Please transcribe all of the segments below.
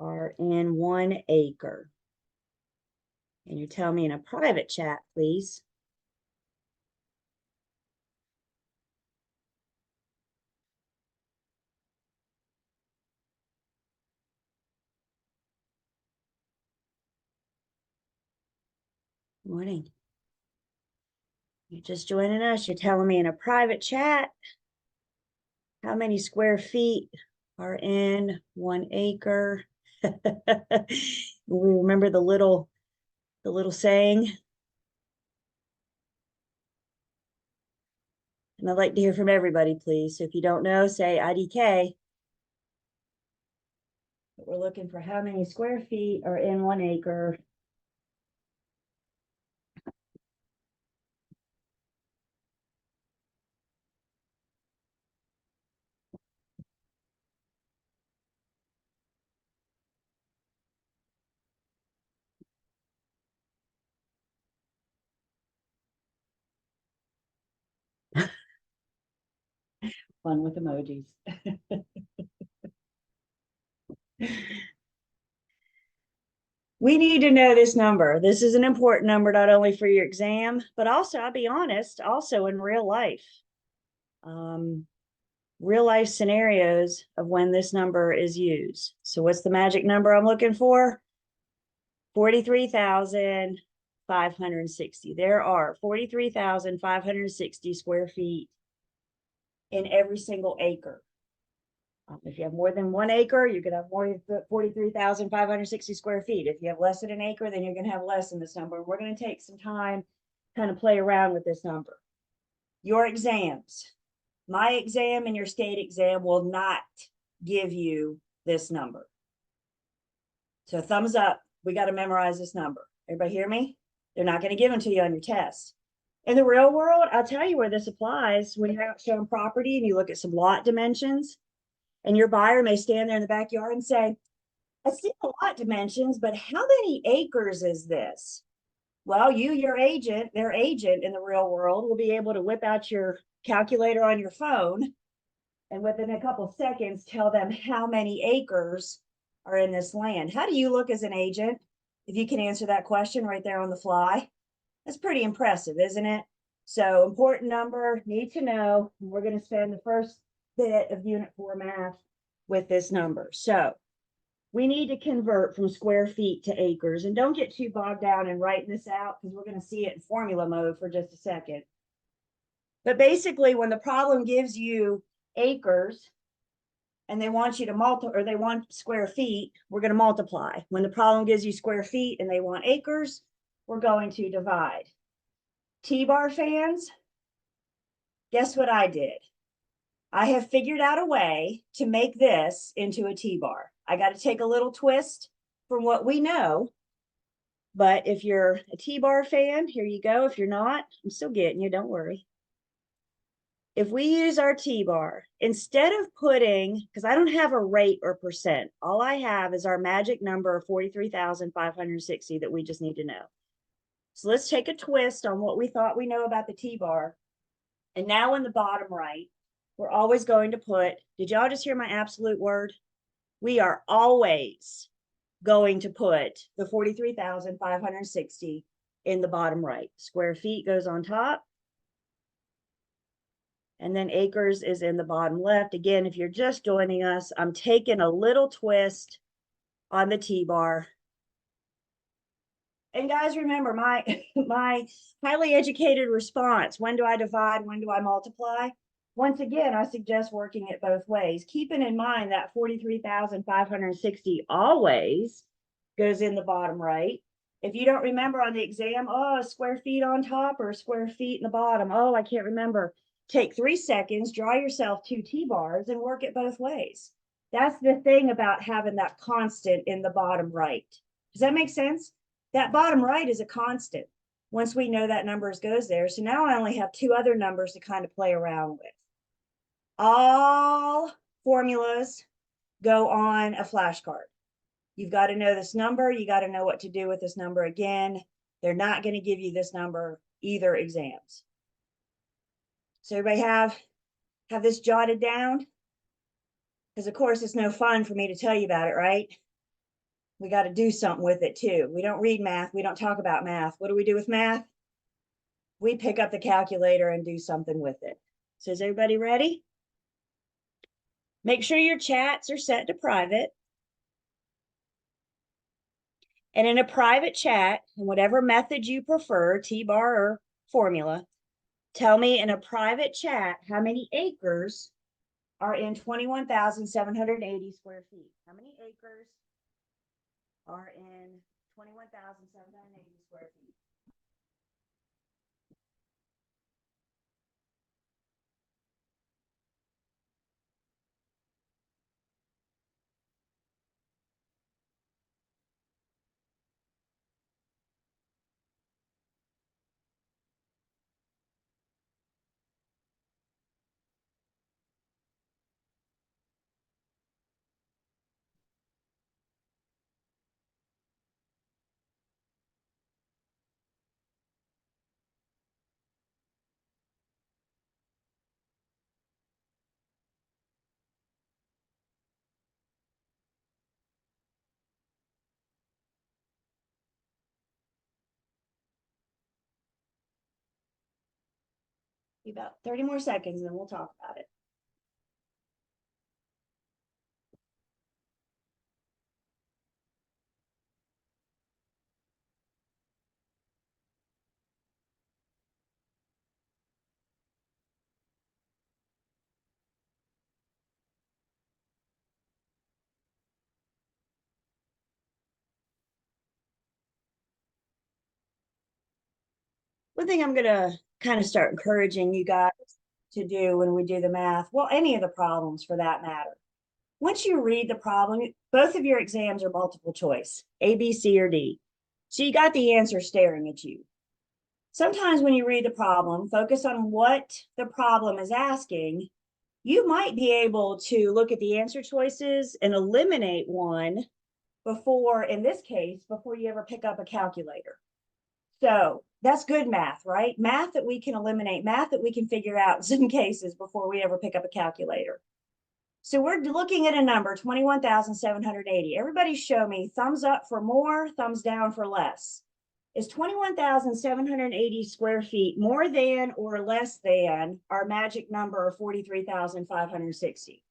are in 1 acre? And you tell me in a private chat, please. Morning. You're just joining us. You're telling me in a private chat how many square feet are in 1 acre. We remember the little saying. And I'd like to hear from everybody, please. So if you don't know, say IDK. But we're looking for how many square feet are in 1 acre. Fun with emojis. We need to know this number. This is an important number, not only for your exam, but also, I'll be honest, also in real life. Real life scenarios of when this number is used. So what's the magic number I'm looking for? 43,560. There are 43,560 square feet in every single acre. If you have more than 1 acre, you're going to have more than 43,560 square feet. If you have less than an acre, then you're going to have less than this number. We're going to take some time, kind of play around with this number. Your exams, my exam and your state exam will not give you this number. So thumbs up, we got to memorize this number. Everybody hear me? They're not going to give them to you on your test. In the real world, I'll tell you where this applies. When you're out showing property and you look at some lot dimensions, and your buyer may stand there in the backyard and say, I see a lot dimensions, but how many acres is this? Well, your agent, their agent in the real world will be able to whip out your calculator on your phone and within a couple of seconds tell them how many acres are in this land. How do you look as an agent if you can answer that question right there on the fly? That's pretty impressive, isn't it? So important number, need to know. We're going to spend the first bit of Unit 4 math with this number. So we need to convert from square feet to acres. And don't get too bogged down in writing this out because we're going to see it in formula mode for just a second. But basically, when the problem gives you acres and they want you to multiply, or they want square feet, we're going to multiply. When the problem gives you square feet and they want acres, we're going to divide. T-bar fans, guess what I did? I have figured out a way to make this into a T-bar. I got to take a little twist from what we know. But if you're a T-bar fan, here you go. If you're not, I'm still getting you, don't worry. If we use our T-bar, instead of putting, because I don't have a rate or percent, all I have is our magic number of 43,560 that we just need to know. So let's take a twist on what we thought we know about the T-bar. And now in the bottom right, we're always going to put, did y'all just hear my absolute word? We are always going to put the 43,560 in the bottom right. Square feet goes on top. And then acres is in the bottom left. Again, if you're just joining us, I'm taking a little twist on the T-bar. And guys, remember my highly educated response. When do I divide? When do I multiply? Once again, I suggest working it both ways, keeping in mind that 43,560 always goes in the bottom right. If you don't remember on the exam, oh, square feet on top or square feet in the bottom, oh, I can't remember. Take 3 seconds, draw yourself 2 T-bars and work it both ways. That's the thing about having that constant in the bottom right. Does that make sense? That bottom right is a constant once we know that number goes there. So now I only have 2 other numbers to kind of play around with. All formulas go on a flashcard. You've got to know this number. You got to know what to do with this number again. They're not going to give you this number either exams. So everybody have this jotted down? Because of course it's no fun for me to tell you about it, right? We got to do something with it too. We don't read math. We don't talk about math. What do we do with math? We pick up the calculator and do something with it. So is everybody ready? Make sure your chats are set to private. And in a private chat, in whatever method you prefer, T-bar or formula, tell me in a private chat how many acres are in 21,780 square feet. How many acres are in 21,780 square feet? About 30 more seconds and then we'll talk about it. One thing I'm going to kind of start encouraging you guys to do when we do the math, well, any of the problems for that matter. Once you read the problem, both of your exams are multiple choice, A, B, C, or D. So you got the answer staring at you. Sometimes when you read the problem, focus on what the problem is asking. You might be able to look at the answer choices and eliminate one before, in this case, before you ever pick up a calculator. So that's good math, right? Math that we can eliminate, math that we can figure out in some cases before we ever pick up a calculator. So we're looking at a number, 21,780. Everybody show me thumbs up for more, thumbs down for less. Is 21,780 square feet more than or less than our magic number of 43,560?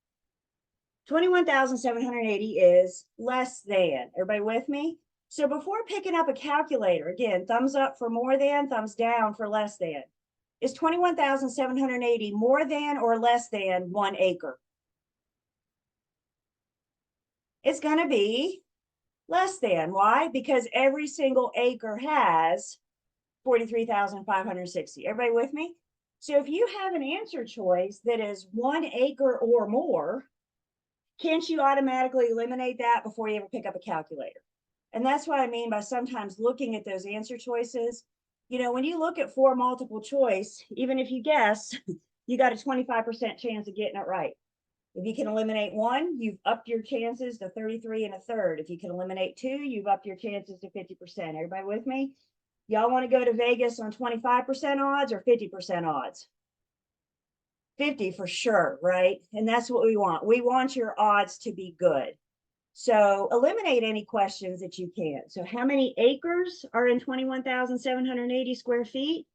21,780 is less than. Everybody with me? So before picking up a calculator, again, thumbs up for more than, thumbs down for less than. Is 21,780 more than or less than 1 acre? It's going to be less than. Why? Because every single acre has 43,560. Everybody with me? So if you have an answer choice that is 1 acre or more, can't you automatically eliminate that before you ever pick up a calculator? And that's what I mean by sometimes looking at those answer choices. You know, when you look at 4 multiple choice, even if you guess, you got a 25% chance of getting it right. If you can eliminate 1, you've upped your chances to 33 1/3. If you can eliminate 2, you've upped your chances to 50%. Everybody with me? Y'all want to go to Vegas on 25% odds or 50% odds? 50 for sure, right? And that's what we want. We want your odds to be good. So eliminate any questions that you can. So how many acres are in 21,780 square feet?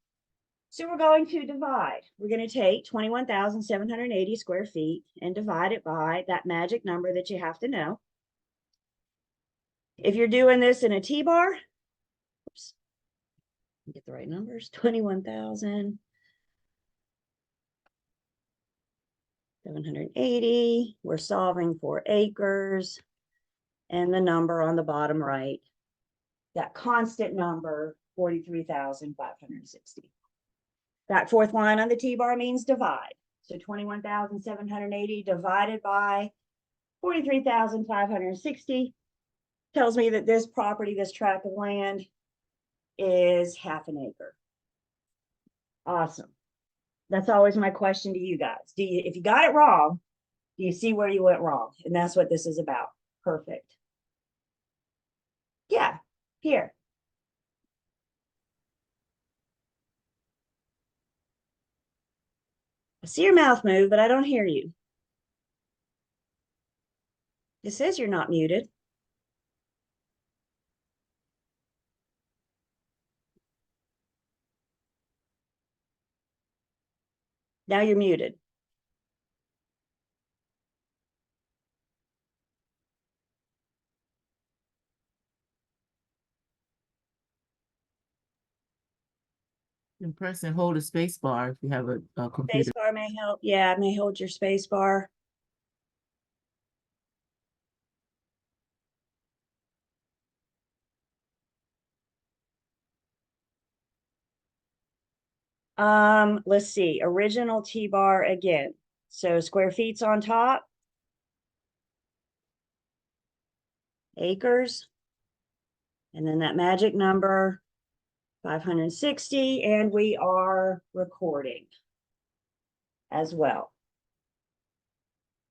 So we're going to divide. We're going to take 21,780 square feet and divide it by that magic number that you have to know. If you're doing this in a T-bar, oops, get the right numbers, 21,780. We're solving for acres and the number on the bottom right, that constant number, 43,560. That fourth line on the T-bar means divide. So 21,780 divided by 43,560 tells me that this property, this tract of land, is 1/2 acre. Awesome. That's always my question to you guys. If you got it wrong, do you see where you went wrong? And that's what this is about. Perfect. Yeah, here. I see your mouth move, but I don't hear you. It says you're not muted. Now you're muted. And press and hold a space bar if you have a computer. Space bar may help. Yeah, it may hold your space bar. Let's see. Original T-bar again. So square feet's on top. Acres. And then that magic number, 560, and we are recording as well.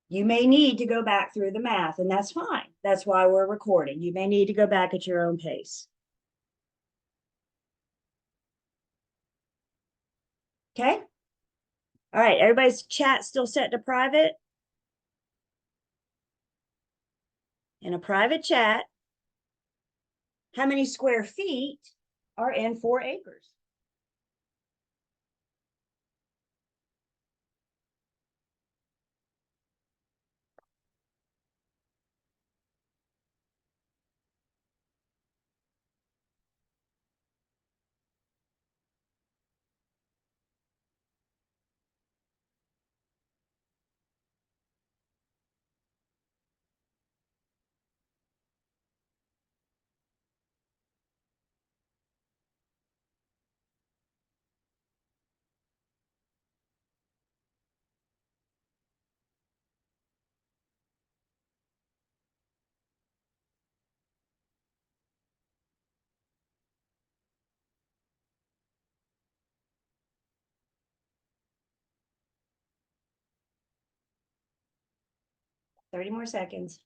You may need to go back through the math, and that's fine. That's why we're recording. You may need to go back at your own pace. Okay? All right, everybody's chat still set to private? In a private chat, how many square feet are in 4 acres? Thirty more seconds.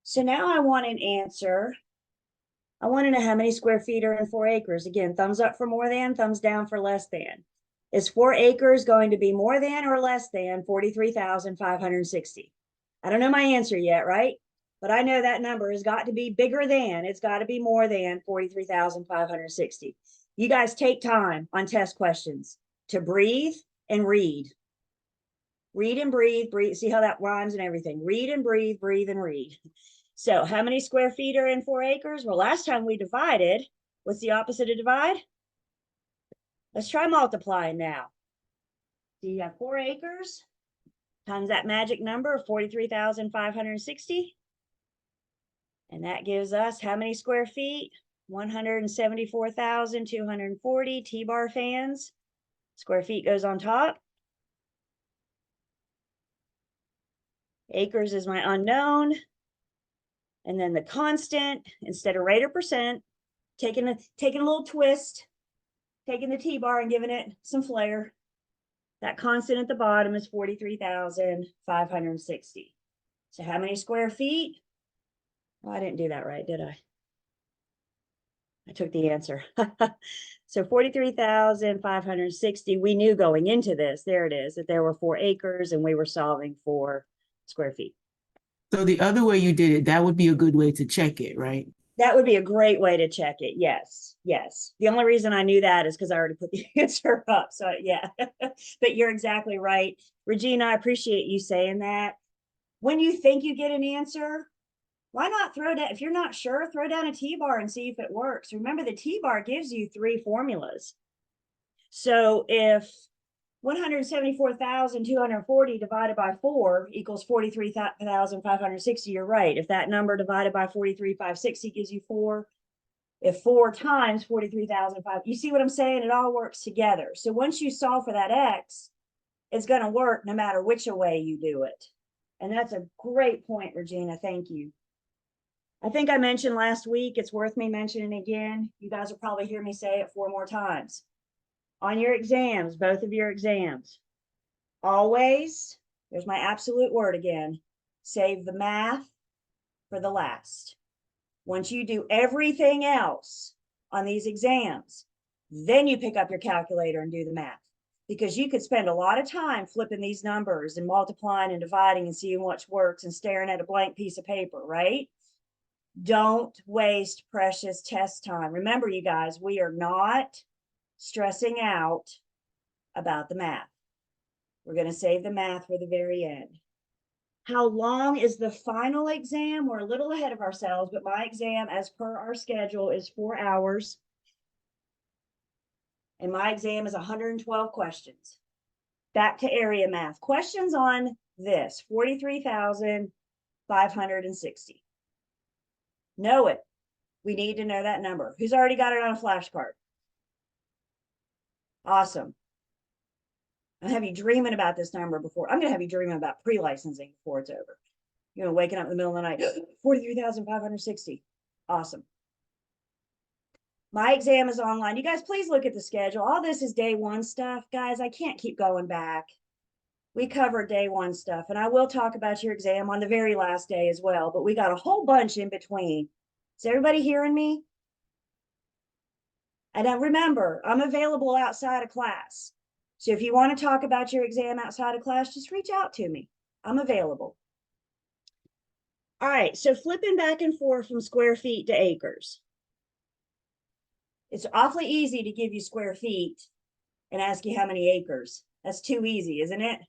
So now I want an answer. I want to know how many square feet are in 4 acres. Again, thumbs up for more than, thumbs down for less than. Is 4 acres going to be more than or less than 43,560? I don't know my answer yet, right? But I know that number has got to be bigger than, it's got to be more than 43,560. You guys take time on test questions to breathe and read. Read and breathe, breathe. See how that rhymes and everything. Read and breathe, breathe and read. So how many square feet are in 4 acres? Well, last time we divided, what's the opposite of divide? Let's try multiplying now. So you have 4 acres times that magic number of 43,560. And that gives us how many square feet? 174,240 T-bar fans. Square feet goes on top. Acres is my unknown. And then the constant, instead of rate or percent, taking a little twist, taking the T-bar and giving it some flair. That constant at the bottom is 43,560. So how many square feet? Oh, I didn't do that right, did I? I took the answer. So 43,560. We knew going into this, there it is, that there were 4 acres and we were solving for square feet. So the other way you did it, that would be a good way to check it, right? That would be a great way to check it. Yes, yes. The only reason I knew that is because I already put the answer up. So yeah, but you're exactly right. Regina, I appreciate you saying that. When you think you get an answer, why not throw down, if you're not sure, throw down a T-bar and see if it works. Remember, the T-bar gives you 3 formulas. So if 174,240 divided by 4 equals 43,560, you're right. If that number divided by 43,560 gives you 4, if 4 times 43,005, you see what I'm saying? It all works together. So once you solve for that X, it's going to work no matter which way you do it. And that's a great point, Regina. Thank you. I think I mentioned last week, it's worth me mentioning again. You guys will probably hear me say it 4 more times. On your exams, both of your exams, always, there's my absolute word again, save the math for the last. Once you do everything else on these exams, then you pick up your calculator and do the math. Because you could spend a lot of time flipping these numbers and multiplying and dividing and seeing what works and staring at a blank piece of paper, right? Don't waste precious test time. Remember, you guys, we are not stressing out about the math. We're going to save the math for the very end. How long is the final exam? We're a little ahead of ourselves, but my exam, as per our schedule, is 4 hours. And my exam is 112 questions. Back to area math. Questions on this, 43,560. Know it. We need to know that number. Who's already got it on a flashcard? Awesome. I'll have you dreaming about this number before. I'm going to have you dreaming about pre-licensing before it's over. You know, waking up in the middle of the night, 43,560. Awesome. My exam is online. You guys, please look at the schedule. All this is day one stuff. Guys, I can't keep going back. We covered day one stuff, and I will talk about your exam on the very last day as well, but we got a whole bunch in between. Is everybody hearing me? And then remember, I'm available outside of class. So if you want to talk about your exam outside of class, just reach out to me. I'm available. All right, so flipping back and forth from square feet to acres. It's awfully easy to give you square feet and ask you how many acres. That's too easy, isn't it?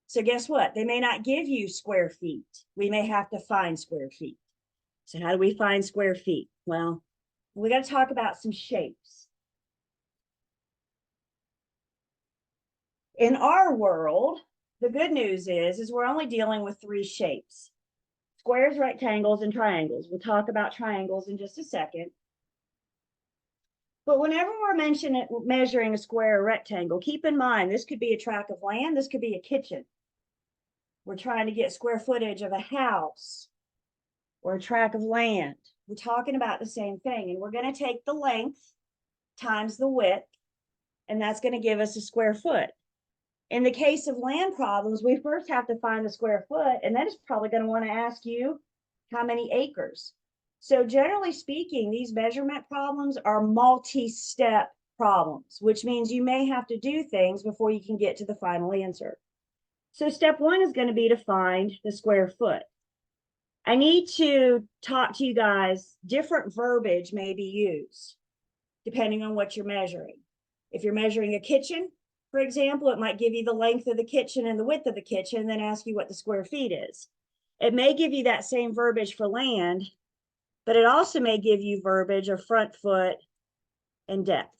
So guess what? They may not give you square feet. We may have to find square feet. So how do we find square feet? Well, we got to talk about some shapes. In our world, the good news is we're only dealing with 3 shapes: squares, rectangles, and triangles. We'll talk about triangles in just a second. But whenever we're measuring a square or rectangle, keep in mind, this could be a tract of land, this could be a kitchen. We're trying to get square footage of a house or a tract of land. We're talking about the same thing, and we're going to take the length times the width, and that's going to give us a square foot. In the case of land problems, we first have to find the square foot, and then it's probably going to want to ask you how many acres. So generally speaking, these measurement problems are multi-step problems, which means you may have to do things before you can get to the final answer. So step 1 is going to be to find the square foot. I need to talk to you guys, different verbiage may be used depending on what you're measuring. If you're measuring a kitchen, for example, it might give you the length of the kitchen and the width of the kitchen, and then ask you what the square feet is. It may give you that same verbiage for land, but it also may give you verbiage of front foot and depth.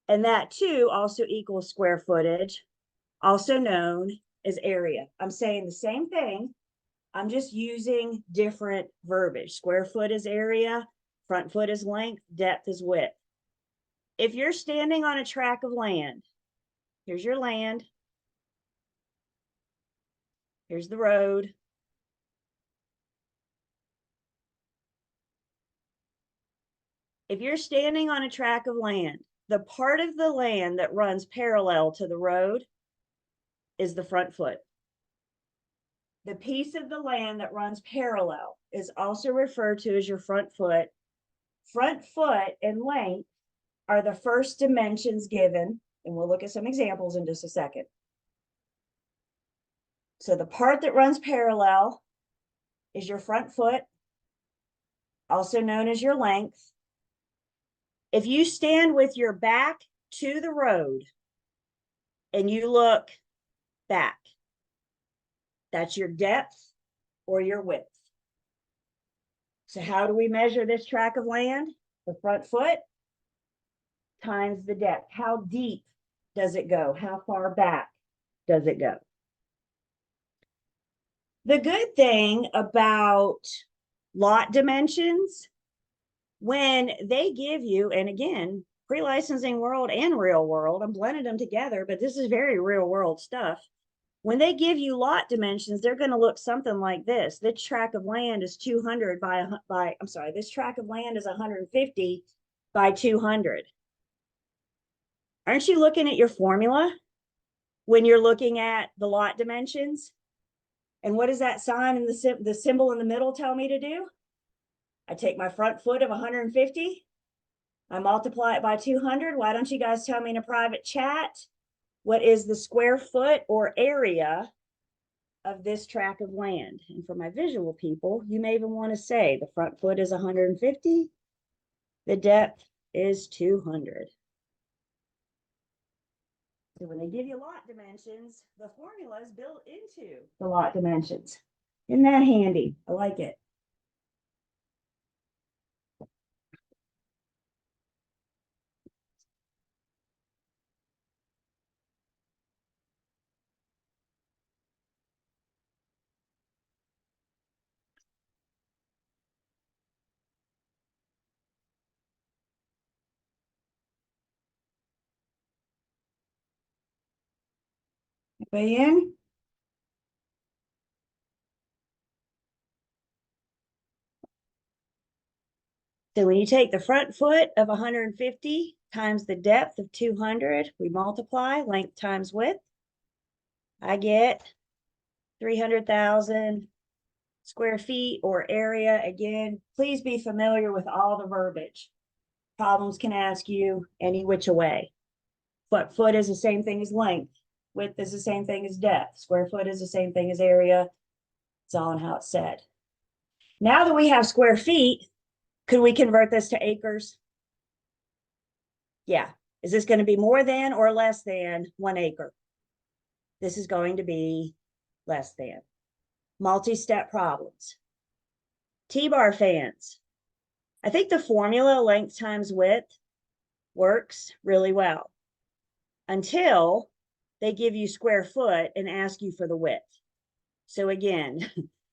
And that too also equals square footage, also known as area. I'm saying the same thing. I'm just using different verbiage. Square foot is area, front foot is length, depth is width. If you're standing on a tract of land, here's your land, here's the road, if you're standing on a tract of land, the part of the land that runs parallel to the road is the front foot. The piece of the land that runs parallel is also referred to as your front foot. Front foot and length are the first dimensions given, and we'll look at some examples in just a second. So the part that runs parallel is your front foot, also known as your length. If you stand with your back to the road and you look back, that's your depth or your width. So how do we measure this tract of land? The front foot times the depth. How deep does it go? How far back does it go? The good thing about lot dimensions, when they give you, and again, pre-licensing world and real world, I'm blending them together, but this is very real world stuff. When they give you lot dimensions, they're going to look something like this. This tract of land is 200 I'm sorry, this tract of land is 150 by 200. Aren't you looking at your formula when you're looking at the lot dimensions? And what does that sign and the symbol in the middle tell me to do? I take my front foot of 150, I multiply it by 200. Why don't you guys tell me in a private chat what is the square foot or area of this tract of land? And for my visual people, you may even want to say the front foot is 150, the depth is 200. So when they give you lot dimensions, the formula is built into the lot dimensions. Isn't that handy? I like it. Weigh in. So when you take the front foot of 150 times the depth of 200, we multiply length times width. I get 300,000 square feet or area. Again, please be familiar with all the verbiage. Problems can ask you any which way. Foot is the same thing as length. Width is the same thing as depth. Square foot is the same thing as area. It's all in how it's said. Now that we have square feet, could we convert this to acres? Yeah. Is this going to be more than or less than 1 acre? This is going to be less than. Multi-step problems. T-bar fans. I think the formula length times width works really well until they give you square foot and ask you for the width. So again,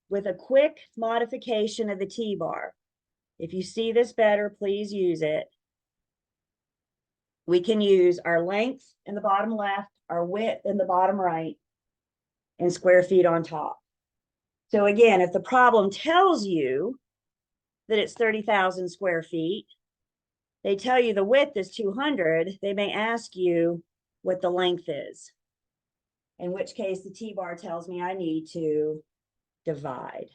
with a quick modification of the T-bar, if you see this better, please use it. We can use our length in the bottom left, our width in the bottom right, and square feet on top. So again, if the problem tells you that it's 30,000 square feet, they tell you the width is 200, they may ask you what the length is, in which case the T-bar tells me I need to divide.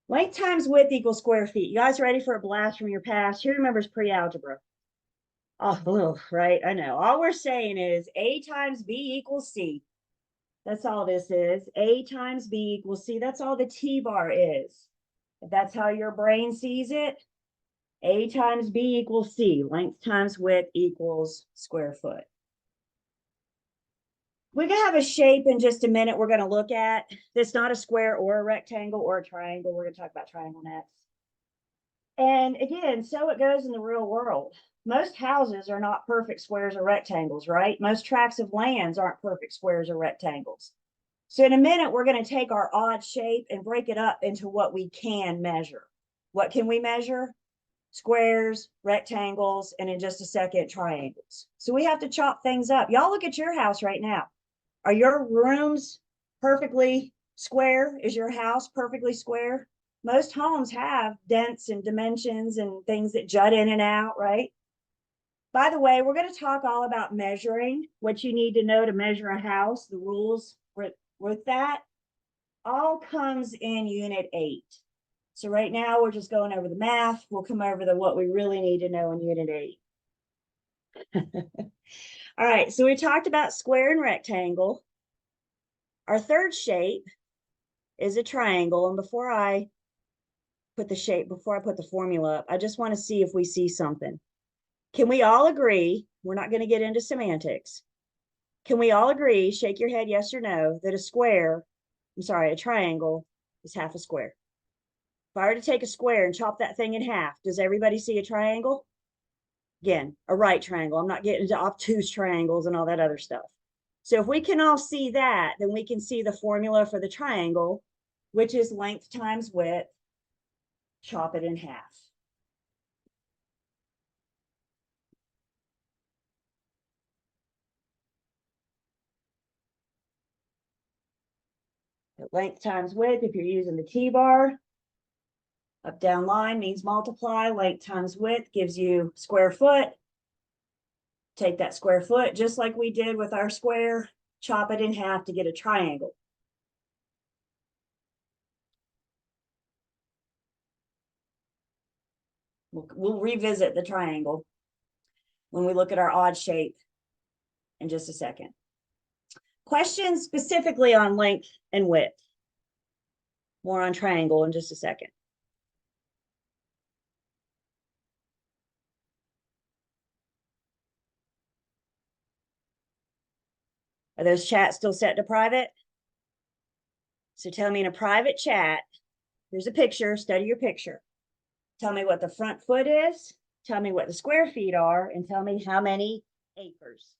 Length times width equals square feet. You guys ready for a blast from your past? Who remembers pre-algebra? Oh, right, I know. All we're saying is A times B equals C. That's all this is. A times B equals C. That's all the T-bar is. If that's how your brain sees it, A times B equals C. Length times width equals square foot. We can have a shape in just a minute we're going to look at. That's not a square or a rectangle or a triangle. We're going to talk about triangle next. And again, so it goes in the real world. Most houses are not perfect squares or rectangles, right? Most tracts of lands aren't perfect squares or rectangles. So in a minute, we're going to take our odd shape and break it up into what we can measure. What can we measure? Squares, rectangles, and in just a second, triangles. So we have to chop things up. Y'all look at your house right now. Are your rooms perfectly square? Is your house perfectly square? Most homes have dents and dimensions and things that jut in and out, right? By the way, we're going to talk all about measuring, what you need to know to measure a house, the rules with that. All comes in Unit 8. So right now we're just going over the math. We'll come over to what we really need to know in Unit 8. All right, so we talked about square and rectangle. Our third shape is a triangle. And before I put the formula up, I just want to see if we see something. Can we all agree, we're not going to get into semantics. Can we all agree, shake your head yes or no, that a triangle is half a square? If I were to take a square and chop that thing in half, does everybody see a triangle? Again, a right triangle. I'm not getting into obtuse triangles and all that other stuff. So if we can all see that, then we can see the formula for the triangle, which is length times width, chop it in half. Length times width, if you're using the T-bar. Up down line means multiply, length times width gives you square foot. Take that square foot, just like we did with our square, chop it in half to get a triangle. We'll revisit the triangle when we look at our odd shape in just a second. Questions specifically on length and width. More on triangle in just a second. Are those chats still set to private? So tell me in a private chat, here's a picture, study your picture. Tell me what the front foot is, tell me what the square feet are, and tell me how many acres.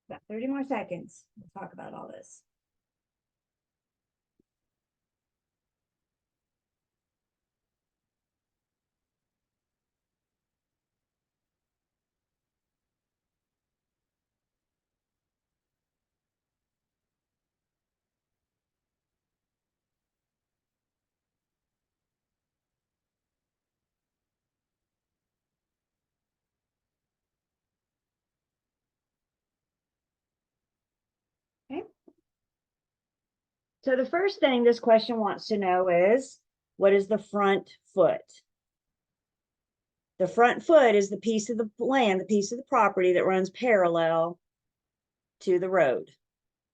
About 30 more seconds. We'll talk about all this. Okay. So the first thing this question wants to know is, what is the front foot? The front foot is the piece of the land, the piece of the property that runs parallel to the road.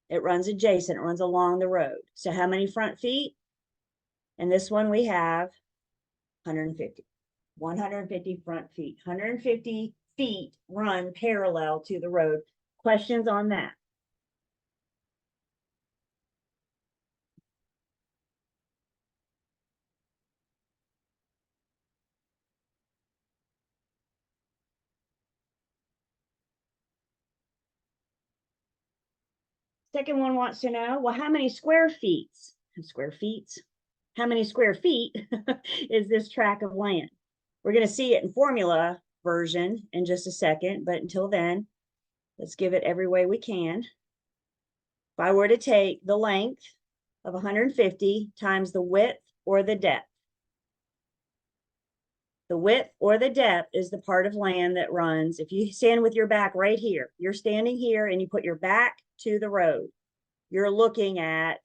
It runs adjacent, it runs along the road. So how many front feet? And this one we have 150. 150 front feet. 150 feet run parallel to the road. Questions on that? Second one wants to know, well, how many square feet? Square feet? How many square feet is this tract of land? We're going to see it in formula version in just a second, but until then, let's give it every way we can. If I were to take the length of 150 times the width or the depth, the width or the depth is the part of land that runs. If you stand with your back right here, you're standing here and you put your back to the road, you're looking at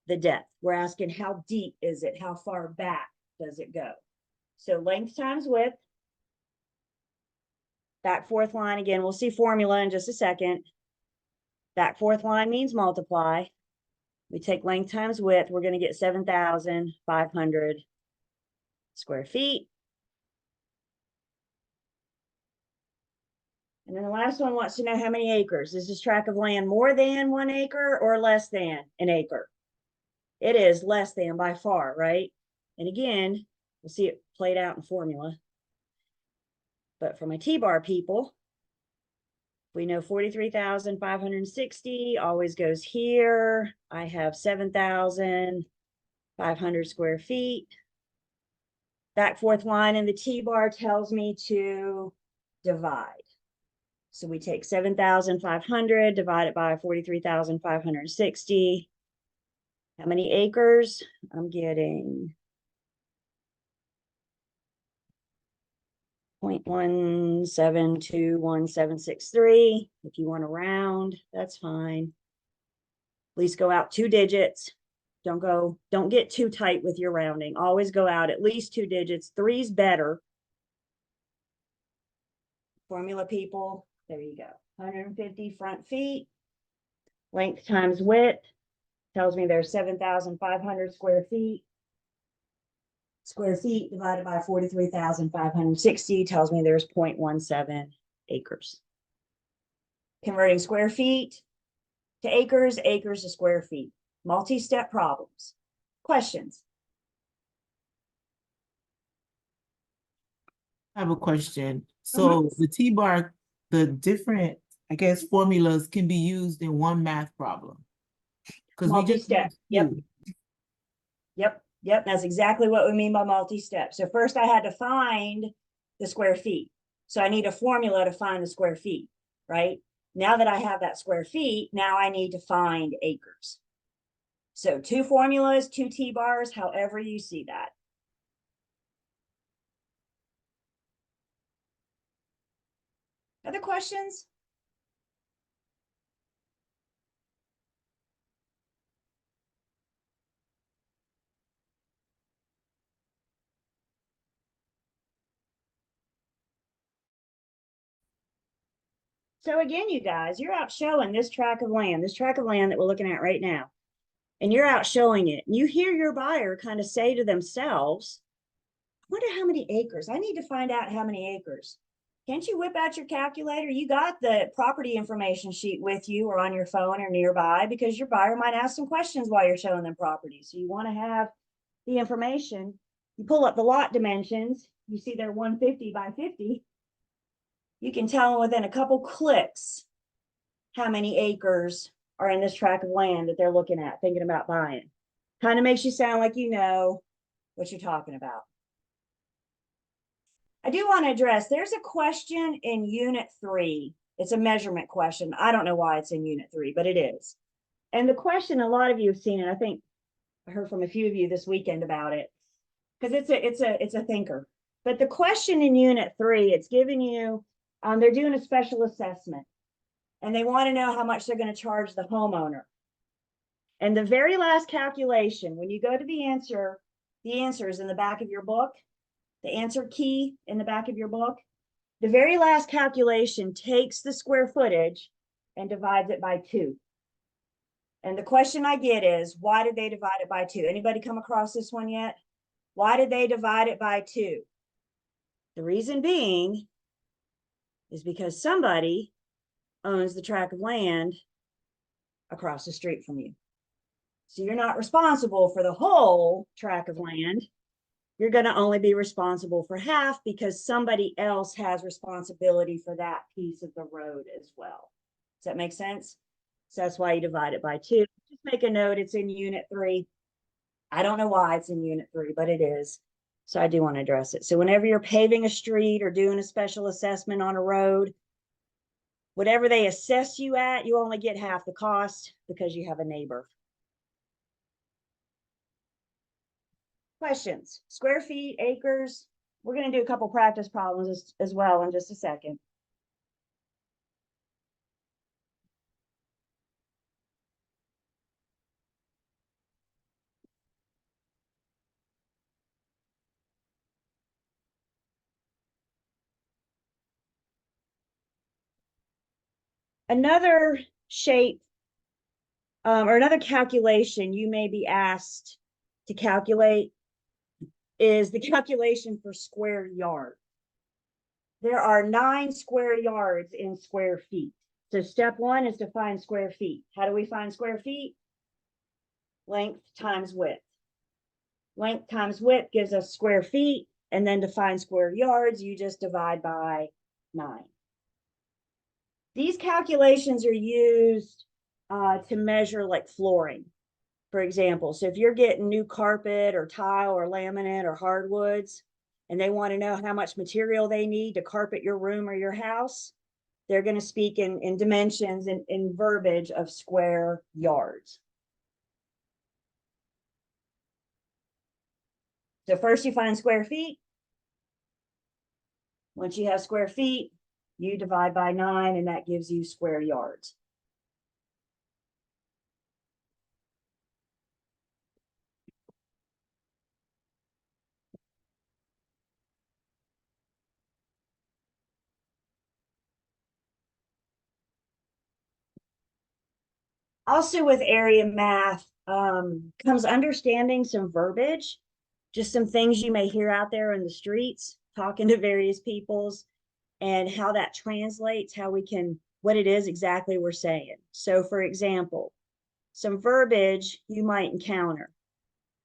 the depth. We're asking how deep is it? How far back does it go? So length times width. Back fourth line again, we'll see formula in just a second. Back fourth line means multiply. We take length times width, we're going to get 7,500 square feet. And then the last one wants to know how many acres. Is this tract of land more than 1 acre or less than an acre? It is less than by far, right? And again, we'll see it played out in formula. But for my T-bar people, we know 43,560 always goes here. I have 7,500 square feet. Back fourth line in the T-bar tells me to divide. So we take 7,500, divide it by 43,560. How many acres? I'm getting 0.1721763. If you want to round, that's fine. Please go out 2 digits. Don't get too tight with your rounding. Always go out at least 2 digits. 3's better. Formula people, there you go. 150 front feet. Length times width tells me there's 7,500 square feet. Square feet divided by 43,560 tells me there's 0.17 acres. Converting square feet to acres, acres to square feet. Multi-step problems. Questions? I have a question. So the T-bar, the different, I guess, formulas can be used in one math problem. Because we just Multi-step. Yep. Yep. That's exactly what we mean by multi-step. So first I had to find the square feet. So I need a formula to find the square feet, right? Now that I have that square feet, now I need to find acres. So 2 formulas, 2 T-bars, however you see that. Other questions? So again, you guys, you're out showing this tract of land that we're looking at right now, and you're out showing it. And you hear your buyer kind of say to themselves, I wonder how many acres. I need to find out how many acres. Can't you whip out your calculator? You got the property information sheet with you or on your phone or nearby, because your buyer might ask some questions while you're showing them property. So you want to have the information. You pull up the lot dimensions. You see they're 150 by 50. You can tell them within a couple clicks how many acres are in this tract of land that they're looking at, thinking about buying. Kind of makes you sound like you know what you're talking about. I do want to address, there's a question in Unit 3. It's a measurement question. I don't know why it's in Unit 3, but it is. And the question, a lot of you have seen it. I think I heard from a few of you this weekend about it, because it's a thinker. But the question in Unit 3, it's giving you, they're doing a special assessment, and they want to know how much they're going to charge the homeowner. And the very last calculation, when you go to the answer is in the back of your book, the answer key in the back of your book. The very last calculation takes the square footage and divides it by 2. And the question I get is, why did they divide it by 2? Anybody come across this one yet? Why did they divide it by 2? The reason being is because somebody owns the tract of land across the street from you. So you're not responsible for the whole tract of land. You're going to only be responsible for half, because somebody else has responsibility for that piece of the road as well. Does that make sense? So that's why you divide it by 2. Just make a note, it's in Unit 3. I don't know why it's in Unit 3, but it is. So I do want to address it. So whenever you're paving a street or doing a special assessment on a road, whatever they assess you at, you only get half the cost because you have a neighbor. Questions, square feet, acres. We're going to do a couple practice problems as well in just a second. Another shape or another calculation you may be asked to calculate is the calculation for square yard. There are 9 square yards in square feet. So step 1 is to find square feet. How do we find square feet? Length times width. Length times width gives us square feet, and then to find square yards, you just divide by 9. These calculations are used to measure like flooring, for example. So if you're getting new carpet or tile or laminate or hardwoods, and they want to know how much material they need to carpet your room or your house, they're going to speak in dimensions and in verbiage of square yards. So first you find square feet. Once you have square feet, you divide by 9, and that gives you square yards. Also with area math comes understanding some verbiage, just some things you may hear out there in the streets, talking to various peoples, and how that translates, how we can, what it is exactly we're saying. So for example, some verbiage you might encounter.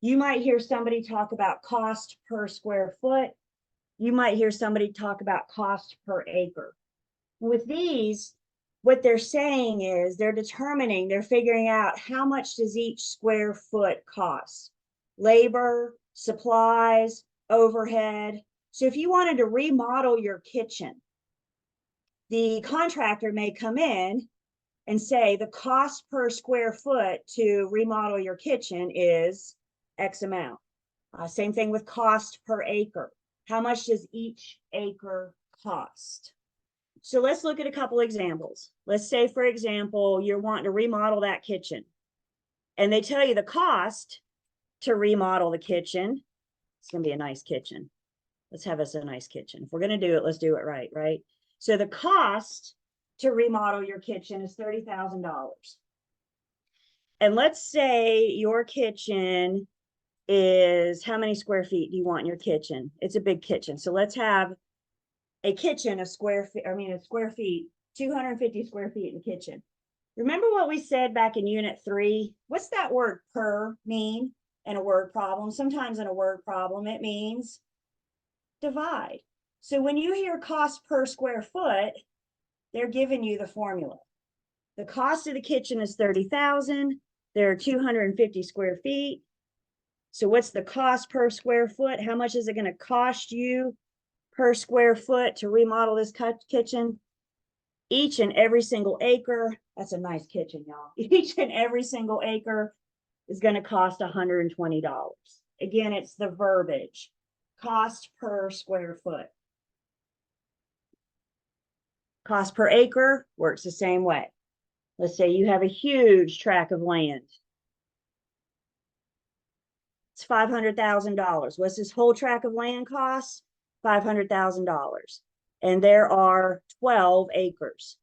You might hear somebody talk about cost per square foot. You might hear somebody talk about cost per acre. With these, what they're saying is they're figuring out how much does each square foot cost. Labor, supplies, overhead. So if you wanted to remodel your kitchen, the contractor may come in and say the cost per square foot to remodel your kitchen is X amount. Same thing with cost per acre. How much does each acre cost? So let's look at a couple examples. Let's say, for example, you're wanting to remodel that kitchen, and they tell you the cost to remodel the kitchen. It's going to be a nice kitchen. Let's have us a nice kitchen. If we're going to do it, let's do it right, right? So the cost to remodel your kitchen is $30,000. And let's say your kitchen is, how many square feet do you want in your kitchen? It's a big kitchen. So let's have a kitchen of square feet, 250 square feet in the kitchen. Remember what we said back in unit 3? What's that word per mean in a word problem? Sometimes in a word problem, it means divide. So when you hear cost per square foot, they're giving you the formula. The cost of the kitchen is $30,000. There are 250 square feet. So what's the cost per square foot? How much is it going to cost you per square foot to remodel this kitchen? Each and every single acre, that's a nice kitchen, y'all. Each and every single acre is going to cost $120. Again, it's the verbiage. Cost per square foot. Cost per acre works the same way. Let's say you have a huge tract of land. It's $500,000. What's this whole tract of land cost? $500,000. And there are 12 acres.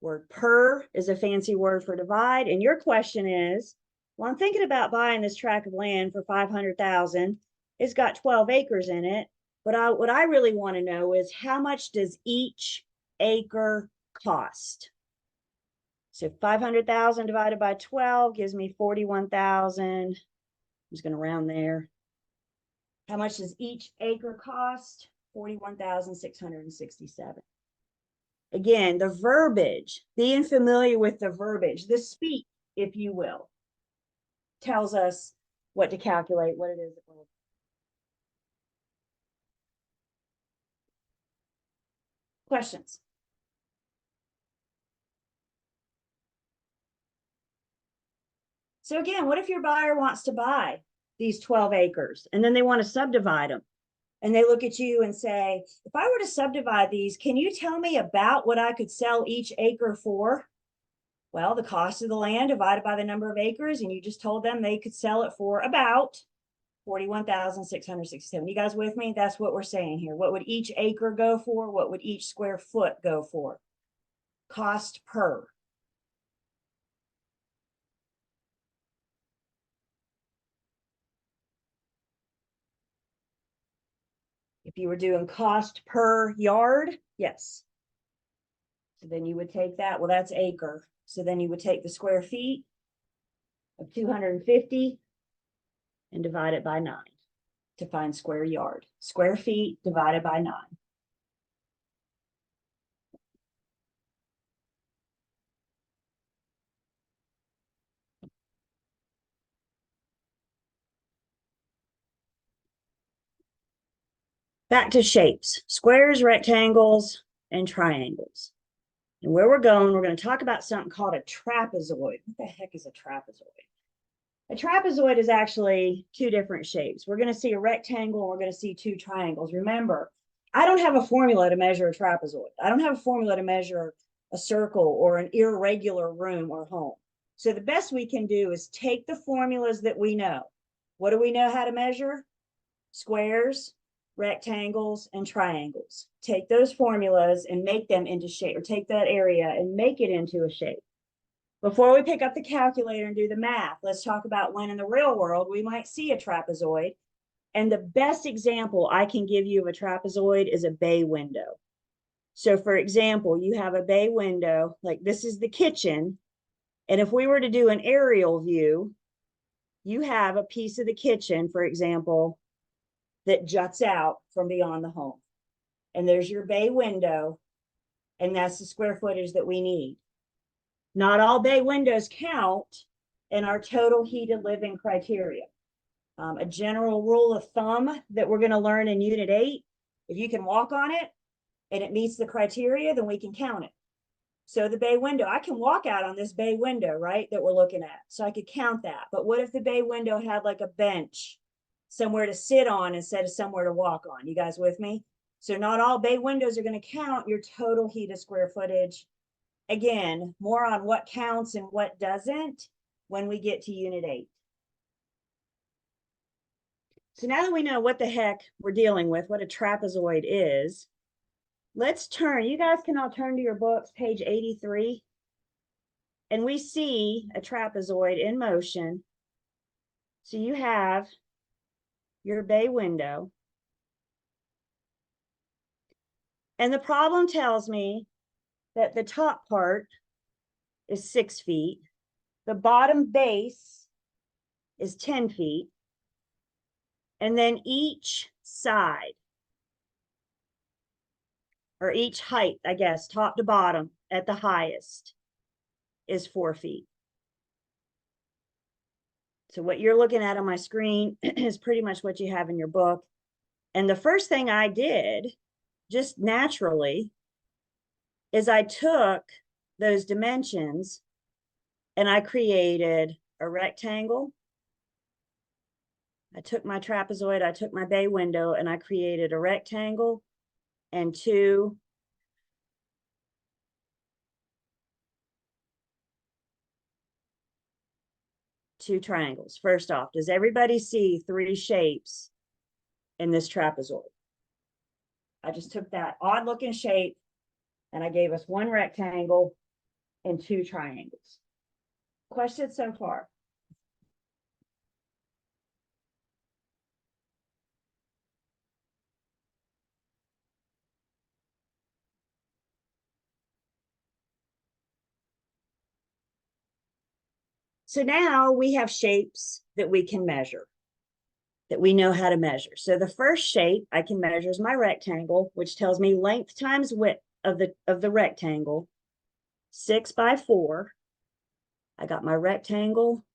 Word per is a fancy word for divide. And your question is, well, I'm thinking about buying this tract of land for $500,000. It's got 12 acres in it. But what I really want to know is how much does each acre cost? So 500,000 divided by 12 gives me 41,000. I'm just going to round there. How much does each acre cost? 41,667. Again, the verbiage, being familiar with the verbiage, the speak, if you will, tells us what to calculate, what it is that we're Questions? So again, what if your buyer wants to buy these 12 acres and then they want to subdivide them? And they look at you and say, if I were to subdivide these, can you tell me about what I could sell each acre for? Well, the cost of the land divided by the number of acres, and you just told them they could sell it for about 41,667. You guys with me? That's what we're saying here. What would each acre go for? What would each square foot go for? Cost per. If you were doing cost per yard, yes. So then you would take that, well, that's acre. So then you would take the square feet of 250 and divide it by 9 to find square yard. Square feet divided by 9. Back to shapes, squares, rectangles, and triangles. And where we're going to talk about something called a trapezoid. What the heck is a trapezoid? A trapezoid is actually 2 different shapes. We're going to see a rectangle, and we're going to see 2 triangles. Remember, I don't have a formula to measure a trapezoid. I don't have a formula to measure a circle or an irregular room or home. So the best we can do is take the formulas that we know. What do we know how to measure? Squares, rectangles, and triangles. Take those formulas and make them into shape, or take that area and make it into a shape. Before we pick up the calculator and do the math, let's talk about when in the real world we might see a trapezoid. And the best example I can give you of a trapezoid is a bay window. So for example, you have a bay window, like this is the kitchen. And if we were to do an aerial view, you have a piece of the kitchen, for example, that juts out from beyond the home. And there's your bay window, and that's the square footage that we need. Not all bay windows count in our total heated living criteria. A general rule of thumb that we're going to learn in Unit 8, if you can walk on it and it meets the criteria, then we can count it. So the bay window, I can walk out on this bay window, right, that we're looking at. So I could count that. But what if the bay window had like a bench, somewhere to sit on instead of somewhere to walk on? You guys with me? So not all bay windows are going to count your total heated square footage. Again, more on what counts and what doesn't when we get to Unit 8. So now that we know what the heck we're dealing with, what a trapezoid is, let's turn, you guys can all turn to your books, page 83. And we see a trapezoid in motion. So you have your bay window. And the problem tells me that the top part is 6 feet. The bottom base is 10 feet. And then each side, or each height, I guess, top to bottom at the highest is 4 feet. So what you're looking at on my screen is pretty much what you have in your book. And the first thing I did, just naturally, is I took those dimensions and I created a rectangle. I took my trapezoid, I took my bay window, and I created a rectangle and 2 triangles. First off, does everybody see 3 shapes in this trapezoid? I just took that odd looking shape and I gave us 1 rectangle and 2 triangles. Questions so far? So now we have shapes that we can measure, that we know how to measure. So the first shape I can measure is my rectangle, which tells me length times width of the rectangle, 6 by 4. I got my rectangle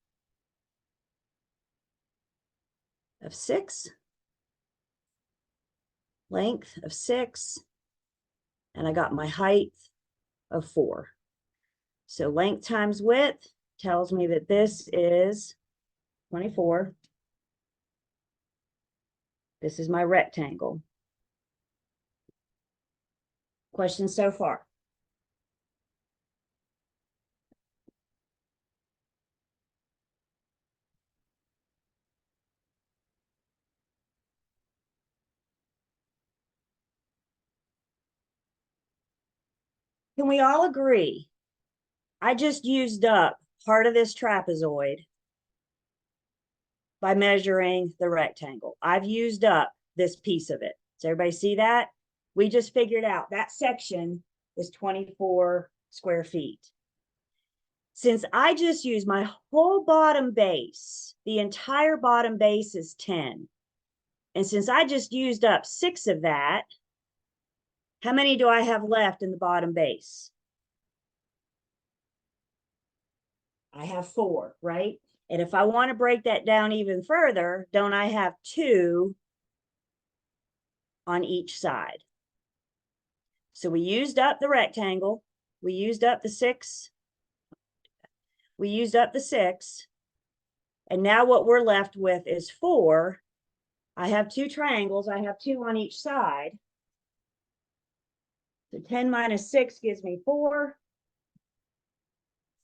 of 6, length of 6, and I got my height of 4. So length times width tells me that this is 24. This is my rectangle. Questions so far? Can we all agree? I just used up part of this trapezoid by measuring the rectangle. I've used up this piece of it. Does everybody see that? We just figured out that section is 24 square feet. Since I just used my whole bottom base, the entire bottom base is 10. And since I just used up 6 of that, how many do I have left in the bottom base? I have 4, right? And if I want to break that down even further, don't I have 2 on each side? So we used up the rectangle. We used up the 6. We used up the 6. And now what we're left with is 4. I have 2 triangles. I have 2 on each side. So 10 minus 6 gives me 4.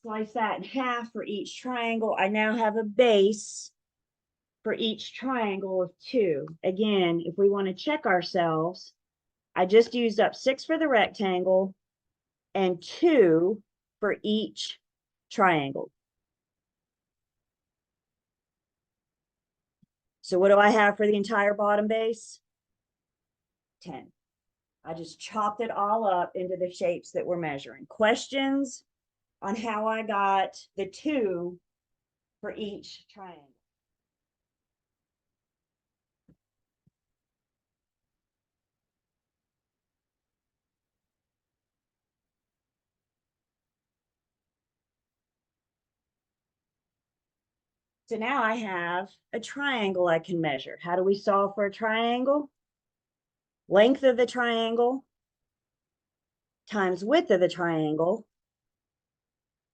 Slice that in half for each triangle. I now have a base for each triangle of 2. Again, if we want to check ourselves, I just used up 6 for the rectangle and 2 for each triangle. So what do I have for the entire bottom base? 10. I just chopped it all up into the shapes that we're measuring. Questions on how I got the 2 for each triangle? So now I have a triangle I can measure. How do we solve for a triangle? Length of the triangle times width of the triangle,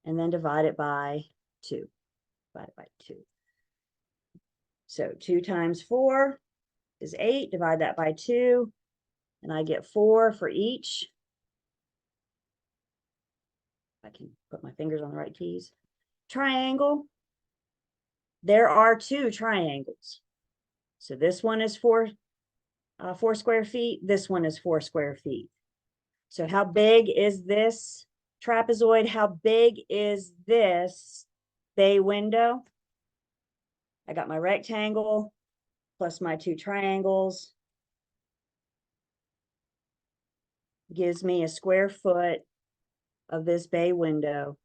and then divide it by 2. Divide it by 2. So 2 times 4 is 8. Divide that by 2, and I get 4 for each. I can put my fingers on the right keys. Triangle. There are 2 triangles. So this one is 4 square feet. This one is 4 square feet. So how big is this trapezoid? How big is this bay window? I got my rectangle plus my 2 triangles. Gives me a square foot of this bay window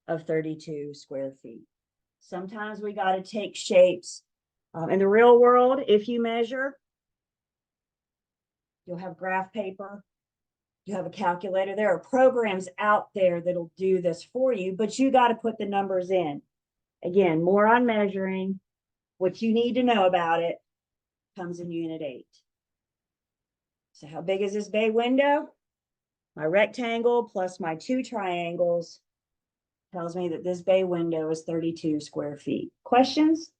of 32 square feet. Sometimes we got to take shapes. In the real world, if you measure, you'll have graph paper, you have a calculator. There are programs out there that'll do this for you, but you got to put the numbers in. Again, more on measuring. What you need to know about it comes in Unit 8. So how big is this bay window? My rectangle plus my 2 triangles tells me that this bay window is 32 square feet. Questions?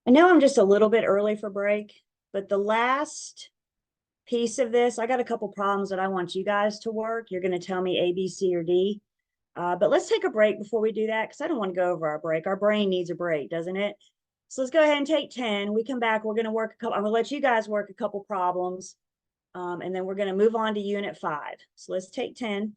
I know I'm just a little bit early for break, but the last piece of this, I got a couple problems that I want you guys to work. You're going to tell me A, B, C, or D. But let's take a break before we do that because I don't want to go over our break. Our brain needs a break, doesn't it? So let's go ahead and take 10. We come back. We're going to work a couple. I'm going to let you guys work a couple problems. And then we're gonna move on to unit 5. So let's take 10.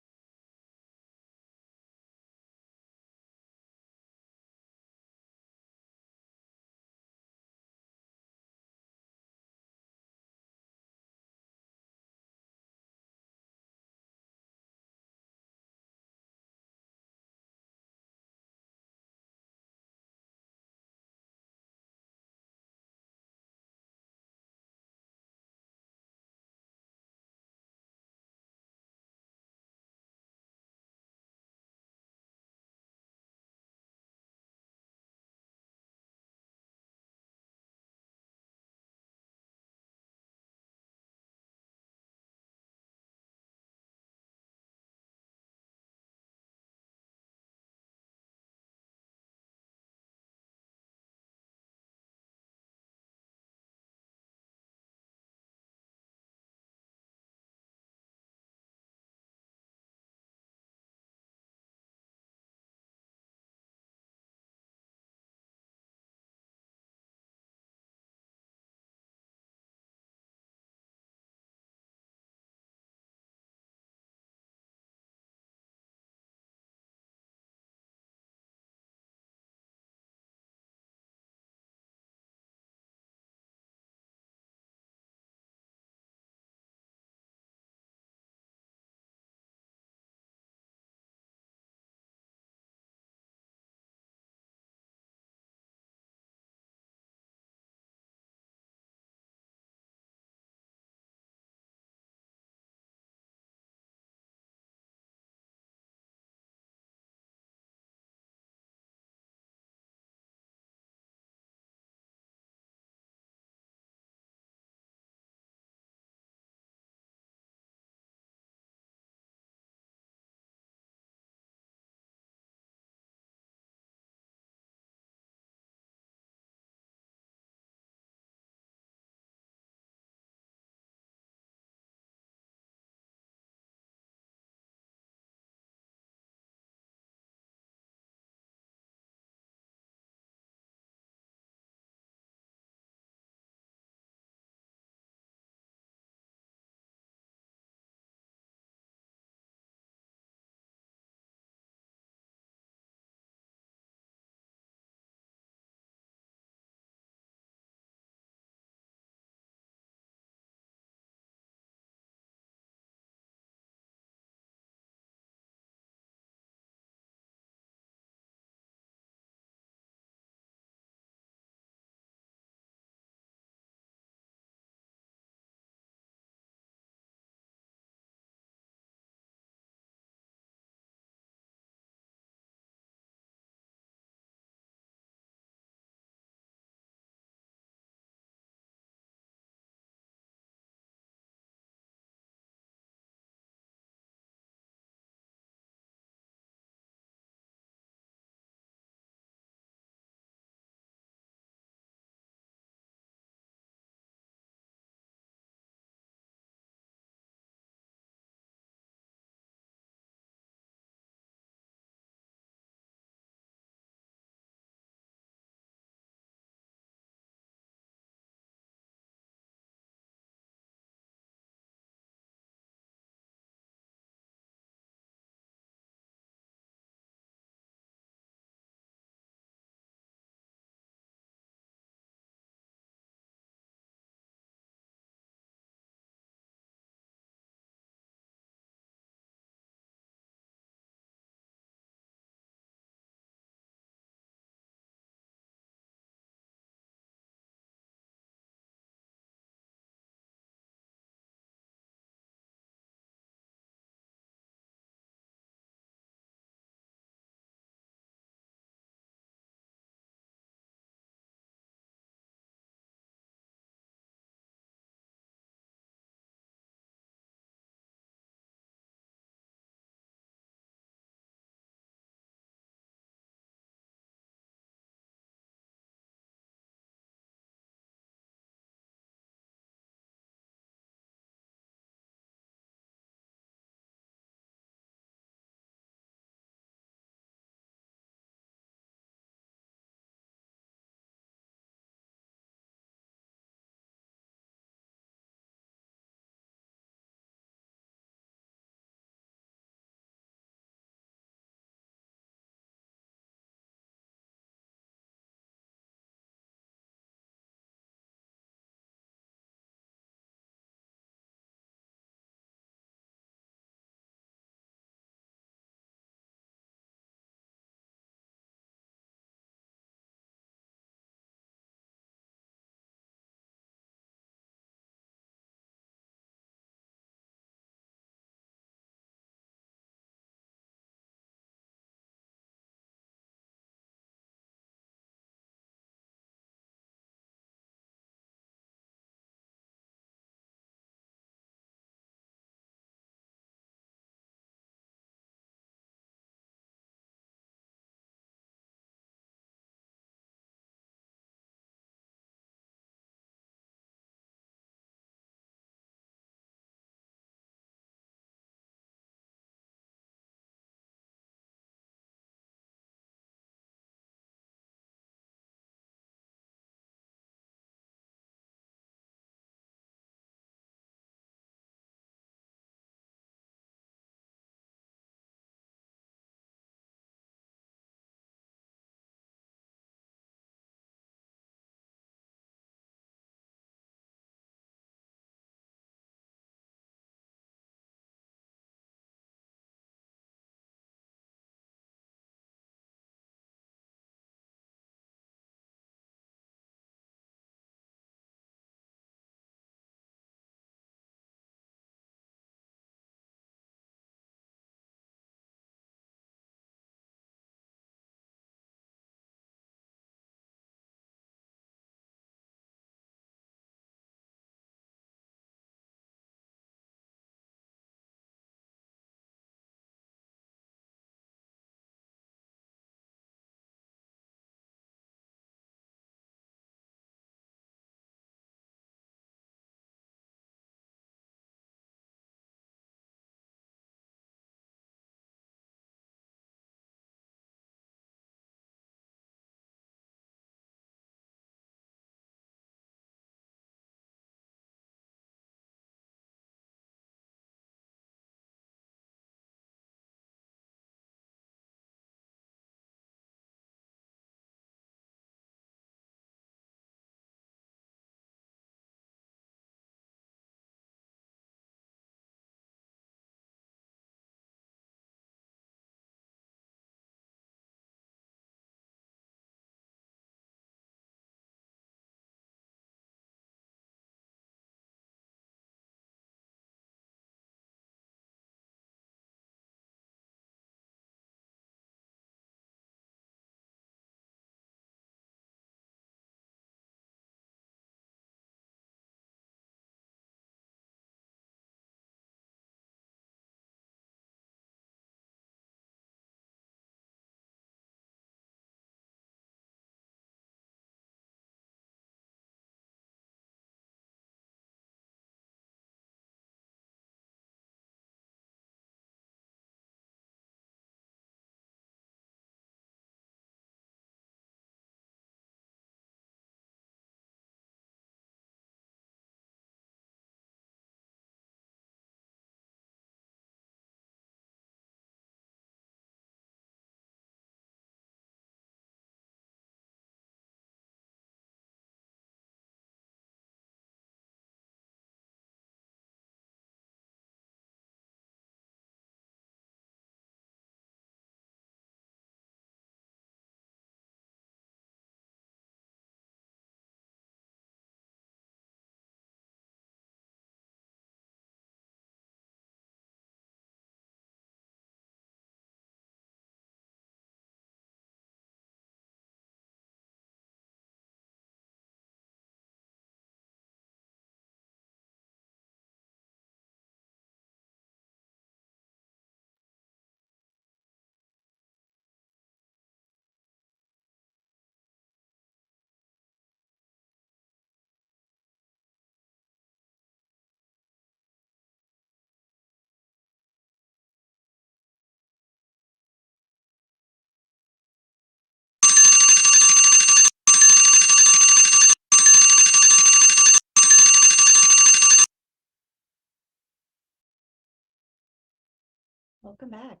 Welcome back.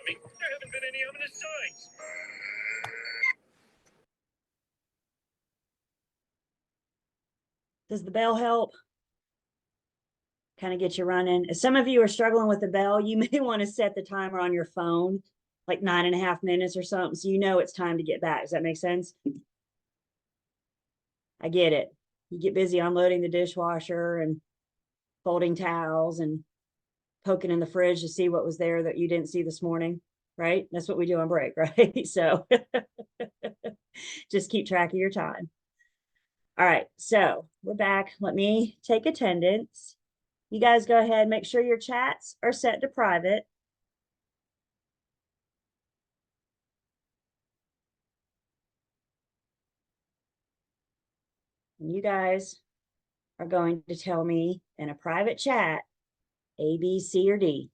There haven't been any ominous signs. Does the bell help? Kind of get you running. If some of you are struggling with the bell, you may want to set the timer on your phone, like 9.5 minutes or something, so you know it's time to get back. Does that make sense? I get it. You get busy unloading the dishwasher and folding towels and poking in the fridge to see what was there that you didn't see this morning, right? That's what we do on break, right? So just keep track of your time. All right, so we're back. Let me take attendance. You guys go ahead, make sure your chats are set to private. And you guys are going to tell me in a private chat, A, B, C, or D.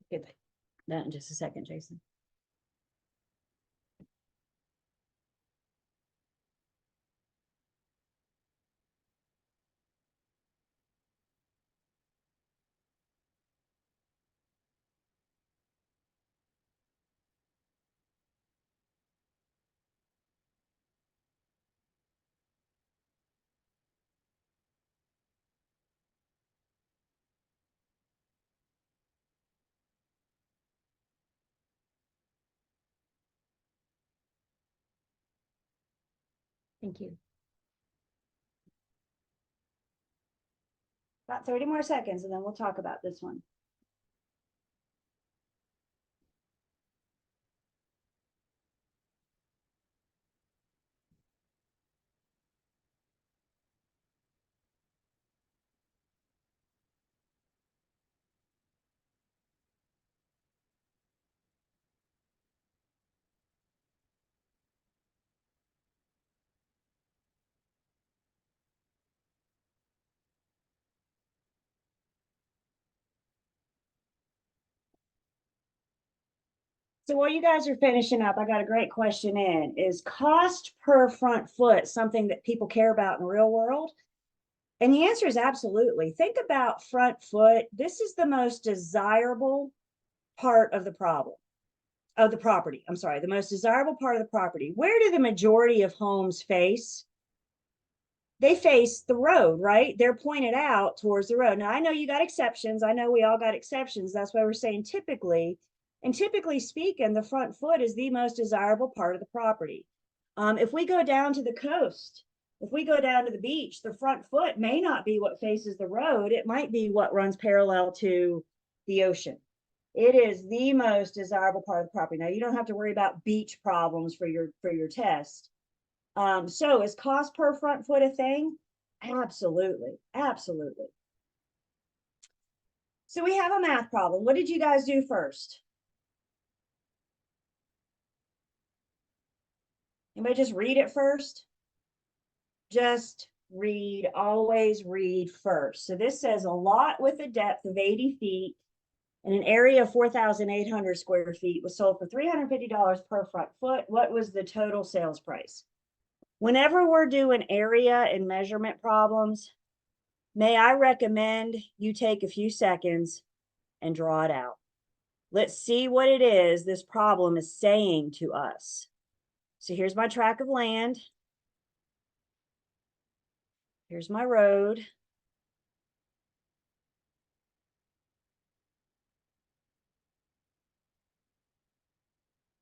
Get that in just a second, Jason. Thank you. About 30 more seconds and then we'll talk about this one. So while you guys are finishing up, I got a great question in. Is cost per front foot something that people care about in the real world? And the answer is absolutely. Think about front foot. This is the most desirable part of the property. I'm sorry, the most desirable part of the property. Where do the majority of homes face? They face the road, right? They're pointed out towards the road. Now, I know you got exceptions. I know we all got exceptions. That's why we're saying typically, and typically speaking, the front foot is the most desirable part of the property. If we go down to the coast, if we go down to the beach, the front foot may not be what faces the road. It might be what runs parallel to the ocean. It is the most desirable part of the property. Now, you don't have to worry about beach problems for your test. So is cost per front foot a thing? Absolutely, absolutely. So we have a math problem. What did you guys do first? Anybody just read it first? Just read, always read first. So this says a lot with a depth of 80 feet and an area of 4,800 square feet was sold for $350 per front foot. What was the total sales price? Whenever we're doing area and measurement problems, may I recommend you take a few seconds and draw it out. Let's see what it is this problem is saying to us. So here's my tract of land. Here's my road.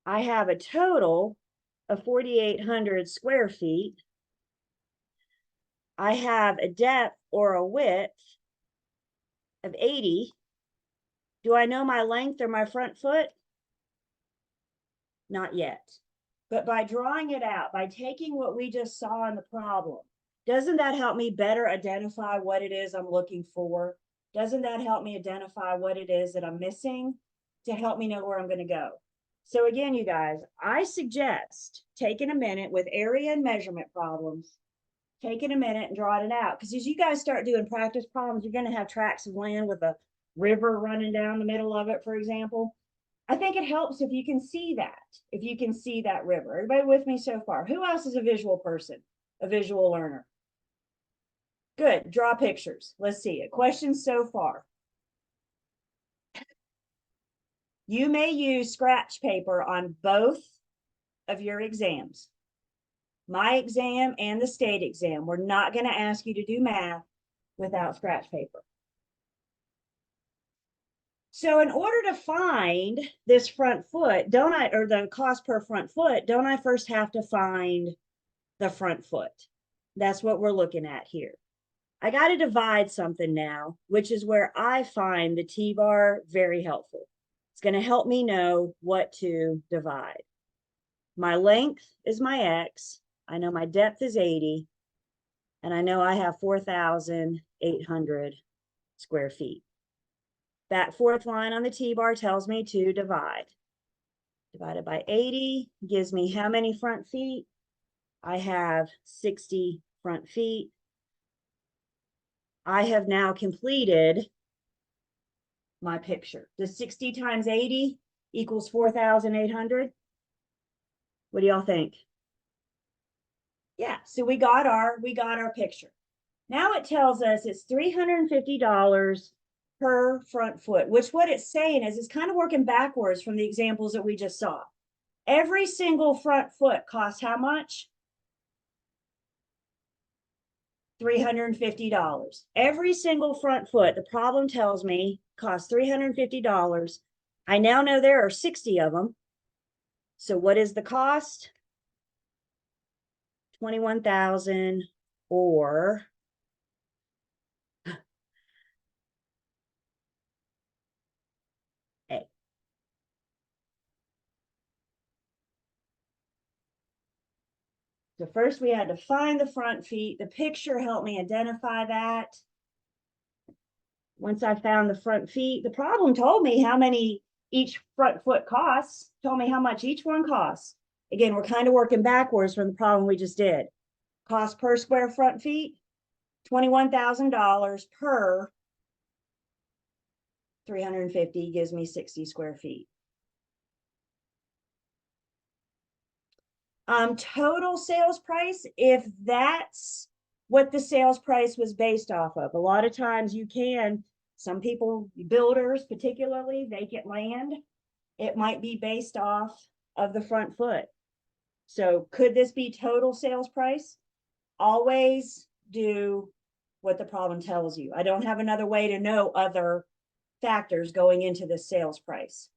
I have a total of 4,800 square feet. I have a depth or a width of 80. Do I know my length or my front foot? Not yet. But by drawing it out, by taking what we just saw in the problem, doesn't that help me better identify what it is I'm looking for? Doesn't that help me identify what it is that I'm missing to help me know where I'm going to go? So again, you guys, I suggest taking a minute with area and measurement problems, taking a minute and drawing it out. Because as you guys start doing practice problems, you're going to have tracts of land with a river running down the middle of it, for example. I think it helps if you can see that, if you can see that river. Everybody with me so far? Who else is a visual person, a visual learner? Good, draw pictures. Let's see it. Questions so far. You may use scratch paper on both of your exams. My exam and the state exam. We're not going to ask you to do math without scratch paper. So in order to find this front foot, or the cost per front foot, don't I first have to find the front foot? That's what we're looking at here. I got to divide something now, which is where I find the T-bar very helpful. It's going to help me know what to divide. My length is my X. I know my depth is 80. And I know I have 4,800 square feet. That fourth line on the T-bar tells me to divide. Divided by 80 gives me how many front feet? I have 60 front feet. I have now completed my picture. Does 60 times 80 equals 4,800? What do y'all think? Yeah, so we got our picture. Now it tells us it's $350 per front foot, which what it's saying is it's kind of working backwards from the examples that we just saw. Every single front foot costs how much? $350. Every single front foot, the problem tells me, costs $350. I now know there are 60 of them. So what is the cost? $21,000 or A. So first we had to find the front feet. The picture helped me identify that. Once I found the front feet, the problem told me how many each front foot costs, told me how much each one costs. Again, we're kind of working backwards from the problem we just did. Cost per square front feet, $21,000 per 350 gives me 60 square feet. Total sales price, if that's what the sales price was based off of. A lot of times you can, some people, builders particularly, vacant land, it might be based off of the front foot. So could this be total sales price? Always do what the problem tells you. I don't have another way to know other factors going into the sales price.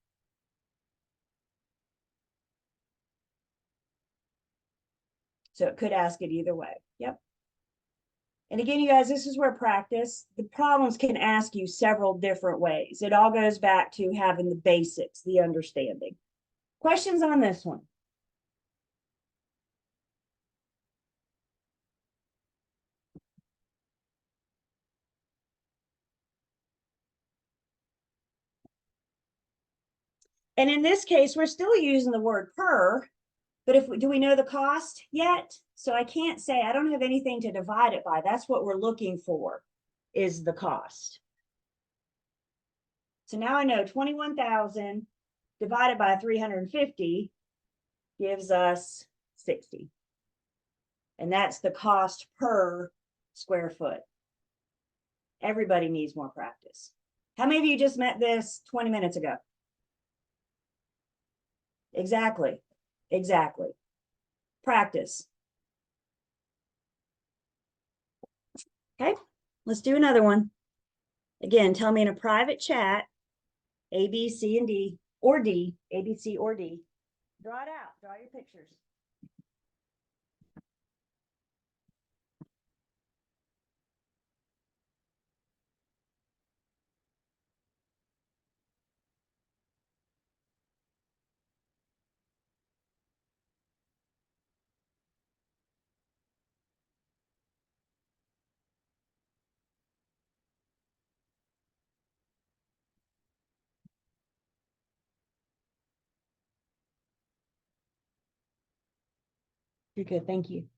So it could ask it either way. Yep. And again, you guys, this is where practice, the problems can ask you several different ways. It all goes back to having the basics, the understanding. Questions on this one? And in this case, we're still using the word per, but do we know the cost yet? So I can't say, I don't have anything to divide it by. That's what we're looking for, is the cost. So now I know 21,000 divided by 350 gives us 60. And that's the cost per square foot. Everybody needs more practice. How many of you just met this 20 minutes ago? Exactly. Exactly. Practice. Okay, let's do another one. Again, tell me in a private chat, A, B, C, and D, or D, A, B, C, or D. Draw it out. Draw your pictures. You're good. Thank you.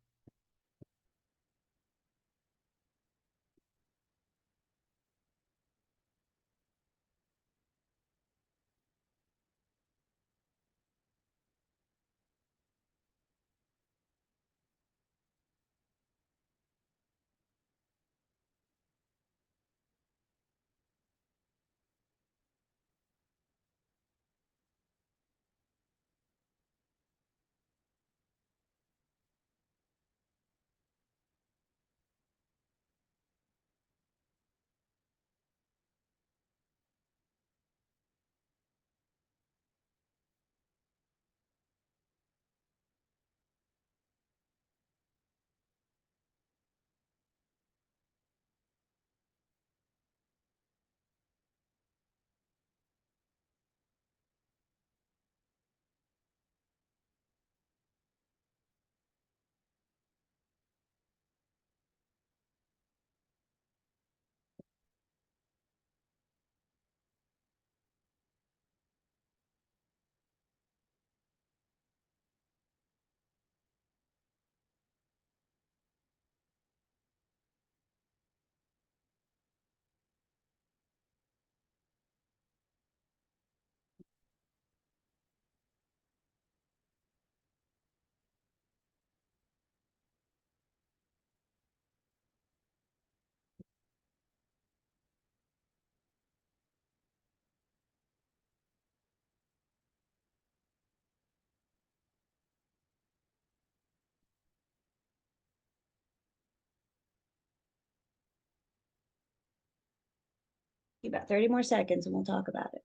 About 30 more seconds and we'll talk about it.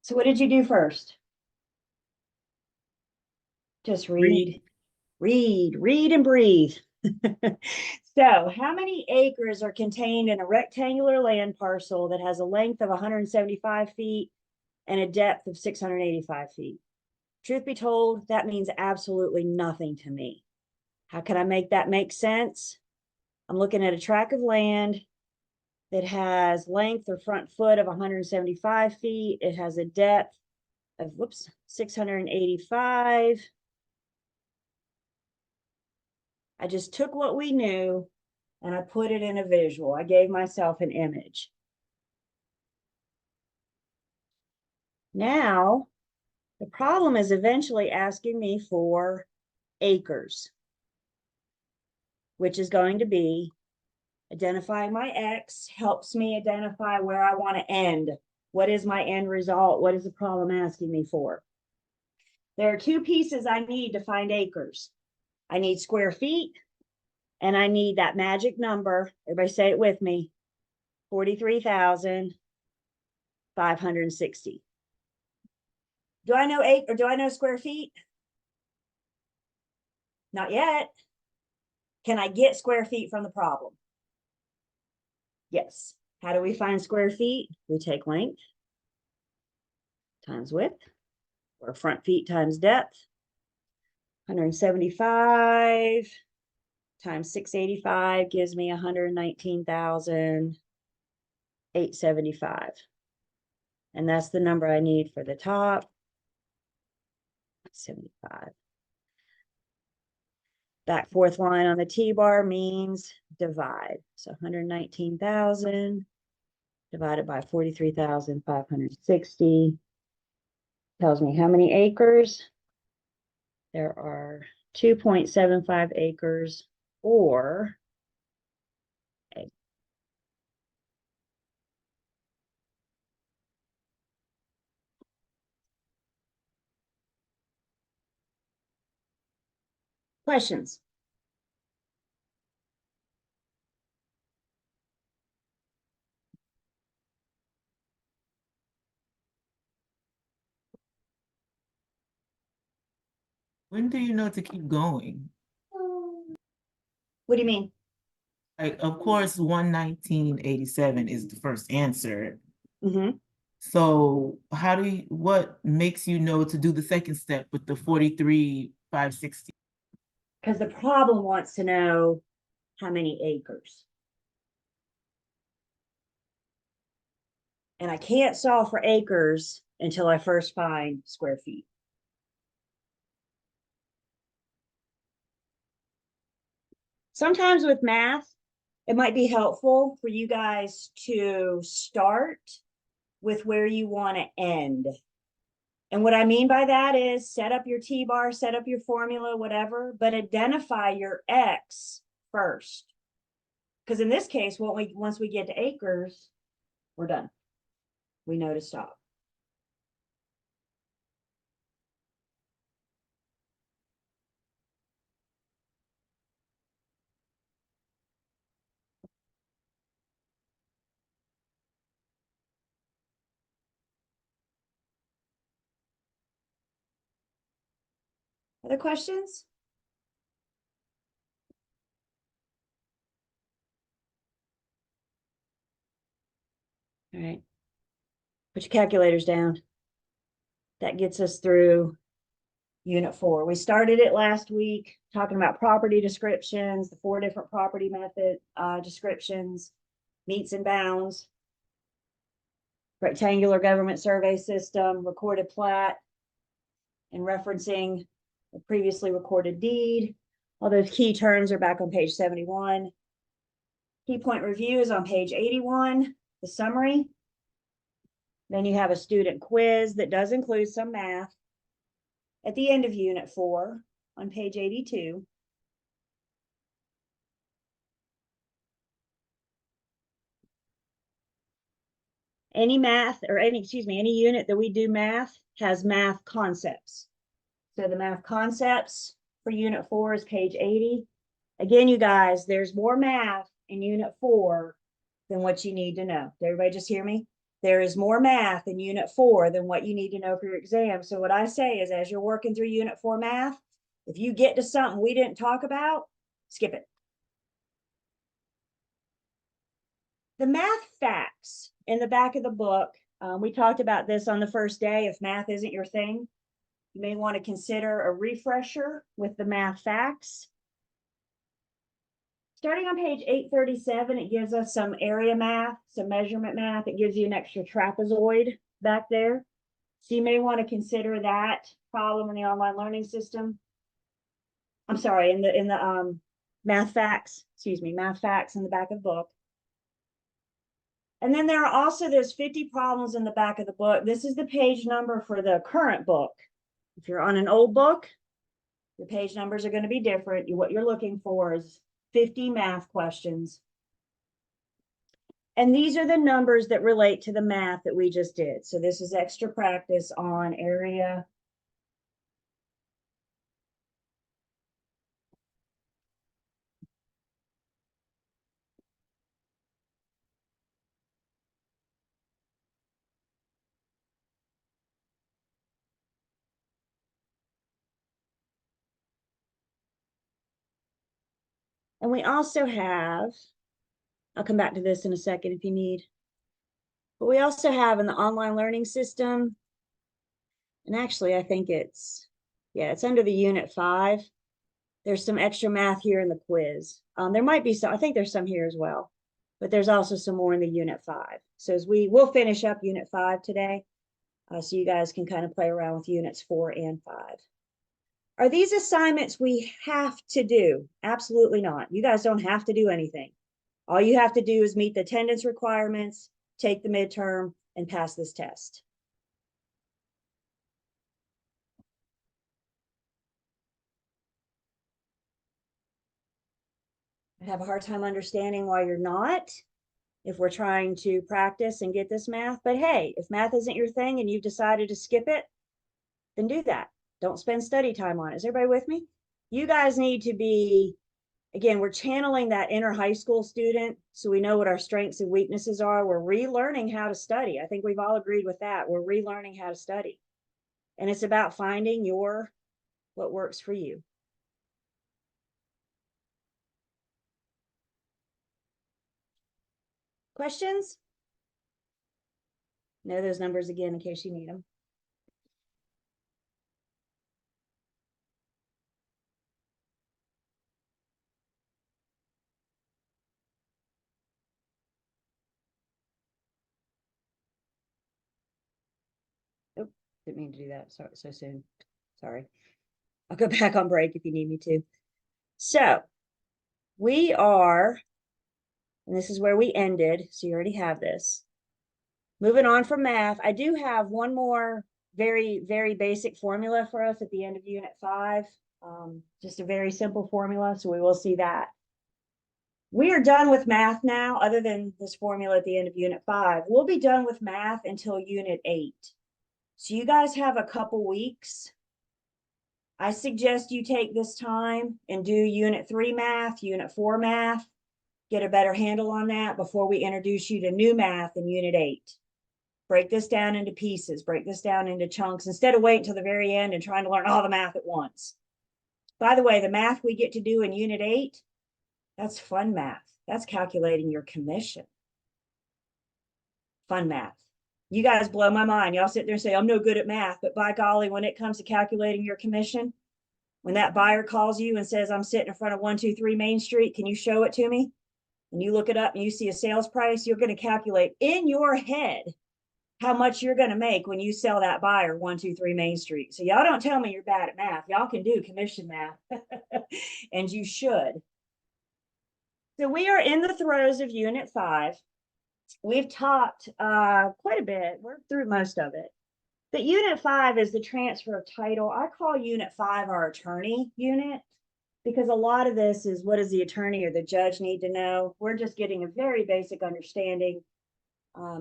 So what did you do first? Just read, read and breathe. So how many acres are contained in a rectangular land parcel that has a length of 175 feet and a depth of 685 feet? Truth be told, that means absolutely nothing to me. How can I make that make sense? I'm looking at a tract of land that has length or front foot of 175 feet. It has a depth of, 685. I just took what we knew and I put it in a visual. I gave myself an image. Now, the problem is eventually asking me for acres, which is going to be identifying my X helps me identify where I want to end. What is my end result? What is the problem asking me for? There are two pieces I need to find acres. I need square feet and I need that magic number. Everybody say it with me. 43,560. Do I know or do I know square feet? Not yet. Can I get square feet from the problem? Yes. How do we find square feet? We take length times width, or front feet times depth. 175 times 685 gives me 119,875. And that's the number I need for the top. 75. Back fourth line on the T-bar means divide. So 119,000 divided by 43,560 tells me how many acres. There are 2.75 acres, or questions? When do you know to keep going? What do you mean? Like, of course, 119.87 is the first answer. Mm-hmm. So what makes you know to do the second step with the 43,560? Because the problem wants to know how many acres. And I can't solve for acres until I first find square feet. Sometimes with math, it might be helpful for you guys to start with where you want to end. And what I mean by that is set up your T-bar, set up your formula, whatever, but identify your X first. Because in this case, once we get to acres, we're done. We know to stop. Other questions? All right. Put your calculators down. That gets us through Unit 4. We started it last week talking about property descriptions, the 4 different property method descriptions, meets and bounds, rectangular government survey system, recorded plat, and referencing a previously recorded deed. All those key terms are back on page 71. Key point review is on page 81, the summary. Then you have a student quiz that does include some math at the end of Unit 4 on page 82. Any unit that we do math has math concepts. So the math concepts for Unit 4 is page 80. Again, you guys, there's more math in Unit 4 than what you need to know. Did everybody just hear me? There is more math in Unit 4 than what you need to know for your exam. So what I say is, as you're working through Unit 4 math, if you get to something we didn't talk about, skip it. The math facts in the back of the book, we talked about this on the first day. If math isn't your thing, you may want to consider a refresher with the math facts. Starting on page 837, it gives us some area math, some measurement math. It gives you an extra trapezoid back there. So you may want to consider that problem in the online learning system. I'm sorry, in the math facts in the back of the book. And then there are also, there's 50 problems in the back of the book. This is the page number for the current book. If you're on an old book, your page numbers are going to be different. What you're looking for is 50 math questions. And these are the numbers that relate to the math that we just did. So this is extra practice on area. And we also have, I'll come back to this in a second if you need, but we also have in the online learning system, and actually I think it's, yeah, it's under the unit 5. There's some extra math here in the quiz. There might be some, I think there's some here as well, but there's also some more in the unit 5. So as we'll finish up unit 5 today, so you guys can kind of play around with units 4 and 5. Are these assignments we have to do? Absolutely not. You guys don't have to do anything. All you have to do is meet the attendance requirements, take the midterm, and pass this test. I have a hard time understanding why you're not, if we're trying to practice and get this math. But hey, if math isn't your thing and you've decided to skip it, then do that. Don't spend study time on it. Is everybody with me? You guys need to be, again, we're channeling that inner high school student so we know what our strengths and weaknesses are. We're relearning how to study. I think we've all agreed with that. We're relearning how to study. And it's about finding what works for you. Questions? Know those numbers again in case you need them. Oh, didn't mean to do that so soon. Sorry. I'll go back on break if you need me to. So we are, and this is where we ended, so you already have this. Moving on from math, I do have one more very, very basic formula for us at the end of unit 5. Just a very simple formula, so we will see that. We are done with math now, other than this formula at the end of unit 5. We'll be done with math until unit 8. So you guys have a couple weeks. I suggest you take this time and do unit 3 math, unit 4 math, get a better handle on that before we introduce you to new math in unit 8. Break this down into pieces, break this down into chunks, instead of waiting till the very end and trying to learn all the math at once. By the way, the math we get to do in unit 8, that's fun math. That's calculating your commission. Fun math. You guys blow my mind. Y'all sit there and say, I'm no good at math, but by golly, when it comes to calculating your commission, when that buyer calls you and says, I'm sitting in front of 123 Main Street, can you show it to me? And you look it up and you see a sales price, you're going to calculate in your head how much you're going to make when you sell that buyer 123 Main Street. So y'all don't tell me you're bad at math. Y'all can do commission math and you should. So we are in the throes of unit 5. We've talked quite a bit. We're through most of it. But unit 5 is the transfer of title. I call unit 5 our attorney unit because a lot of this is what does the attorney or the judge need to know? We're just getting a very basic understanding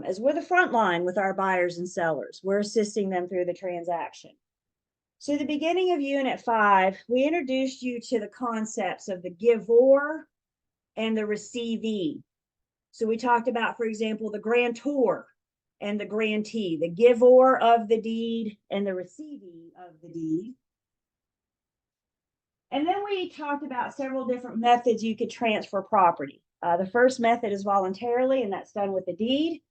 as we're the front line with our buyers and sellers. We're assisting them through the transaction. So the beginning of unit 5, we introduced you to the concepts of the givor and the receivee. So we talked about, for example, the grantor and the grantee, the givor of the deed and the receivee of the deed. And then we talked about several different methods you could transfer property. The first method is voluntarily, and that's done with the deed.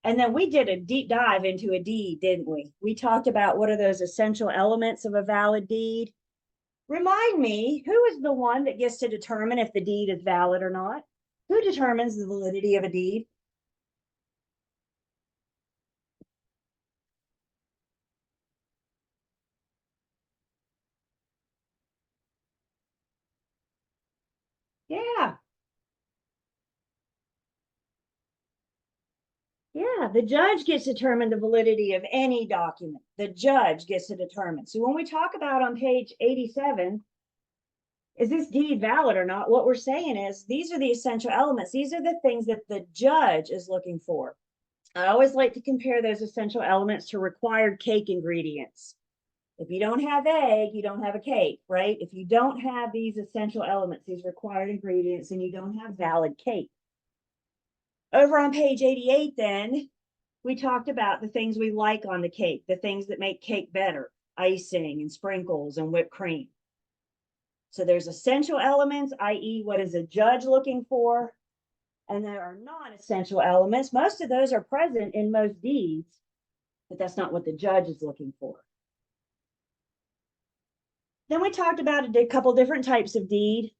And then we did a deep dive into a deed, didn't we? We talked about what are those essential elements of a valid deed. Remind me, who is the one that gets to determine if the deed is valid or not? Who determines the validity of a deed? Yeah. Yeah, the judge gets to determine the validity of any document. The judge gets to determine. So when we talk about on page 87, is this deed valid or not? What we're saying is these are the essential elements. These are the things that the judge is looking for. I always like to compare those essential elements to required cake ingredients. If you don't have egg, you don't have a cake, right? If you don't have these essential elements, these required ingredients, then you don't have valid cake. Over on page 88, then, we talked about the things we like on the cake, the things that make cake better, icing and sprinkles and whipped cream. So there's essential elements, i.e. what is a judge looking for? And there are non-essential elements. Most of those are present in most deeds, but that's not what the judge is looking for. Then we talked about a couple different types of deed.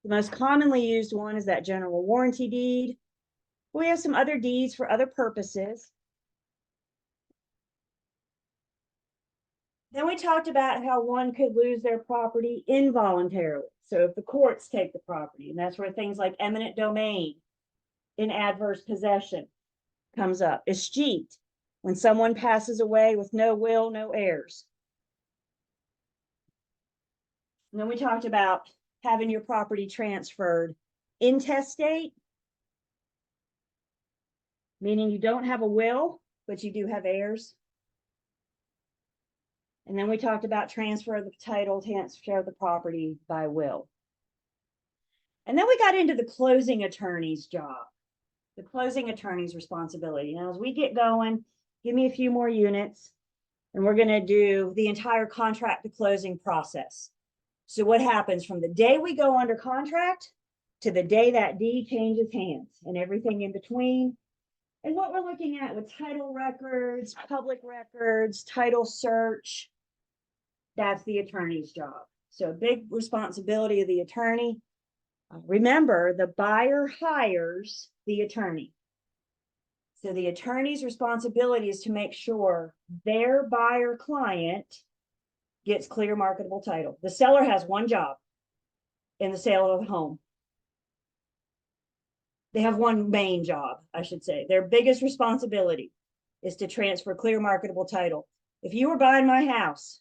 The most commonly used one is that general warranty deed. We have some other deeds for other purposes. Then we talked about how one could lose their property involuntarily. So if the courts take the property, and that's where things like eminent domain in adverse possession comes up. Escheat, when someone passes away with no will, no heirs. And then we talked about having your property transferred intestate, meaning you don't have a will, but you do have heirs. And then we talked about transfer of the title, transfer of the property by will. And then we got into the closing attorney's job, the closing attorney's responsibility. Now, as we get going, give me a few more units, and we're going to do the entire contract to closing process. So what happens from the day we go under contract to the day that deed changes hands and everything in between. And what we're looking at with title records, public records, title search, that's the attorney's job. So big responsibility of the attorney. Remember, the buyer hires the attorney. So the attorney's responsibility is to make sure their buyer client gets clear marketable title. The seller has one job in the sale of a home. They have one main job, I should say. Their biggest responsibility is to transfer clear marketable title. If you were buying my house,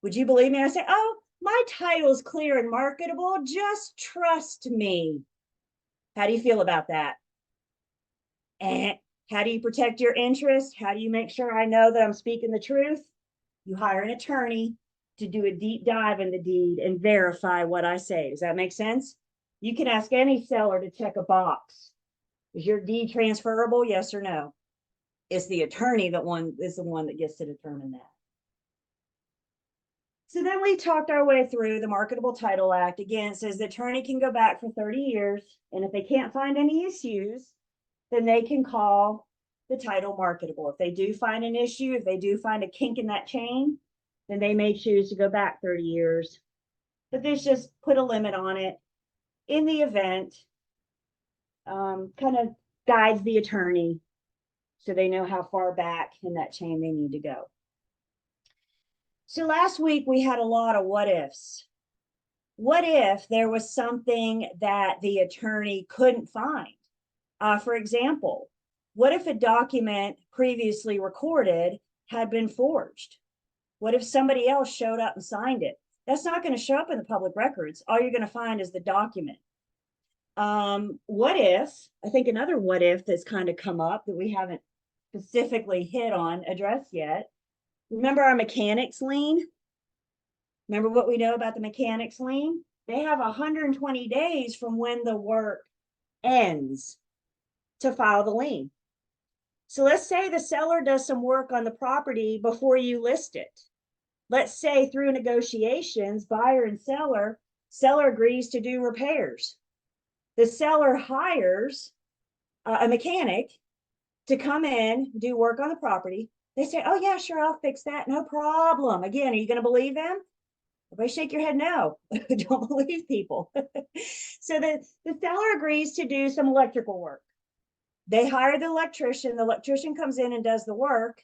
would you believe me? I say, oh, my title's clear and marketable. Just trust me. How do you feel about that? And how do you protect your interest? How do you make sure I know that I'm speaking the truth? You hire an attorney to do a deep dive in the deed and verify what I say. Does that make sense? You can ask any seller to check a box. Is your deed transferable? Yes or no? It's the attorney that is the one that gets to determine that. So then we talked our way through the Marketable Title Act. Again, it says the attorney can go back for 30 years, and if they can't find any issues, then they can call the title marketable. If they do find an issue, if they do find a kink in that chain, then they may choose to go back 30 years. But this just put a limit on it in the event, kind of guides the attorney so they know how far back in that chain they need to go. So last week we had a lot of what ifs. What if there was something that the attorney couldn't find? For example, what if a document previously recorded had been forged? What if somebody else showed up and signed it? That's not going to show up in the public records. All you're going to find is the document. What if, I think another what if that's kind of come up that we haven't specifically addressed yet. Remember our mechanics lien? Remember what we know about the mechanics lien? They have 120 days from when the work ends to file the lien. So let's say the seller does some work on the property before you list it. Let's say through negotiations, buyer and seller agrees to do repairs. The seller hires a mechanic to come in, do work on the property. They say, oh yeah, sure, I'll fix that, no problem. Again, are you going to believe them? Everybody shake your head no. Don't believe people. So the seller agrees to do some electrical work. They hire the electrician comes in and does the work,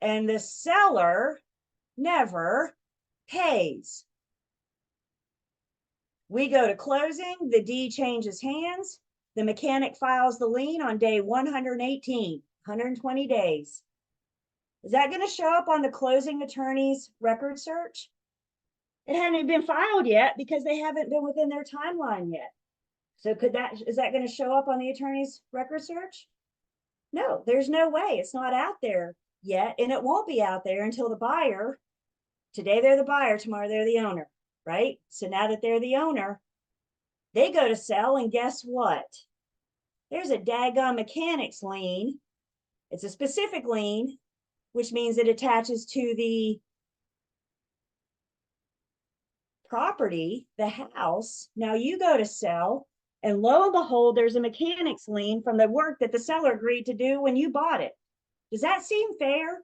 and the seller never pays. We go to closing, the deed changes hands, the mechanic files the lien on day 118, 120 days. Is that going to show up on the closing attorney's record search? It hadn't been filed yet because they haven't been within their timeline yet. So is that going to show up on the attorney's record search? No, there's no way. It's not out there yet, and it won't be out there until the buyer, today they're the buyer, tomorrow they're the owner, right? So now that they're the owner, they go to sell, and guess what? There's a daggone mechanics lien. It's a specific lien, which means it attaches to the property, the house, now you go to sell, and lo and behold, there's a mechanic's lien from the work that the seller agreed to do when you bought it. Does that seem fair?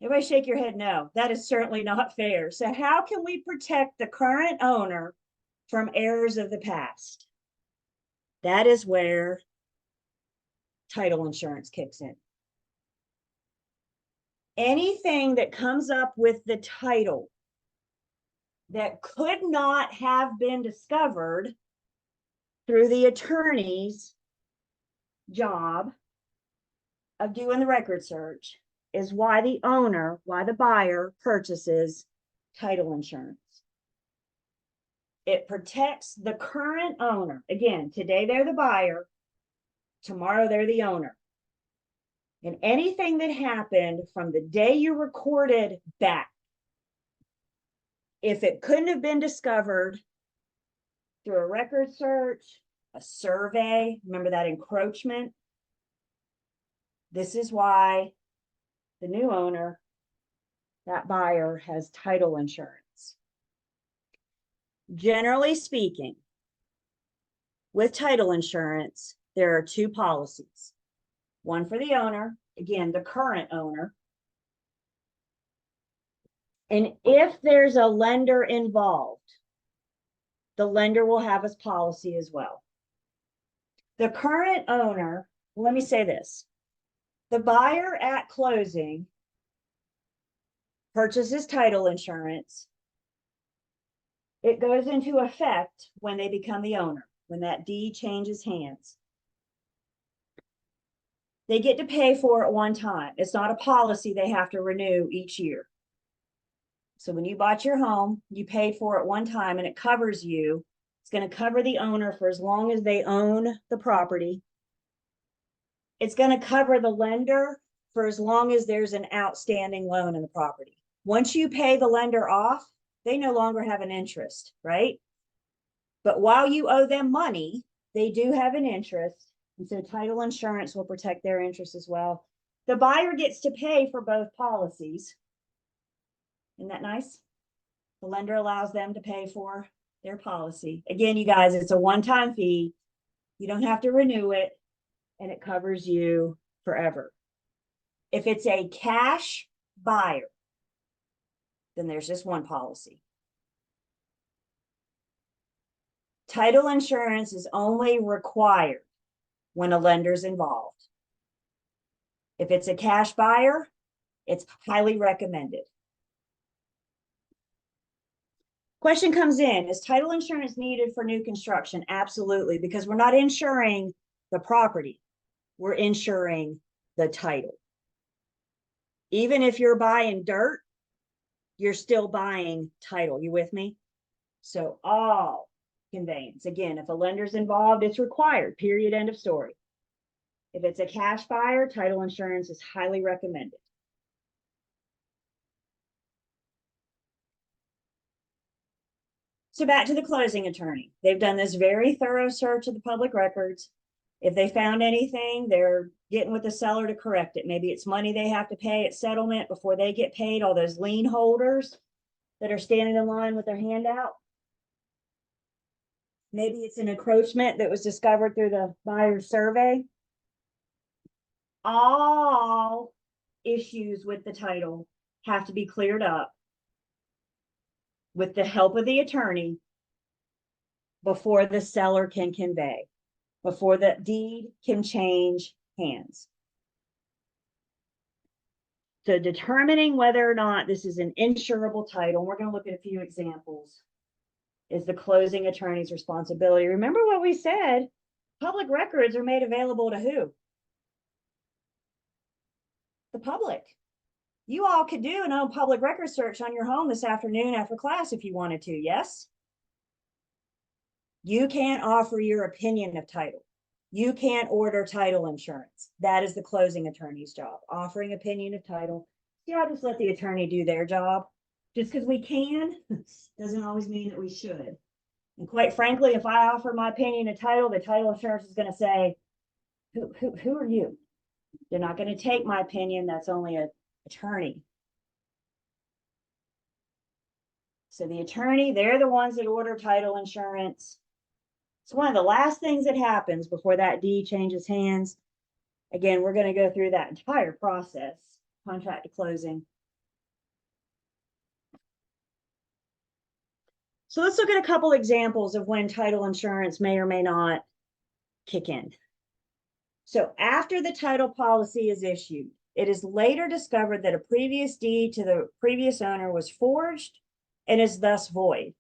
Everybody shake your head no. That is certainly not fair. So how can we protect the current owner from errors of the past? That is where title insurance kicks in. Anything that comes up with the title that could not have been discovered through the attorney's job of doing the record search is why the owner, why the buyer purchases title insurance. It protects the current owner. Again, today they're the buyer, tomorrow they're the owner. And anything that happened from the day you recorded back, if it couldn't have been discovered through a record search, a survey, remember that encroachment? This is why the new owner, that buyer, has title insurance. Generally speaking, with title insurance, there are two policies. One for the owner, again, the current owner. And if there's a lender involved, the lender will have his policy as well. The current owner, let me say this, the buyer at closing purchases title insurance. It goes into effect when they become the owner, when that deed changes hands. They get to pay for it one time. It's not a policy they have to renew each year. So when you bought your home, you paid for it one time and it covers you. It's going to cover the owner for as long as they own the property. It's going to cover the lender for as long as there's an outstanding loan in the property. Once you pay the lender off, they no longer have an interest, right? But while you owe them money, they do have an interest. And so title insurance will protect their interest as well. The buyer gets to pay for both policies. Isn't that nice? The lender allows them to pay for their policy. Again, you guys, it's a one-time fee. You don't have to renew it, and it covers you forever. If it's a cash buyer, then there's just one policy. Title insurance is only required when a lender's involved. If it's a cash buyer, it's highly recommended. Question comes in, is title insurance needed for new construction? Absolutely, because we're not insuring the property. We're insuring the title. Even if you're buying dirt, you're still buying title. You with me? So all conveyance, again, if a lender's involved, it's required, period, end of story. If it's a cash buyer, title insurance is highly recommended. So back to the closing attorney. They've done this very thorough search of the public records. If they found anything, they're getting with the seller to correct it. Maybe it's money they have to pay at settlement before they get paid, all those lien holders that are standing in line with their hand out. Maybe it's an encroachment that was discovered through the buyer's survey. All issues with the title have to be cleared up with the help of the attorney before the seller can convey, before the deed can change hands. So determining whether or not this is an insurable title, we're going to look at a few examples, is the closing attorney's responsibility. Remember what we said, public records are made available to who? The public. You all could do an own public record search on your home this afternoon after class if you wanted to, yes? You can't offer your opinion of title. You can't order title insurance. That is the closing attorney's job, offering opinion of title. Yeah, just let the attorney do their job. Just because we can doesn't always mean that we should. And quite frankly, if I offer my opinion of title, the title insurance is going to say, who are you? They're not going to take my opinion. That's only an attorney. So the attorney, they're the ones that order title insurance. It's one of the last things that happens before that deed changes hands. Again, we're going to go through that entire process, contract to closing. So let's look at a couple examples of when title insurance may or may not kick in. So after the title policy is issued, it is later discovered that a previous deed to the previous owner was forged and is thus void.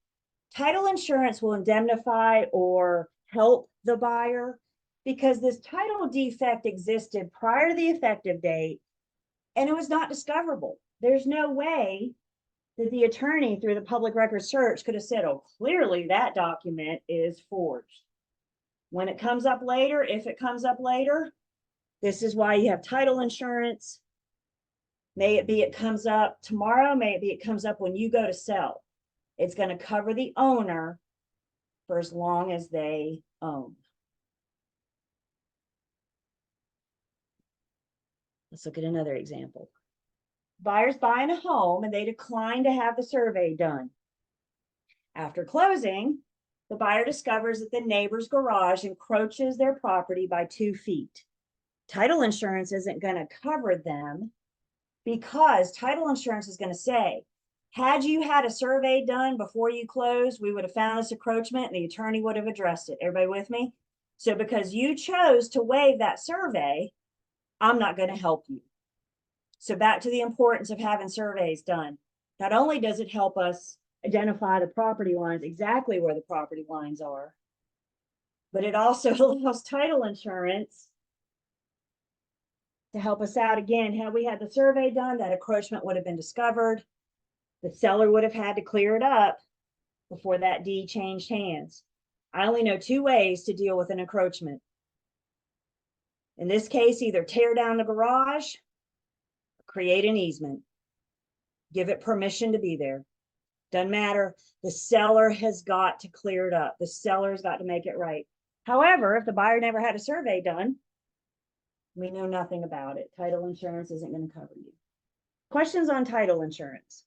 Title insurance will indemnify or help the buyer because this title defect existed prior to the effective date and it was not discoverable. There's no way that the attorney through the public record search could have said, oh, clearly that document is forged. When it comes up later, if it comes up later, this is why you have title insurance. May it be it comes up tomorrow, may it be it comes up when you go to sell. It's going to cover the owner for as long as they own. Let's look at another example. Buyer's buying a home and they decline to have the survey done. After closing, the buyer discovers that the neighbor's garage encroaches their property by 2 feet. Title insurance isn't going to cover them because title insurance is going to say, had you had a survey done before you closed, we would have found this encroachment and the attorney would have addressed it. Everybody with me? So because you chose to waive that survey, I'm not going to help you. So back to the importance of having surveys done. Not only does it help us identify the property lines, exactly where the property lines are, but it also allows title insurance to help us out. Again, had we had the survey done, that encroachment would have been discovered. The seller would have had to clear it up before that deed changed hands. I only know 2 ways to deal with an encroachment. In this case, either tear down the garage, create an easement, give it permission to be there. Doesn't matter. The seller has got to clear it up. The seller's got to make it right. However, if the buyer never had a survey done, we know nothing about it. Title insurance isn't going to cover you. Questions on title insurance?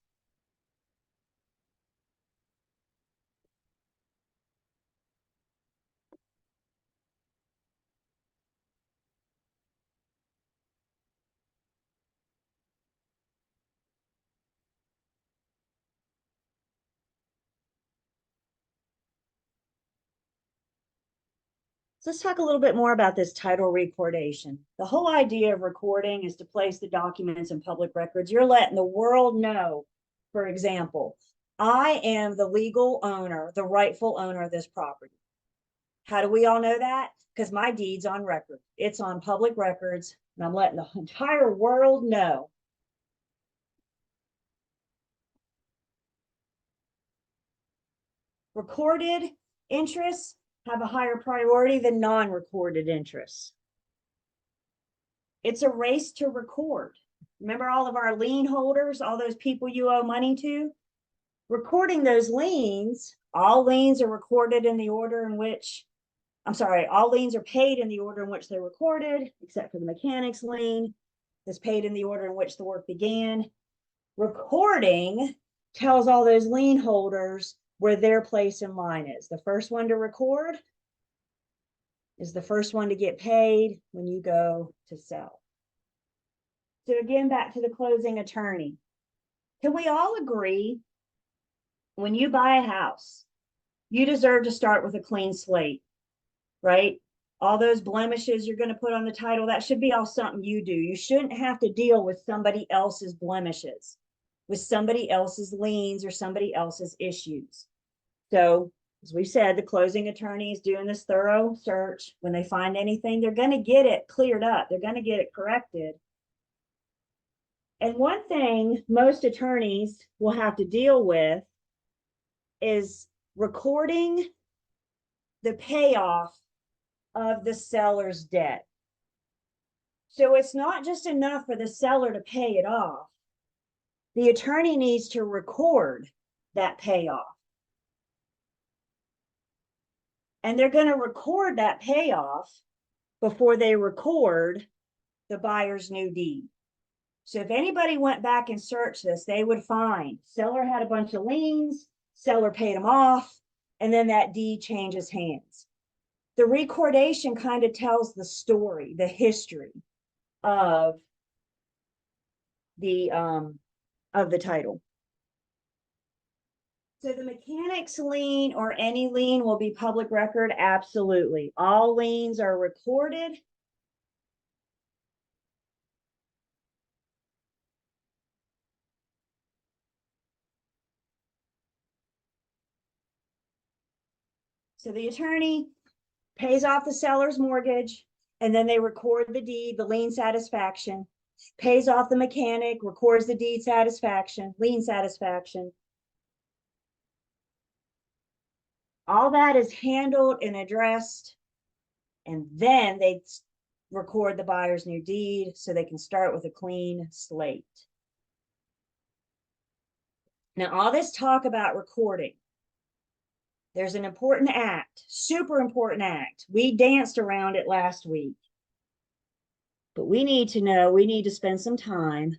So let's talk a little bit more about this title recordation. The whole idea of recording is to place the documents in public records. You're letting the world know, for example, I am the legal owner, the rightful owner of this property. How do we all know that? Because my deed's on record. It's on public records, and I'm letting the entire world know. Recorded interests have a higher priority than non-recorded interests. It's a race to record. Remember all of our lien holders, all those people you owe money to? Recording those liens, all liens are recorded in the order in which, all liens are paid in the order in which they're recorded, except for the mechanic's lien that's paid in the order in which the work began. Recording tells all those lien holders where their place in line is. The first one to record is the first one to get paid when you go to sell. So again, back to the closing attorney. Can we all agree when you buy a house, you deserve to start with a clean slate, right? All those blemishes you're going to put on the title, that should be all something you do. You shouldn't have to deal with somebody else's blemishes, with somebody else's liens or somebody else's issues. So, as we said, the closing attorney is doing this thorough search. When they find anything, they're going to get it cleared up. They're going to get it corrected. And one thing most attorneys will have to deal with is recording the payoff of the seller's debt. So it's not just enough for the seller to pay it off. The attorney needs to record that payoff. And they're going to record that payoff before they record the buyer's new deed. So if anybody went back and searched this, they would find seller had a bunch of liens, seller paid them off, and then that deed changes hands. The recordation kind of tells the story, the history of the title. So the mechanic's lien or any lien will be public record? Absolutely. All liens are recorded. So the attorney pays off the seller's mortgage, and then they record the deed, the lien satisfaction, pays off the mechanic, records the deed satisfaction, lien satisfaction. All that is handled and addressed, and then they record the buyer's new deed so they can start with a clean slate. Now, all this talk about recording, there's an important act, super important act. We danced around it last week, but we need to know, we need to spend some time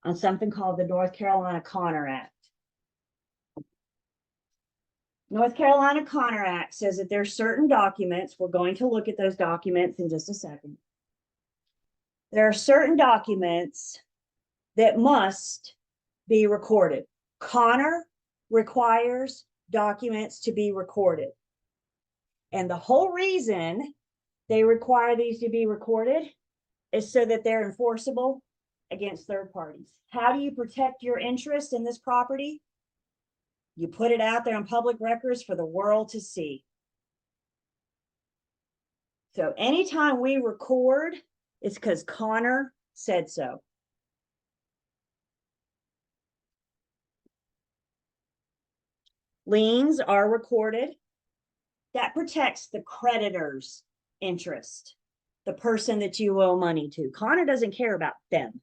on something called the North Carolina Connor Act. North Carolina Connor Act says that there's certain documents, we're going to look at those documents in just a second. There are certain documents that must be recorded. Connor requires documents to be recorded. And the whole reason they require these to be recorded is so that they're enforceable against third parties. How do you protect your interest in this property? You put it out there on public records for the world to see. So anytime we record, it's because Connor said so. Liens are recorded. That protects the creditor's interest, the person that you owe money to. Connor doesn't care about them.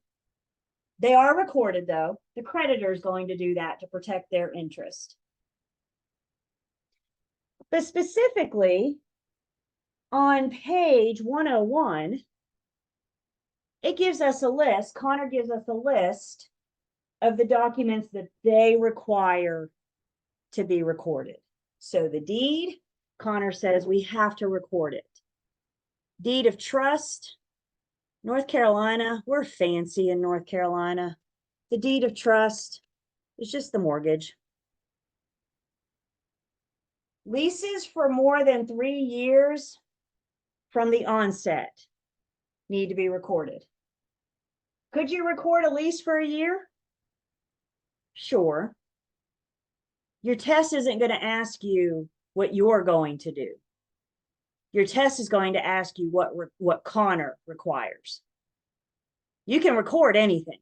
They are recorded, though. The creditor is going to do that to protect their interest. But specifically, on page 101, it gives us a list. Connor gives us a list of the documents that they require to be recorded. So the deed, Connor says we have to record it. Deed of trust, North Carolina, we're fancy in North Carolina. The deed of trust is just the mortgage. Leases for more than 3 years from the onset need to be recorded. Could you record a lease for a year? Sure. Your test isn't going to ask you what you're going to do. Your test is going to ask you what Connor requires. You can record anything.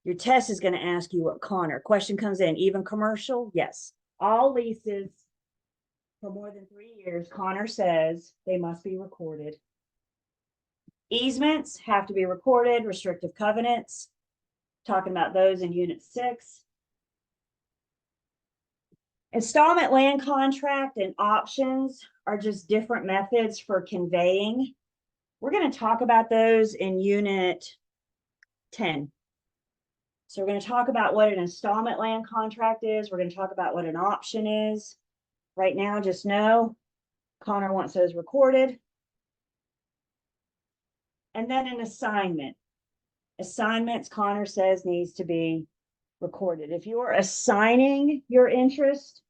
Your test is going to ask you what Connor. Question comes in, even commercial? Yes. All leases for more than 3 years, Connor says they must be recorded. Easements have to be recorded, restrictive covenants, talking about those in Unit 6. Installment land contract and options are just different methods for conveying. We're going to talk about those in Unit 10. So we're going to talk about what an installment land contract is. We're going to talk about what an option is. Right now, just know Connor wants those recorded. And then an assignment. Assignments, Connor says, needs to be recorded. If you're assigning your interest,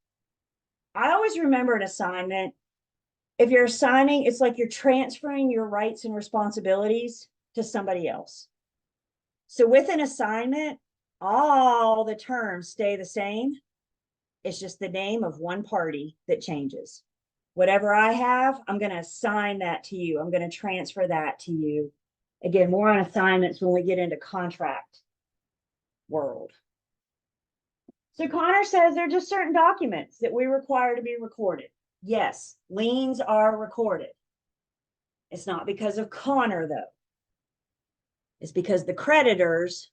I always remember an assignment. If you're assigning, it's like you're transferring your rights and responsibilities to somebody else. So with an assignment, all the terms stay the same. It's just the name of one party that changes. Whatever I have, I'm going to assign that to you. I'm going to transfer that to you. Again, more on assignments when we get into contract world. So Connor says there are just certain documents that we require to be recorded. Yes, liens are recorded. It's not because of Connor, though. It's because the creditors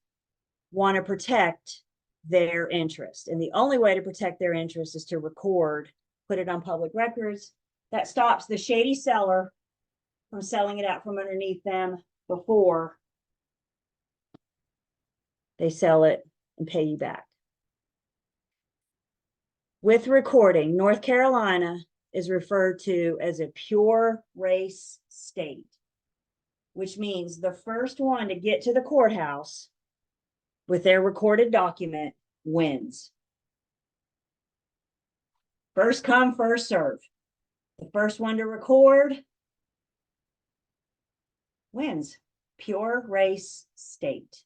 want to protect their interest. And the only way to protect their interest is to record, put it on public records. That stops the shady seller from selling it out from underneath them before they sell it and pay you back. With recording, North Carolina is referred to as a pure race state, which means the first one to get to the courthouse with their recorded document wins. First come, first serve. The first one to record wins. Pure race state.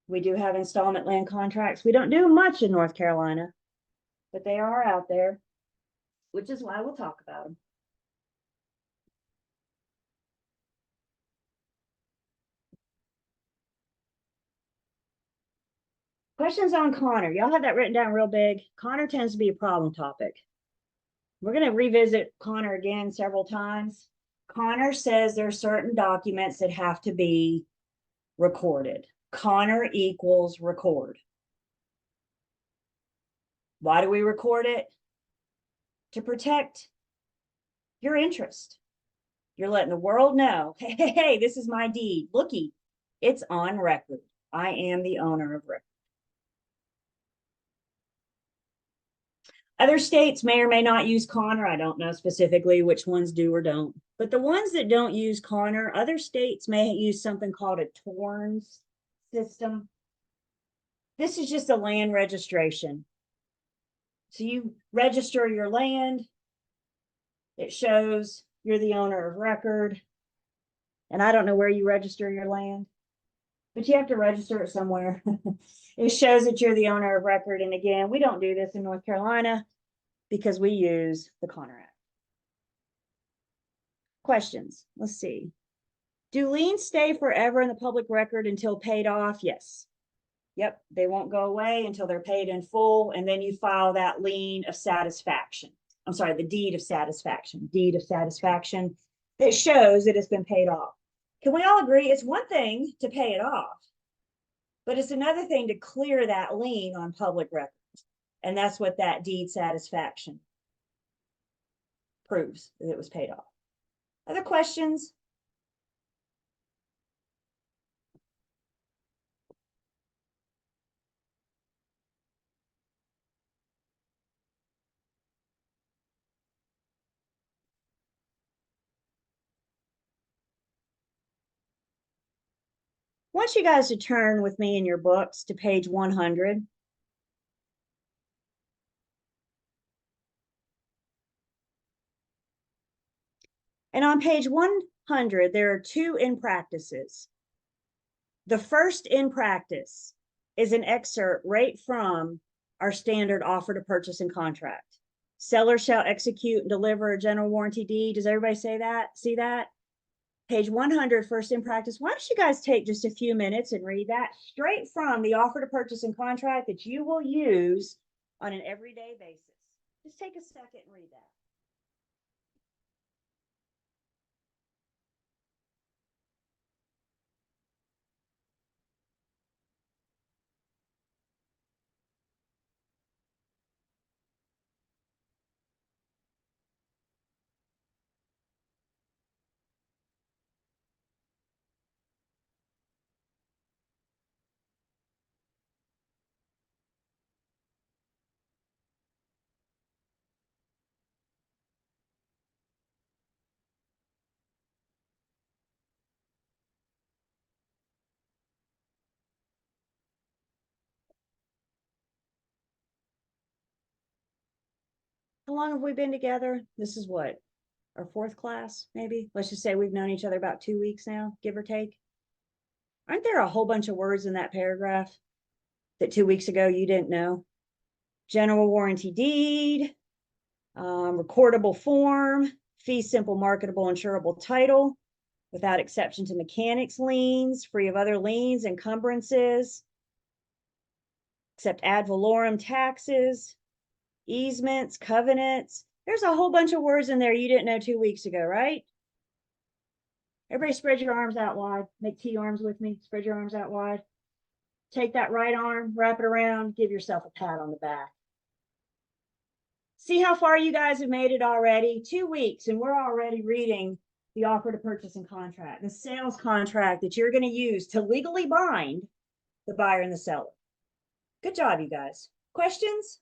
We do have installment land contracts. We don't do much in North Carolina, but they are out there, which is why we'll talk about them. Questions on Connor. Y'all have that written down real big. Connor tends to be a problem topic. We're going to revisit Connor again several times. Connor says there are certain documents that have to be recorded. Connor equals record. Why do we record it? To protect your interest. You're letting the world know, hey, this is my deed. Looky, it's on record. I am the owner of record. Other states may or may not use Connor. I don't know specifically which ones do or don't. But the ones that don't use Connor, other states may use something called a TORNS system. This is just a land registration. So you register your land. It shows you're the owner of record. And I don't know where you register your land, but you have to register it somewhere. It shows that you're the owner of record. And again, we don't do this in North Carolina because we use the Connor Act. Questions? Let's see. Do liens stay forever in the public record until paid off? Yes. Yep, they won't go away until they're paid in full, and then you file that lien of satisfaction. I'm sorry, the deed of satisfaction. Deed of satisfaction that shows that it's been paid off. Can we all agree it's one thing to pay it off, but it's another thing to clear that lien on public records. And that's what that deed satisfaction proves, that it was paid off. Other questions? I want you guys to turn with me in your books to page 100. And on page 100, there are two in practices. The first in practice is an excerpt right from our standard offer to purchase and contract. Seller shall execute and deliver a general warranty deed. Does everybody say that? See that? Page 100, first in practice. Why don't you guys take just a few minutes and read that straight from the offer to purchase and contract that you will use on an everyday basis. Just take a second and read that. How long have we been together? This is what, our fourth class, maybe? Let's just say we've known each other about 2 weeks now, give or take. Aren't there a whole bunch of words in that paragraph that 2 weeks ago you didn't know? General warranty deed, recordable form, fee simple marketable insurable title, without exception to mechanics liens, free of other liens, encumbrances, except ad valorem taxes, easements, covenants. There's a whole bunch of words in there you didn't know 2 weeks ago, right? Everybody spread your arms out wide. Make T arms with me. Spread your arms out wide. Take that right arm, wrap it around, give yourself a pat on the back. See how far you guys have made it already? 2 weeks, and we're already reading the offer to purchase and contract, the sales contract that you're gonna use to legally bind the buyer and the seller. Good job, you guys. Questions?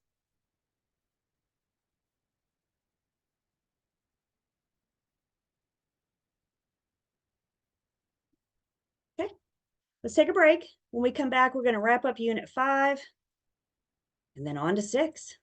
Okay, let's take a break. When we come back, we're gonna wrap up Unit 5 and then on to 6.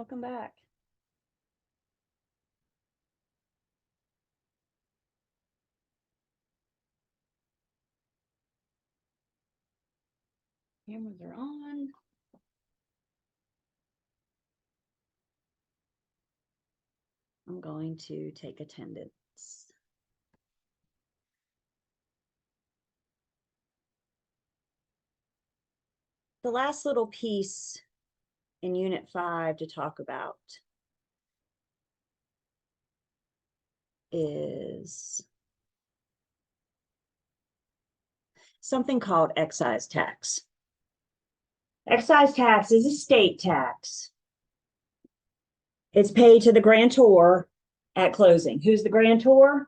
Welcome back. Cameras are on. I'm going to take attendance. The last little piece in Unit 5 to talk about is something called excise tax. Excise tax is a state tax. It's paid to the grantor at closing. Who's the grantor?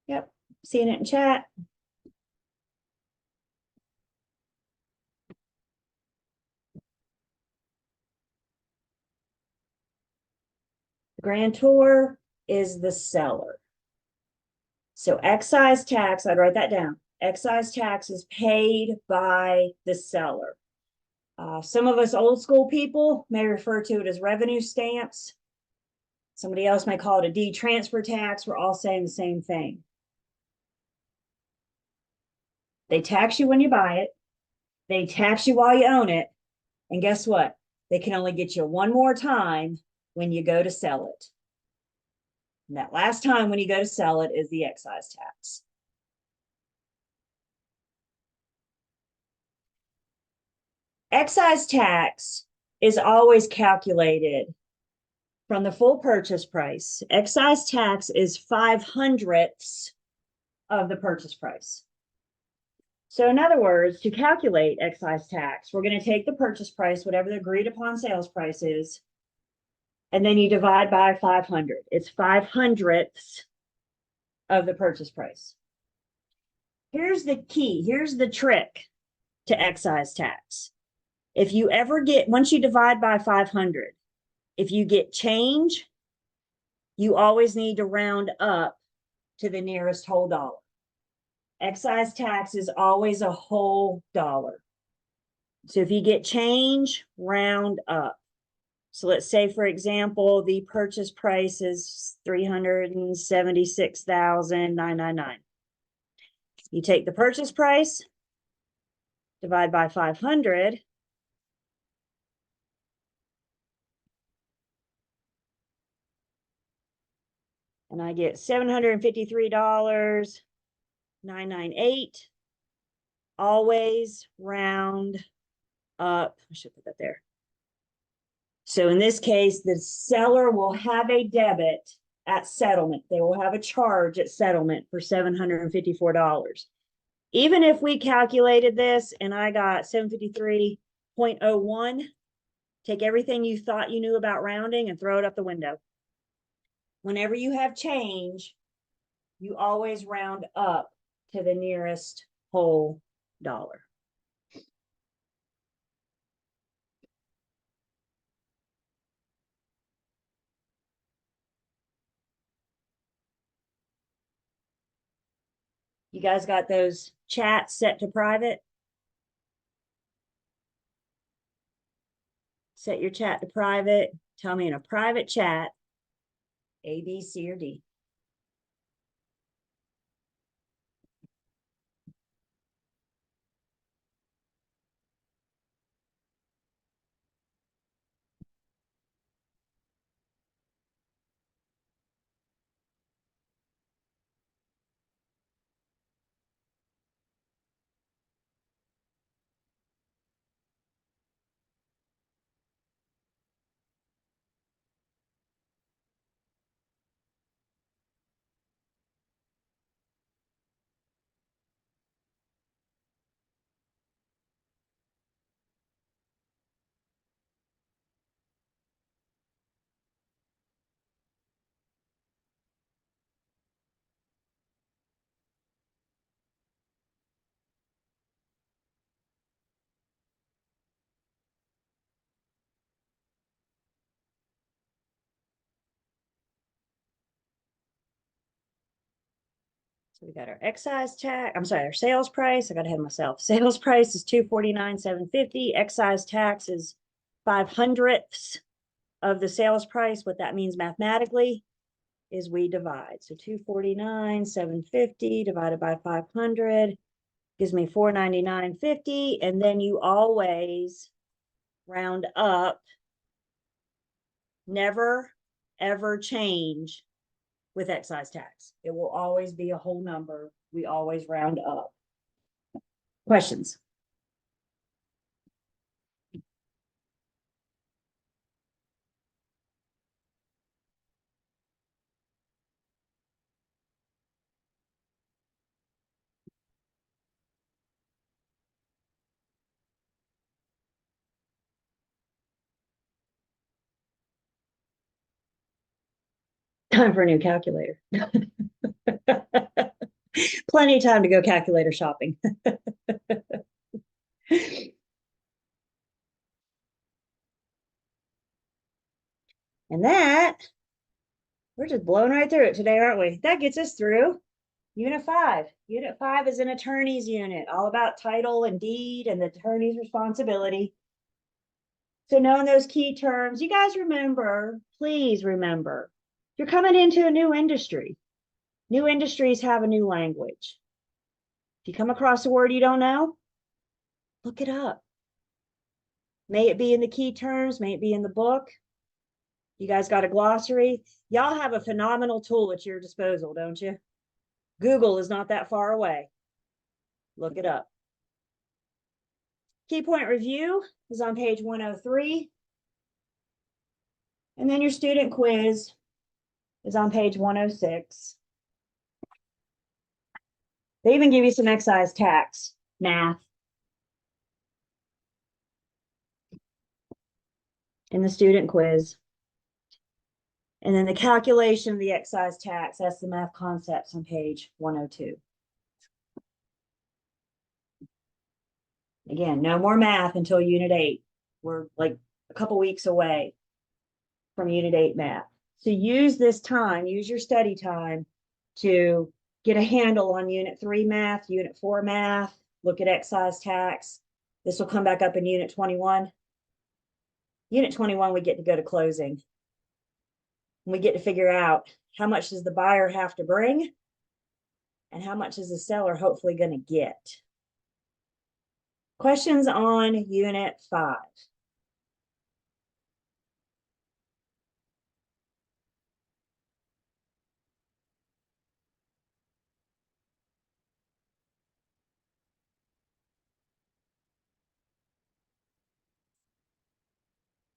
Yep, seeing it in chat. The grantor is the seller. So excise tax, I'd write that down. Excise tax is paid by the seller. Some of us old school people may refer to it as revenue stamps. Somebody else may call it a deed transfer tax. We're all saying the same thing. They tax you when you buy it. They tax you while you own it. And guess what? They can only get you one more time when you go to sell it. And that last time when you go to sell it is the excise tax. Excise tax is always calculated from the full purchase price. Excise tax is 5/100ths of the purchase price. So in other words, to calculate excise tax, we're going to take the purchase price, whatever the agreed upon sales price is, and then you divide by 500. It's 5/100ths of the purchase price. Here's the key. Here's the trick to excise tax. If you ever get, once you divide by 500, if you get change, you always need to round up to the nearest whole dollar. Excise tax is always a whole dollar. So if you get change, round up. So let's say, for example, the purchase price is $376,999. You take the purchase price, divide by 500, and I get $753,998. Always round up. I should put that there. So in this case, the seller will have a debit at settlement. They will have a charge at settlement for $754. Even if we calculated this and I got 753.01, take everything you thought you knew about rounding and throw it up the window. Whenever you have change, you always round up to the nearest whole dollar. You guys got those chats set to private? Set your chat to private. Tell me in a private chat, A, B, C, or D. So we got our excise tax, I'm sorry, our sales price, I got ahead of myself. Sales price is 249,750. Excise tax is 5/100ths of the sales price. What that means mathematically is we divide. So 249,750 divided by 500 gives me 499.50. And then you always round up. Never, ever change with excise tax. It will always be a whole number. We always round up. Questions? Time for a new calculator. Plenty of time to go calculator shopping. And that, we're just blowing right through it today, aren't we? That gets us through Unit 5. Unit 5 is an attorney's unit, all about title and deed and the attorney's responsibility. So knowing those key terms, you guys remember, please remember, you're coming into a new industry. New industries have a new language. If you come across a word you don't know, look it up. May it be in the key terms, may it be in the book. You guys got a glossary? Y'all have a phenomenal tool at your disposal, don't you? Google is not that far away. Look it up. Key point review is on page 103. And then your student quiz is on page 106. They even give you some excise tax math in the student quiz. And then the calculation of the excise tax, that's the math concepts on page 102. Again, no more math until Unit 8. We're like a couple weeks away from Unit 8 math. So use this time, use your study time to get a handle on Unit 3 math, Unit 4 math, look at excise tax. This will come back up in Unit 21. Unit 21, we get to go to closing. We get to figure out how much does the buyer have to bring and how much is the seller hopefully going to get. Questions on Unit 5?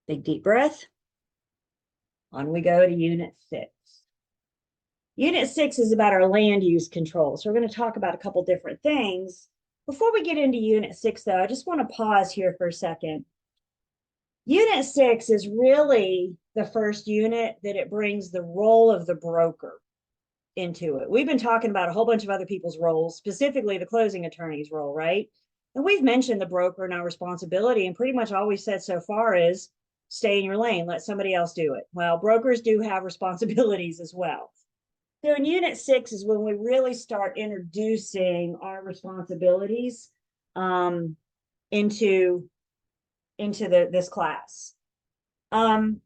Big deep breath. On we go to Unit 6. Unit 6 is about our land use control. So we're going to talk about a couple different things. Before we get into Unit 6, though, I just want to pause here for a second. Unit 6 is really the first unit that it brings the role of the broker into it. We've been talking about a whole bunch of other people's roles, specifically the closing attorney's role, right? And we've mentioned the broker and our responsibility, and pretty much all we've said so far is stay in your lane, let somebody else do it. Well, brokers do have responsibilities as well. So in Unit 6 is when we really start introducing our responsibilities into this class. You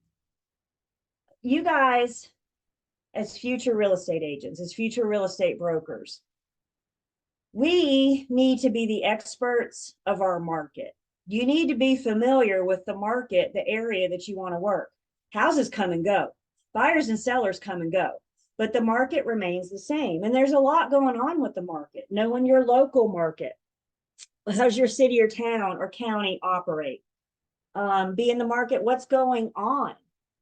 guys, as future real estate agents, as future real estate brokers, we need to be the experts of our market. You need to be familiar with the market, the area that you want to work. Houses come and go. Buyers and sellers come and go. But the market remains the same. And there's a lot going on with the market. Knowing your local market. How's your city or town or county operate? Be in the market. What's going on?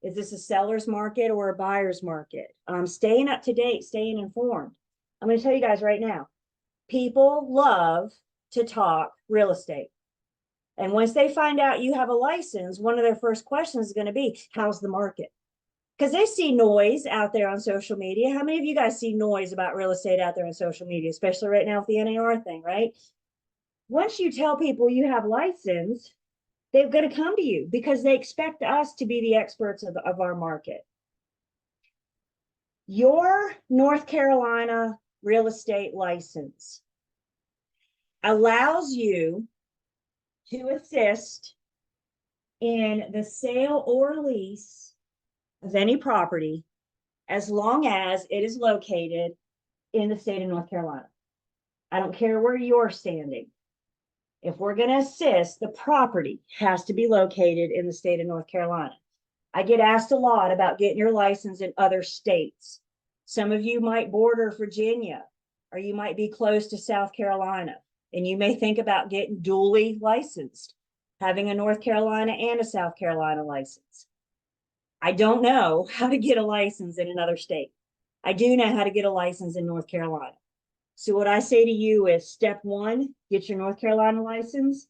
Is this a seller's market or a buyer's market? Staying up to date, staying informed. I'm going to tell you guys right now. People love to talk real estate. And once they find out you have a license, one of their first questions is going to be, how's the market? Because they see noise out there on social media. How many of you guys see noise about real estate out there on social media, especially right now with the NAR thing, right? Once you tell people you have license, they're going to come to you because they expect us to be the experts of our market. Your North Carolina real estate license allows you to assist in the sale or lease of any property as long as it is located in the state of North Carolina. I don't care where you're standing. If we're going to assist, the property has to be located in the state of North Carolina. I get asked a lot about getting your license in other states. Some of you might border Virginia, or you might be close to South Carolina, and you may think about getting dually licensed, having a North Carolina and a South Carolina license. I don't know how to get a license in another state. I do know how to get a license in North Carolina. So what I say to you is step one, get your North Carolina license,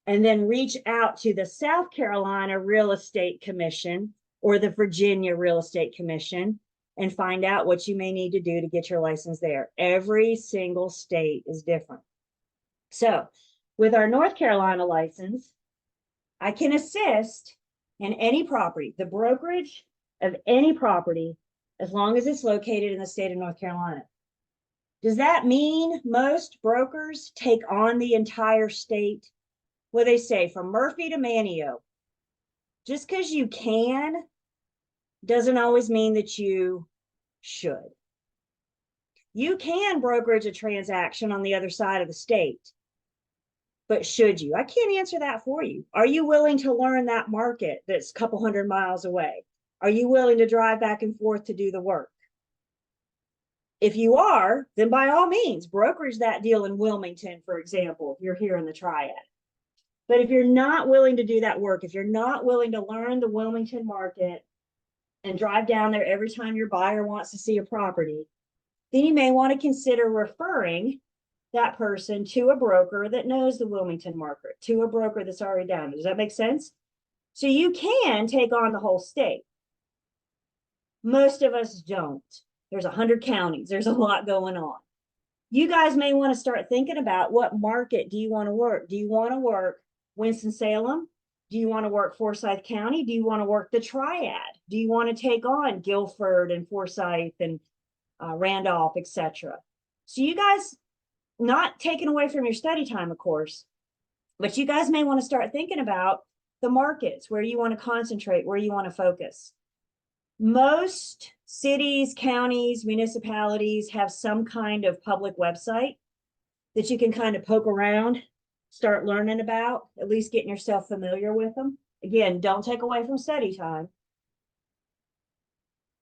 and then reach out to the South Carolina Real Estate Commission or the Virginia Real Estate Commission and find out what you may need to do to get your license there. Every single state is different. So with our North Carolina license, I can assist in any property, the brokerage of any property, as long as it's located in the state of North Carolina. Does that mean most brokers take on the entire state? Well, they say from Murphy to Manteo. Just because you can doesn't always mean that you should. You can brokerage a transaction on the other side of the state, but should you? I can't answer that for you. Are you willing to learn that market that's a couple hundred miles away? Are you willing to drive back and forth to do the work? If you are, then by all means, brokerage that deal in Wilmington, for example, if you're here in the Triad. But if you're not willing to do that work, if you're not willing to learn the Wilmington market and drive down there every time your buyer wants to see a property, then you may want to consider referring that person to a broker that knows the Wilmington market, to a broker that's already down. Does that make sense? So you can take on the whole state. Most of us don't. There's 100 counties. There's a lot going on. You guys may want to start thinking about what market do you want to work? Do you want to work Winston-Salem? Do you want to work Forsyth County? Do you want to work the Triad? Do you want to take on Guilford and Forsyth and Randolph, etc.? So you guys, not taken away from your study time, of course, but you guys may want to start thinking about the markets, where you want to concentrate, where you want to focus. Most cities, counties, municipalities have some kind of public website that you can kind of poke around, start learning about, at least getting yourself familiar with them. Again, don't take away from study time.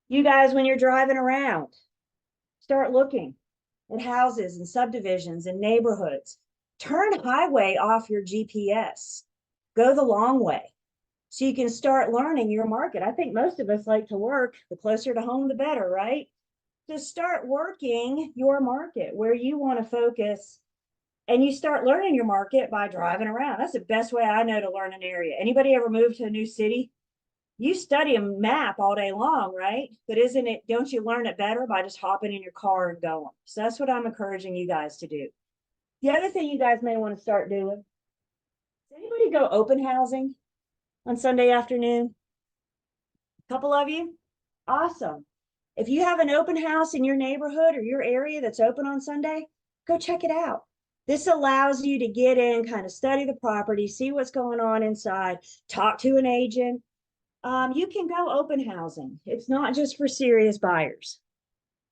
You guys, when you're driving around, start looking at houses and subdivisions and neighborhoods. Turn highway off your GPS. Go the long way, so you can start learning your market. I think most of us like to work, the closer to home, the better, right? So start working your market, where you want to focus, and you start learning your market by driving around. That's the best way I know to learn an area. Anybody ever moved to a new city? You study a map all day long, right? But don't you learn it better by just hopping in your car and going? So that's what I'm encouraging you guys to do. The other thing you guys may want to start doing, does anybody go open housing on Sunday afternoon? A couple of you? Awesome. If you have an open house in your neighborhood or your area that's open on Sunday, go check it out. This allows you to get in, kind of study the property, see what's going on inside, talk to an agent. You can go open housing. It's not just for serious buyers.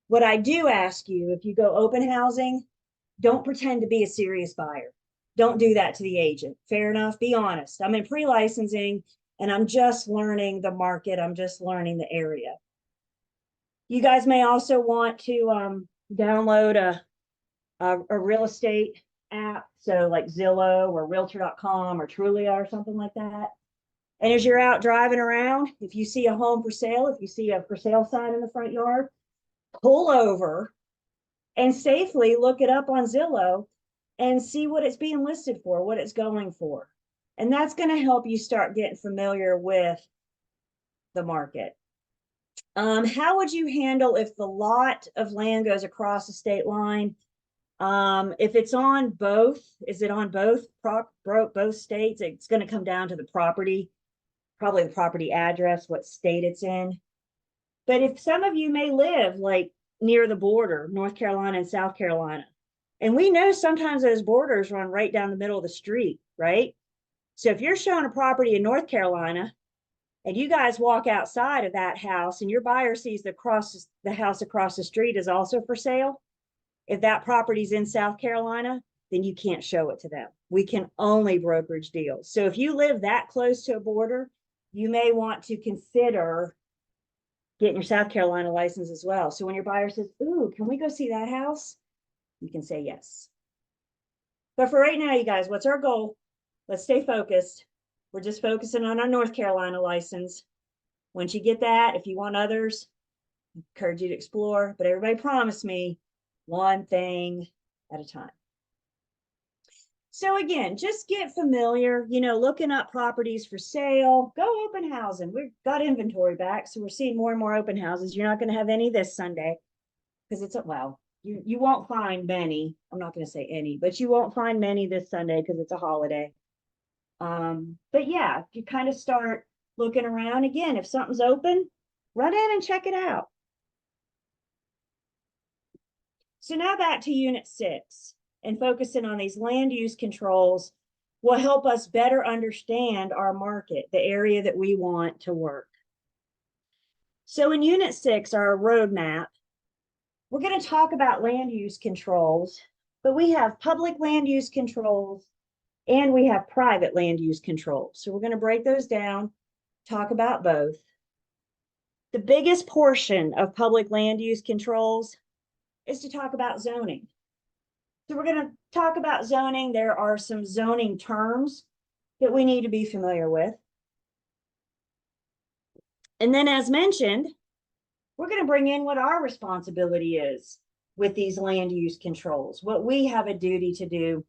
What I do ask you, if you go open housing, don't pretend to be a serious buyer. Don't do that to the agent. Fair enough? Be honest. I'm in pre-licensing and I'm just learning the market. I'm just learning the area. You guys may also want to download a real estate app. So like Zillow or Realtor.com or Trulia or something like that. And as you're out driving around, if you see a home for sale, if you see a for sale sign in the front yard, pull over and safely look it up on Zillow and see what it's being listed for, what it's going for. And that's going to help you start getting familiar with the market. How would you handle if the lot of land goes across the state line? If it's on both, is it on both states? It's going to come down to the property, probably the property address, what state it's in. But if some of you may live like near the border, North Carolina and South Carolina. And we know sometimes those borders run right down the middle of the street, right? So if you're showing a property in North Carolina and you guys walk outside of that house and your buyer sees the house across the street is also for sale, if that property's in South Carolina, then you can't show it to them. We can only brokerage deals. So if you live that close to a border, you may want to consider getting your South Carolina license as well. So when your buyer says, ooh, can we go see that house? You can say yes. But for right now, you guys, what's our goal? Let's stay focused. We're just focusing on our North Carolina license. Once you get that, if you want others, I encourage you to explore. But everybody promise me one thing at a time. So again, just get familiar, looking up properties for sale, go open housing. We've got inventory back, so we're seeing more and more open houses. You're not going to have any this Sunday because you won't find many. I'm not going to say any, but you won't find many this Sunday because it's a holiday. But yeah, you kind of start looking around again. If something's open, run in and check it out. So now back to Unit 6 and focusing on these land use controls will help us better understand our market, the area that we want to work. So in Unit 6, our roadmap, we're going to talk about land use controls, but we have public land use controls and we have private land use controls. So we're going to break those down, talk about both. The biggest portion of public land use controls is to talk about zoning. So we're going to talk about zoning. There are some zoning terms that we need to be familiar with. And then as mentioned, we're going to bring in what our responsibility is with these land use controls, what we have a duty to do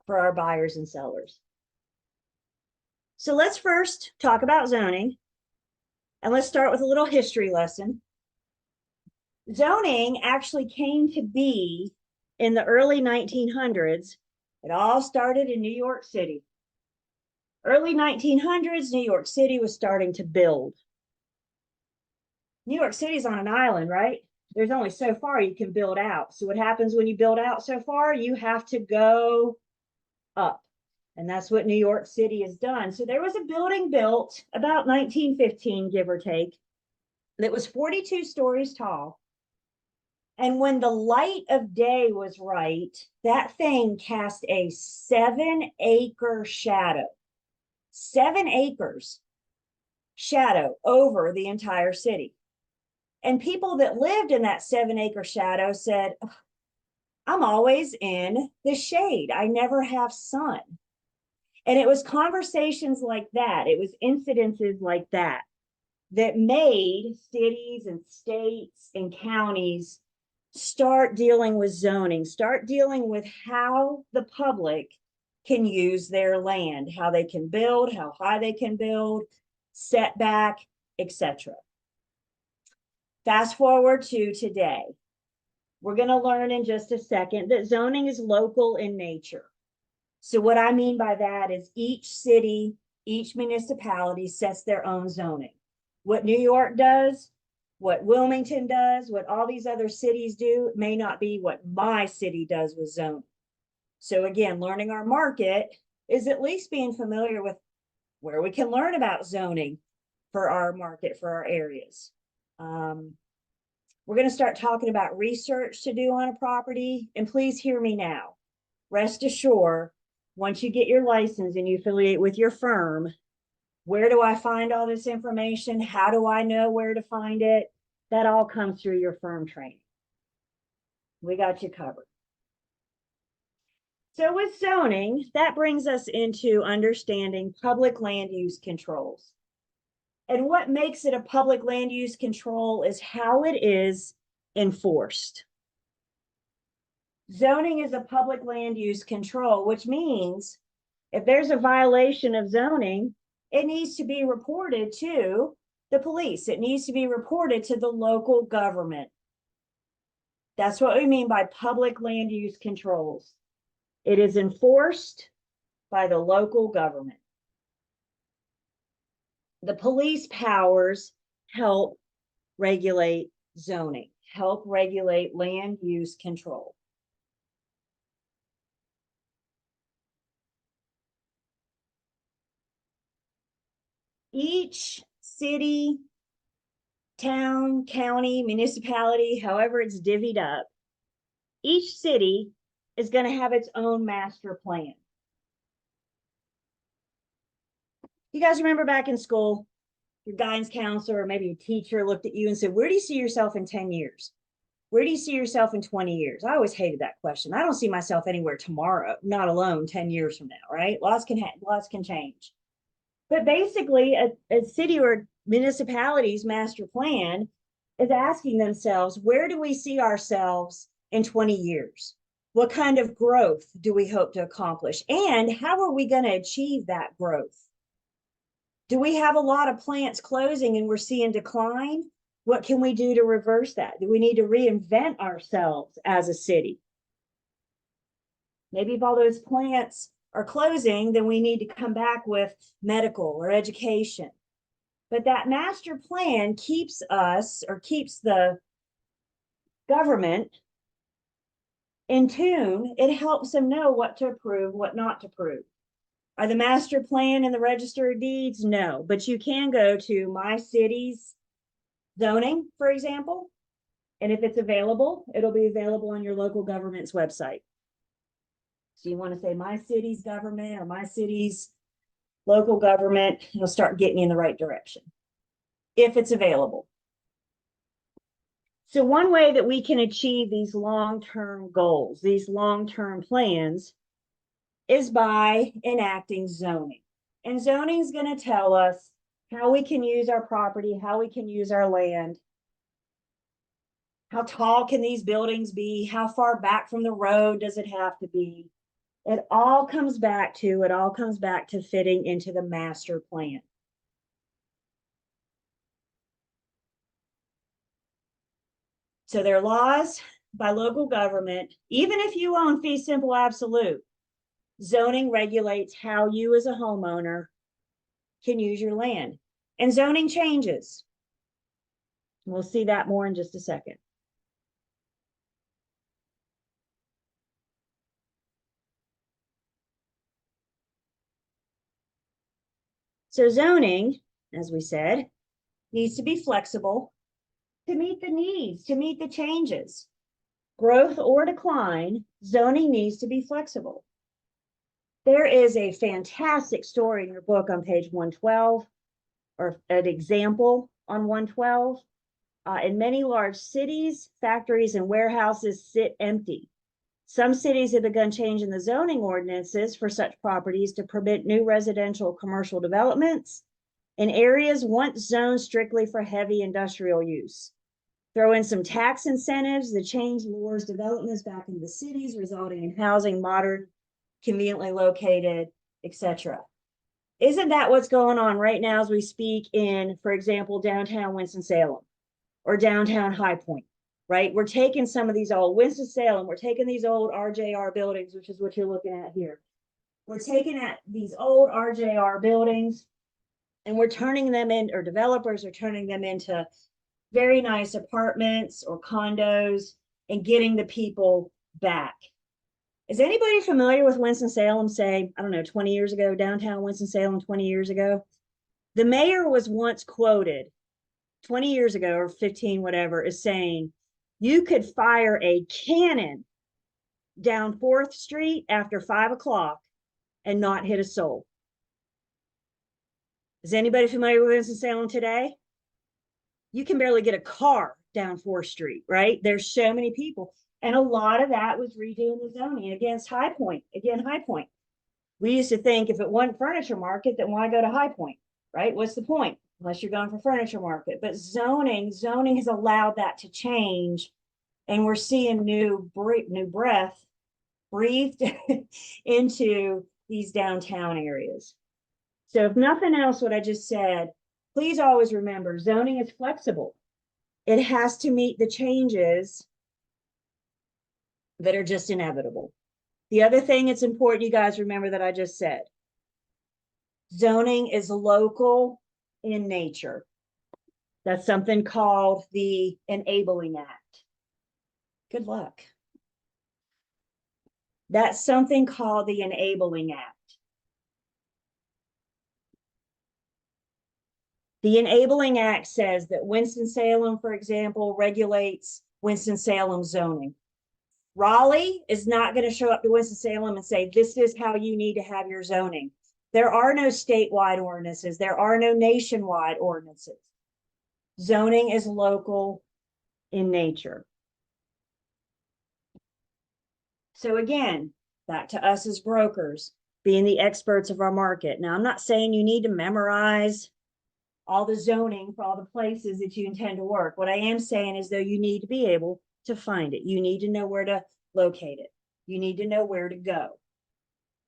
for our buyers and sellers. So let's first talk about zoning. And let's start with a little history lesson. Zoning actually came to be in the early 1900s. It all started in New York City. Early 1900s, New York City was starting to build. New York City's on an island, right? There's only so far you can build out. So what happens when you build out so far? You have to go up. And that's what New York City has done. So there was a building built about 1915, give or take, that was 42 stories tall. And when the light of day was right, that thing cast a 7-acre shadow, 7 acres shadow over the entire city. And people that lived in that 7-acre shadow said, I'm always in the shade. I never have sun. And it was conversations like that. It was incidences like that that made cities and states and counties start dealing with zoning, start dealing with how the public can use their land, how they can build, how high they can build, setback, etc. Fast forward to today. We're going to learn in just a second that zoning is local in nature. So what I mean by that is each city, each municipality sets their own zoning. What New York does, what Wilmington does, what all these other cities do may not be what my city does with zoning. So again, learning our market is at least being familiar with where we can learn about zoning for our market, for our areas. We're going to start talking about research to do on a property. And please hear me now. Rest assured, once you get your license and you affiliate with your firm, where do I find all this information? How do I know where to find it? That all comes through your firm training. We got you covered. So with zoning, that brings us into understanding public land use controls. And what makes it a public land use control is how it is enforced. Zoning is a public land use control, which means if there's a violation of zoning, it needs to be reported to the police. It needs to be reported to the local government. That's what we mean by public land use controls. It is enforced by the local government. The police powers help regulate zoning. help regulate land use control. Each city, town, county, municipality, however it's divvied up, each city is going to have its own master plan. You guys remember back in school, your guidance counselor or maybe a teacher looked at you and said, where do you see yourself in 10 years? Where do you see yourself in 20 years? I always hated that question. I don't see myself anywhere tomorrow, not alone 10 years from now, right? Lots can change. But basically, a city or municipality's master plan is asking themselves, where do we see ourselves in 20 years? What kind of growth do we hope to accomplish? And how are we going to achieve that growth? Do we have a lot of plants closing and we're seeing decline? What can we do to reverse that? Do we need to reinvent ourselves as a city? Maybe if all those plants are closing, then we need to come back with medical or education. But that master plan keeps us, or keeps the government in tune. It helps them know what to approve, what not to approve. Are the master plan in the register of deeds? No, but you can go to my city's zoning, for example, and if it's available, it'll be available on your local government's website. So you want to say my city's government or my city's local government, it'll start getting you in the right direction if it's available. So one way that we can achieve these long-term goals, these long-term plans, is by enacting zoning. And zoning is going to tell us how we can use our property, how we can use our land. How tall can these buildings be? How far back from the road does it have to be? It all comes back to fitting into the master plan. So there are laws by local government. Even if you own fee simple absolute, zoning regulates how you as a homeowner can use your land. And zoning changes. We'll see that more in just a second. So zoning, as we said, needs to be flexible to meet the needs, to meet the changes. Growth or decline, zoning needs to be flexible. There is a fantastic story in your book on page 112, or an example on 112. In many large cities, factories and warehouses sit empty. Some cities have begun changing the zoning ordinances for such properties to permit new residential commercial developments in areas once zoned strictly for heavy industrial use. Throw in some tax incentives, the change lures developments back into the cities, resulting in housing, modern, conveniently located, etc. Isn't that what's going on right now as we speak in, for example, downtown Winston-Salem or downtown High Point, right? We're taking some of these old Winston-Salem, we're taking these old RJR buildings, which is what you're looking at here. We're taking at these old RJR buildings and we're turning them in, or developers are turning them into very nice apartments or condos and getting the people back. Is anybody familiar with Winston-Salem, say, I don't know, 20 years ago, downtown Winston-Salem 20 years ago? The mayor was once quoted 20 years ago, or 15, whatever, is saying, you could fire a cannon down 4th Street after 5 o'clock and not hit a soul. Is anybody familiar with Winston-Salem today? You can barely get a car down 4th Street, right? There's so many people. And a lot of that was redoing the zoning against High Point. Again, High Point. We used to think if it wasn't furniture market, then why go to High Point, right? What's the point? Unless you're going for furniture market. But zoning has allowed that to change. And we're seeing new breath breathed into these downtown areas. So if nothing else, what I just said, please always remember, zoning is flexible. It has to meet the changes that are just inevitable. The other thing it's important you guys remember that I just said, zoning is local in nature. That's something called the Enabling Act. Good luck. That's something called the Enabling Act. The Enabling Act says that Winston-Salem, for example, regulates Winston-Salem zoning. Raleigh is not going to show up to Winston-Salem and say, this is how you need to have your zoning. There are no statewide ordinances. There are no nationwide ordinances. Zoning is local in nature. So again, back to us as brokers, being the experts of our market. Now, I'm not saying you need to memorize all the zoning for all the places that you intend to work. What I am saying is, though, you need to be able to find it. You need to know where to locate it. You need to know where to go.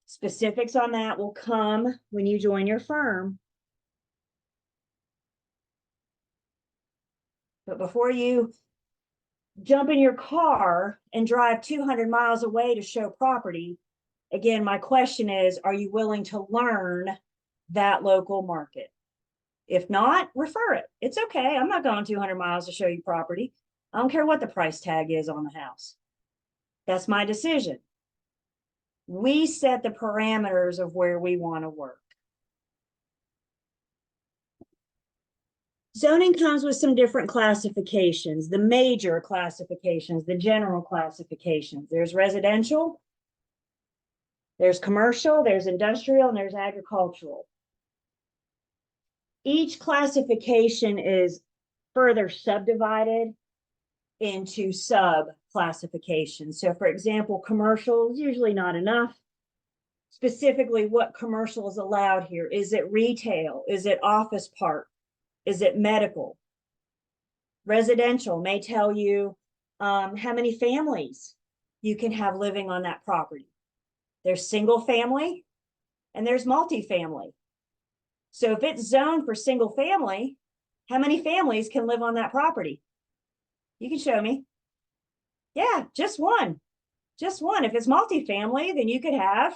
Specifics on that will come when you join your firm. But before you jump in your car and drive 200 miles away to show property, again, my question is, are you willing to learn that local market? If not, refer it. It's okay. I'm not going 200 miles to show you property. I don't care what the price tag is on the house. That's my decision. We set the parameters of where we want to work. Zoning comes with some different classifications, the major classifications, the general classifications. There's residential, there's commercial, there's industrial, and there's agricultural. Each classification is further subdivided into sub-classifications. So for example, commercial is usually not enough. Specifically, what commercial is allowed here? Is it retail? Is it office park? Is it medical? Residential may tell you how many families you can have living on that property. There's single family and there's multifamily. So if it's zoned for single family, how many families can live on that property? You can show me. Yeah, just one. Just one. If it's multifamily, then you could have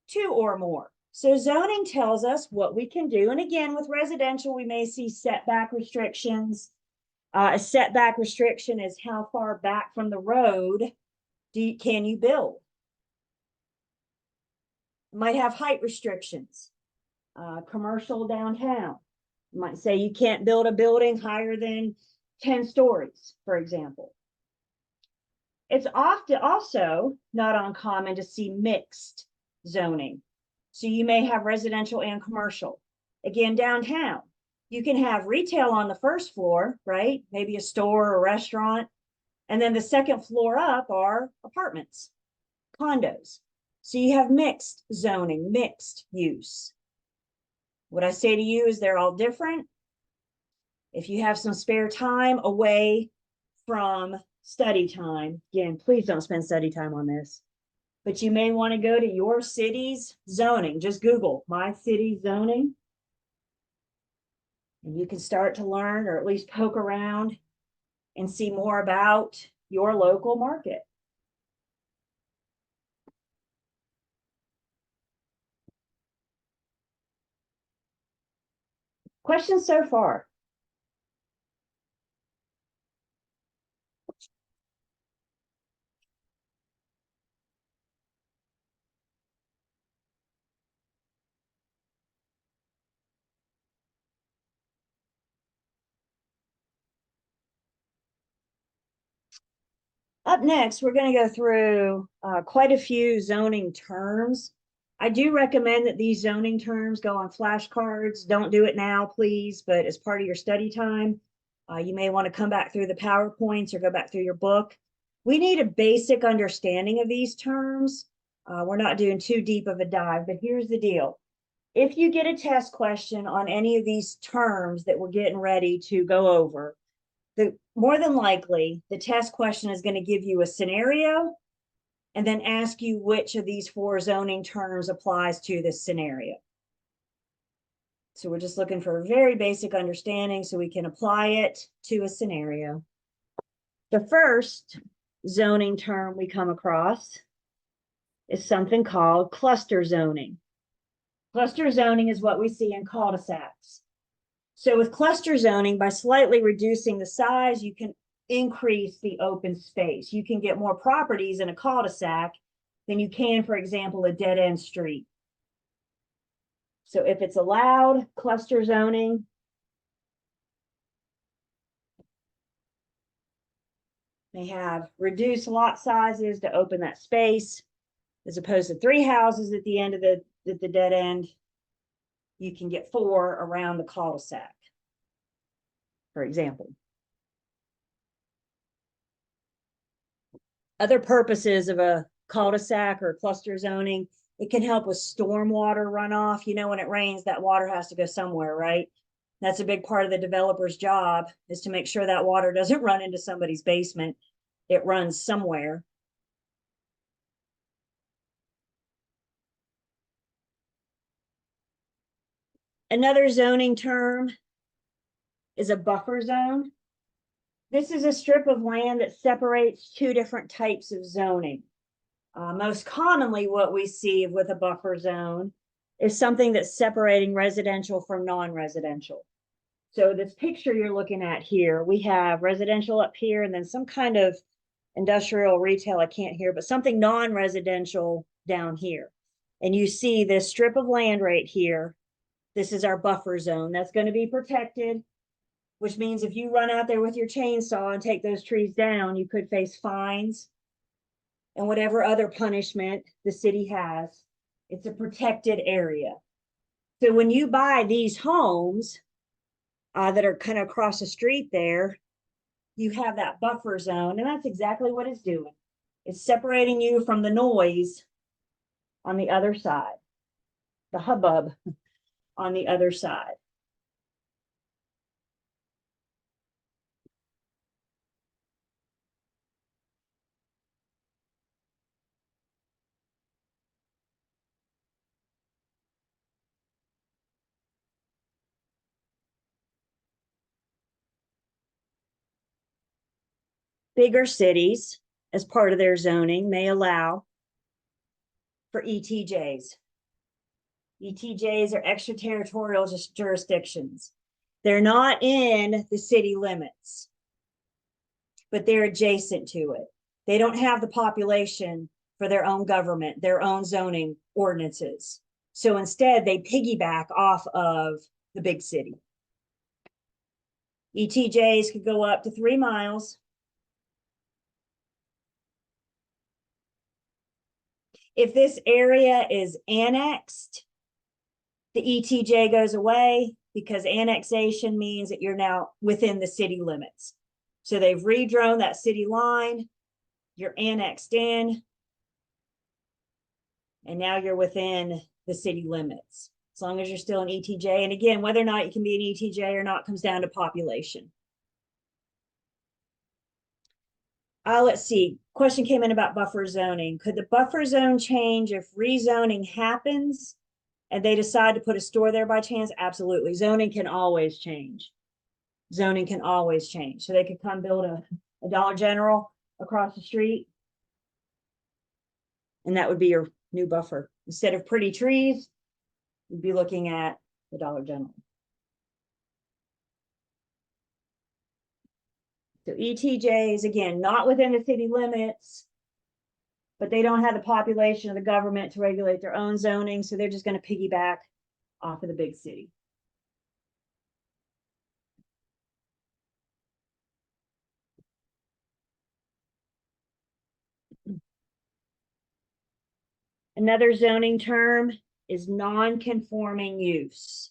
2 or more. So zoning tells us what we can do. And again, with residential, we may see setback restrictions. A setback restriction is how far back from the road can you build. Might have height restrictions. Commercial downtown. You might say you can't build a building higher than 10 stories, for example. It's often also not uncommon to see mixed zoning. So you may have residential and commercial. Again, downtown, you can have retail on the first floor, right? Maybe a store or a restaurant. And then the second floor up are apartments, condos. So you have mixed zoning, mixed use. What I say to you is they're all different. If you have some spare time away from study time, again, please don't spend study time on this, but you may want to go to your city's zoning. Just Google my city zoning. And you can start to learn, or at least poke around and see more about your local market. Questions so far? Up next, we're going to go through quite a few zoning terms. I do recommend that these zoning terms go on flashcards. Don't do it now, please, but as part of your study time, you may want to come back through the PowerPoints or go back through your book. We need a basic understanding of these terms. We're not doing too deep of a dive, but here's the deal. If you get a test question on any of these terms that we're getting ready to go over, more than likely, the test question is going to give you a scenario and then ask you which of these 4 zoning terms applies to this scenario. So we're just looking for a very basic understanding so we can apply it to a scenario. The first zoning term we come across is something called cluster zoning. Cluster zoning is what we see in cul-de-sacs. So with cluster zoning, by slightly reducing the size, you can increase the open space. You can get more properties in a cul-de-sac than you can, for example, a dead-end street. So if it's allowed, cluster zoning, they have reduced lot sizes to open that space, as opposed to 3 houses at the end of the dead end. You can get 4 around the cul-de-sac, for example. Other purposes of a cul-de-sac or cluster zoning, it can help with stormwater runoff. You know, when it rains, that water has to go somewhere, right? That's a big part of the developer's job, is to make sure that water doesn't run into somebody's basement. It runs somewhere. Another zoning term is a buffer zone. This is a strip of land that separates 2 different types of zoning. Most commonly, what we see with a buffer zone is something that's separating residential from non-residential. So this picture you're looking at here, we have residential up here and then some kind of industrial retail, I can't hear, but something non-residential down here. And you see this strip of land right here. This is our buffer zone. That's going to be protected, which means if you run out there with your chainsaw and take those trees down, you could face fines and whatever other punishment the city has. It's a protected area. So when you buy these homes that are kind of across the street there, you have that buffer zone, and that's exactly what it's doing. It's separating you from the noise on the other side, the hubbub on the other side. Bigger cities, as part of their zoning, may allow for ETJs. ETJs are extraterritorial jurisdictions. They're not in the city limits, but they're adjacent to it. They don't have the population for their own government, their own zoning ordinances. So instead, they piggyback off of the big city. ETJs could go up to 3 miles. If this area is annexed, the ETJ goes away, because annexation means that you're now within the city limits. So they've redrawn that city line, you're annexed in, and now you're within the city limits, as long as you're still an ETJ. And again, whether or not you can be an ETJ or not comes down to population. Let's see, question came in about buffer zoning. Could the buffer zone change if rezoning happens and they decide to put a store there by chance? Absolutely. Zoning can always change. Zoning can always change. So they could come build a Dollar General across the street, and that would be your new buffer. Instead of pretty trees, you'd be looking at the Dollar General. So ETJs, again, not within the city limits, but they don't have the population of the government to regulate their own zoning, so they're just going to piggyback off of the big city. Another zoning term is non-conforming use.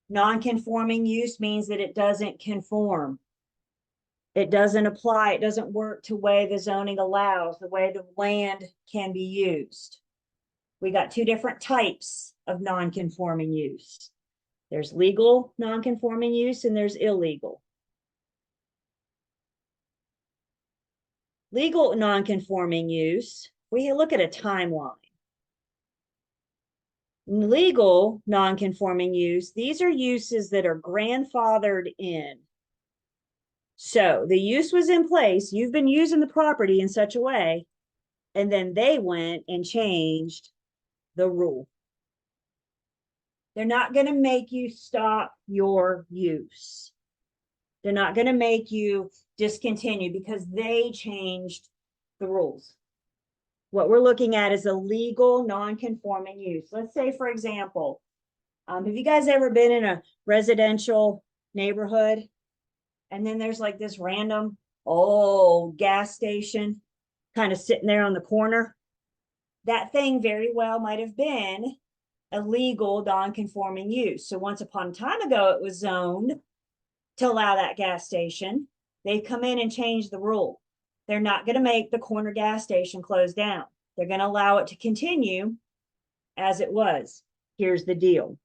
Non-conforming use means that it doesn't conform. It doesn't apply. It doesn't work to the way the zoning allows, the way the land can be used. We got 2 different types of non-conforming use. There's legal non-conforming use and there's illegal. Legal non-conforming use, we look at a timeline. Legal non-conforming use, these are uses that are grandfathered in. So the use was in place, you've been using the property in such a way, and then they went and changed the rule. They're not going to make you stop your use. They're not going to make you discontinued because they changed the rules. What we're looking at is a legal non-conforming use. Let's say, for example, have you guys ever been in a residential neighborhood? And then there's like this random old gas station kind of sitting there on the corner. That thing very well might have been a legal non-conforming use. So once upon a time ago, it was zoned to allow that gas station. They've come in and changed the rule. They're not going to make the corner gas station close down. They're going to allow it to continue as it was. Here's the deal.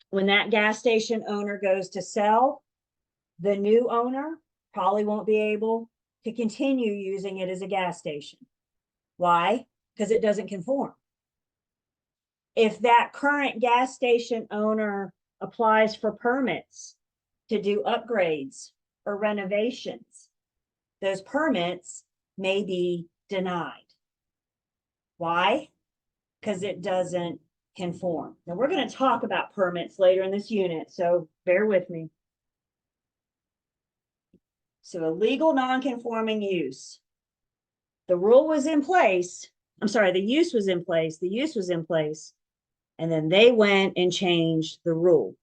When that gas station owner goes to sell, the new owner probably won't be able to continue using it as a gas station. Why? Because it doesn't conform. If that current gas station owner applies for permits to do upgrades or renovations, those permits may be denied. Why? Because it doesn't conform. Now we're going to talk about permits later in this unit, so bear with me. So a legal non-conforming use. The rule was in place. I'm sorry, the use was in place. The use was in place. And then they went and changed the rule.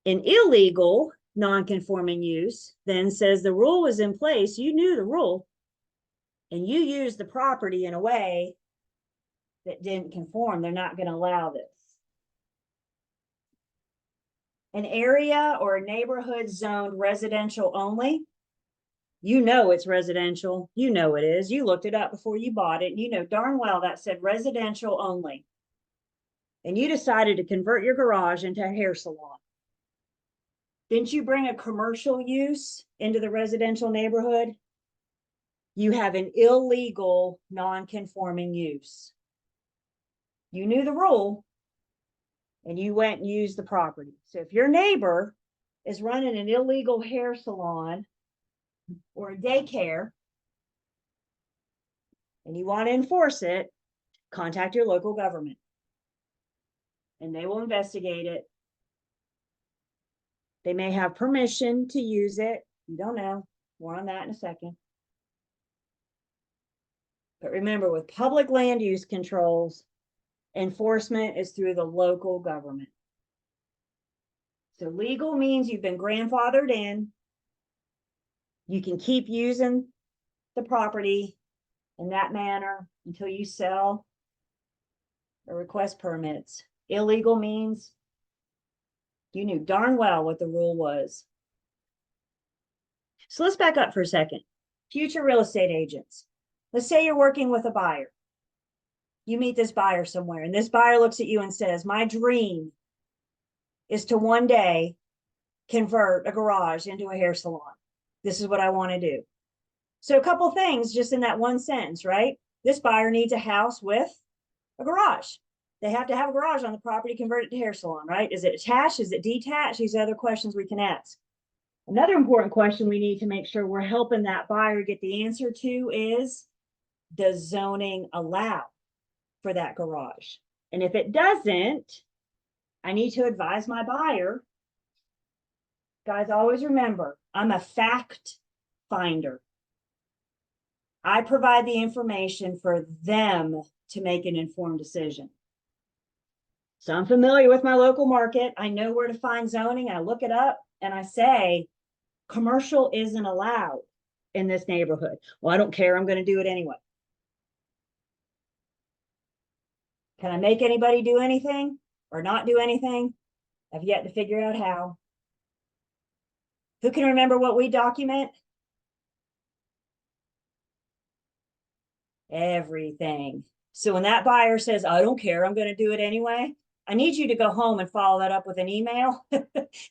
An illegal non-conforming use then says the rule was in place. You knew the rule. And you used the property in a way that didn't conform. They're not going to allow this. An area or a neighborhood zoned residential only, you know it's residential. You know it is. You looked it up before you bought it. And you know darn well that said residential only. And you decided to convert your garage into a hair salon. Didn't you bring a commercial use into the residential neighborhood? You have an illegal non-conforming use. You knew the rule and you went and used the property. So if your neighbor is running an illegal hair salon or a daycare and you want to enforce it, contact your local government and they will investigate it. They may have permission to use it. You don't know. More on that in a second. But remember, with public land use controls, enforcement is through the local government. So legal means you've been grandfathered in. You can keep using the property in that manner until you sell or request permits. Illegal means you knew darn well what the rule was. So let's back up for a second. Future real estate agents. Let's say you're working with a buyer. You meet this buyer somewhere, and this buyer looks at you and says, my dream is to one day convert a garage into a hair salon. This is what I want to do. So a couple things just in that one sentence, right? This buyer needs a house with a garage. They have to have a garage on the property, convert it to hair salon, right? Is it attached? Is it detached? These are other questions we can ask. Another important question we need to make sure we're helping that buyer get the answer to is, does zoning allow for that garage? And if it doesn't, I need to advise my buyer. Guys, always remember, I'm a fact finder. I provide the information for them to make an informed decision. So I'm familiar with my local market. I know where to find zoning. I look it up and I say, commercial isn't allowed in this neighborhood. Well, I don't care. I'm going to do it anyway. Can I make anybody do anything or not do anything? I've yet to figure out how. Who can remember what we document? Everything. So when that buyer says, I don't care, I'm going to do it anyway, I need you to go home and follow that up with an email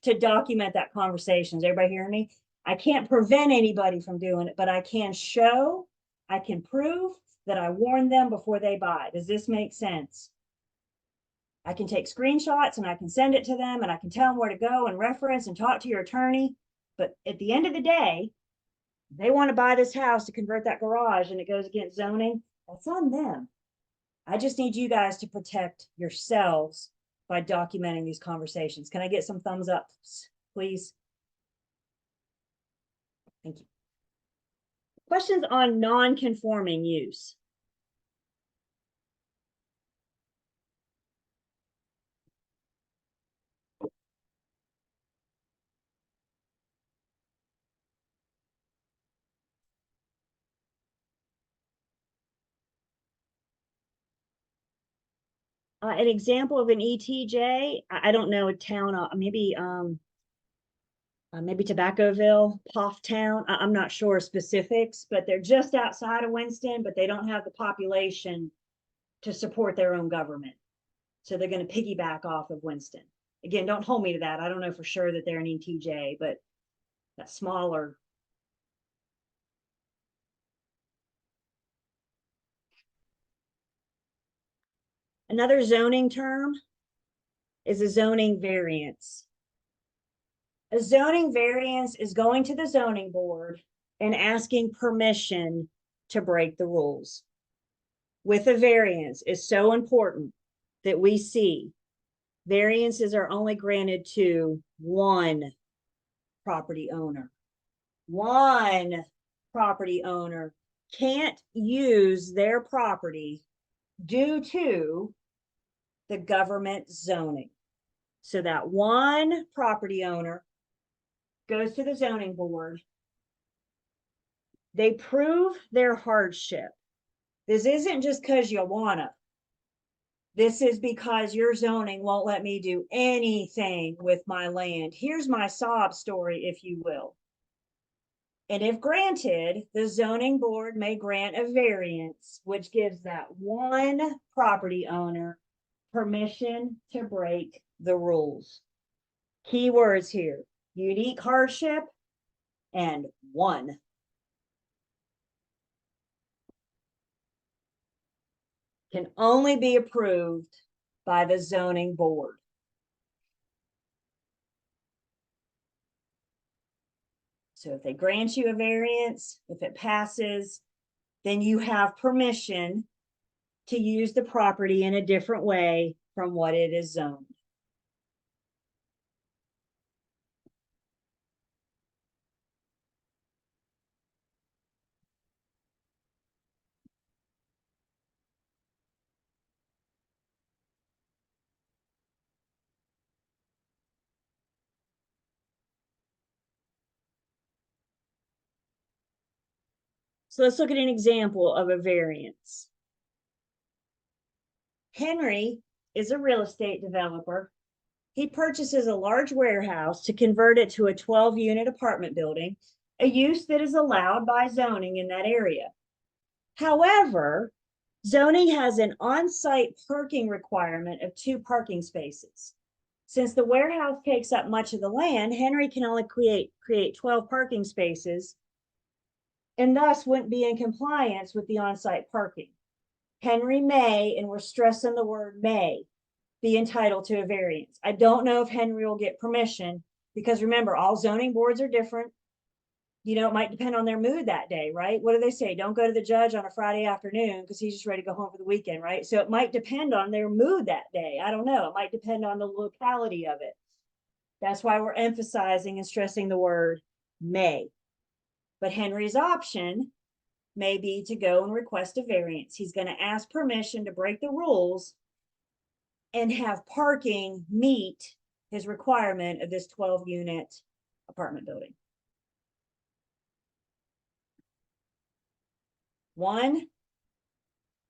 to document that conversation. Is everybody hearing me? I can't prevent anybody from doing it, but I can show, I can prove that I warned them before they buy. Does this make sense? I can take screenshots and I can send it to them and I can tell them where to go and reference and talk to your attorney. But at the end of the day, they want to buy this house to convert that garage and it goes against zoning. That's on them. I just need you guys to protect yourselves by documenting these conversations. Can I get some thumbs up, please? Thank you. Questions on non-conforming use? An example of an ETJ, I don't know, a town, maybe Tobaccoville, Town. I'm not sure specifics, but they're just outside of Winston, but they don't have the population to support their own government. So they're going to piggyback off of Winston. Again, don't hold me to that. I don't know for sure that they're an ETJ, but that's smaller. Another zoning term is a zoning variance. A zoning variance is going to the zoning board and asking permission to break the rules. With a variance is so important that we see variances are only granted to one property owner. One property owner can't use their property due to the government zoning. So that one property owner goes to the zoning board. They prove their hardship. This isn't just because you wanna. This is because your zoning won't let me do anything with my land. Here's my sob story, if you will. And if granted, the zoning board may grant a variance, which gives that one property owner permission to break the rules. Key words here: unique hardship and one. Can only be approved by the zoning board. So if they grant you a variance, if it passes, then you have permission to use the property in a different way from what it is zoned. So let's look at an example of a variance. Henry is a real estate developer. He purchases a large warehouse to convert it to a 12-unit apartment building, a use that is allowed by zoning in that area. However, zoning has an on-site parking requirement of 2 parking spaces. Since the warehouse takes up much of the land, Henry can only create 12 parking spaces and thus wouldn't be in compliance with the on-site parking. Henry may, and we're stressing the word may, be entitled to a variance. I don't know if Henry will get permission because remember, all zoning boards are different. You know, it might depend on their mood that day, right? What do they say? Don't go to the judge on a Friday afternoon because he's just ready to go home for the weekend, right? So it might depend on their mood that day. I don't know. It might depend on the locality of it. That's why we're emphasizing and stressing the word may. But Henry's option may be to go and request a variance. He's going to ask permission to break the rules and have parking meet his requirement of this 12-unit apartment building. One,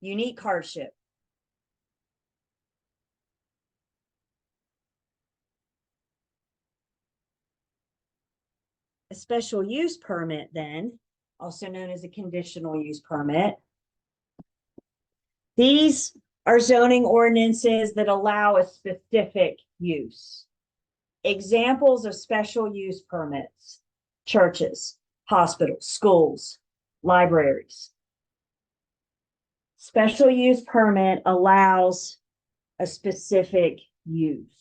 unique hardship. A special use permit, then, also known as a conditional use permit. These are zoning ordinances that allow a specific use. Examples of special use permits: churches, hospitals, schools, libraries. Special use permit allows a specific use.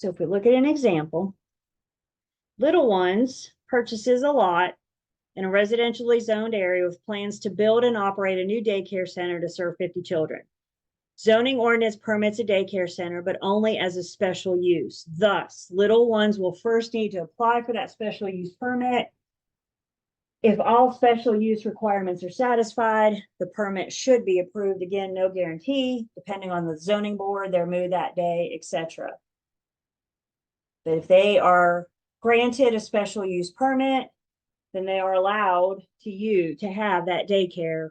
So if we look at an example, Little Ones purchases a lot in a residentially zoned area with plans to build and operate a new daycare center to serve 50 children. Zoning ordinance permits a daycare center, but only as a special use. Thus, Little Ones will first need to apply for that special use permit. If all special use requirements are satisfied, the permit should be approved. Again, no guarantee, depending on the zoning board, their mood that day, etc. But if they are granted a special use permit, then they are allowed to have that daycare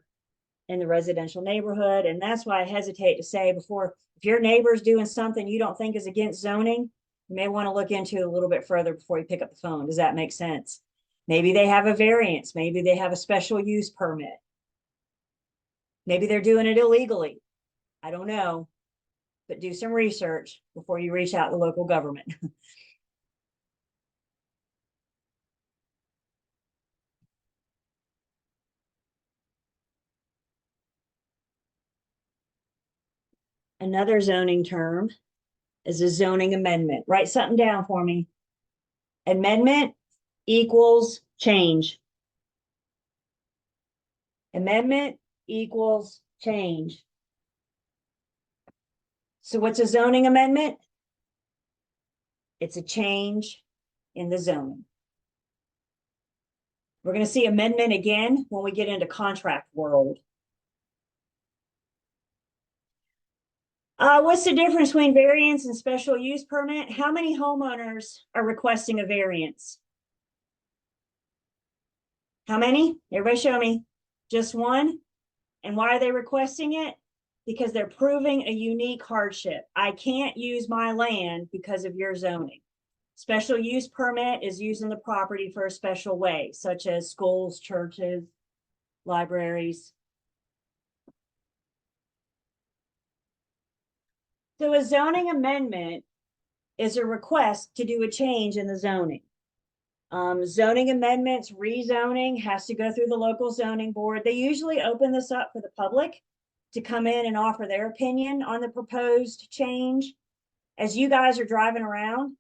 in the residential neighborhood. And that's why I hesitate to say before, if your neighbor's doing something you don't think is against zoning, you may want to look into it a little bit further before you pick up the phone. Does that make sense? Maybe they have a variance. Maybe they have a special use permit. Maybe they're doing it illegally. I don't know, but do some research before you reach out to local government. Another zoning term is a zoning amendment. Write something down for me. Amendment equals change. Amendment equals change. So what's a zoning amendment? It's a change in the zoning. We're going to see amendment again when we get into contract world. What's the difference between variance and special use permit? How many homeowners are requesting a variance? How many? Everybody show me. Just one? And why are they requesting it? Because they're proving a unique hardship. I can't use my land because of your zoning. Special use permit is using the property for a special way, such as schools, churches, libraries. So a zoning amendment is a request to do a change in the zoning. Zoning amendments, rezoning has to go through the local zoning board. They usually open this up for the public to come in and offer their opinion on the proposed change. As you guys are driving around,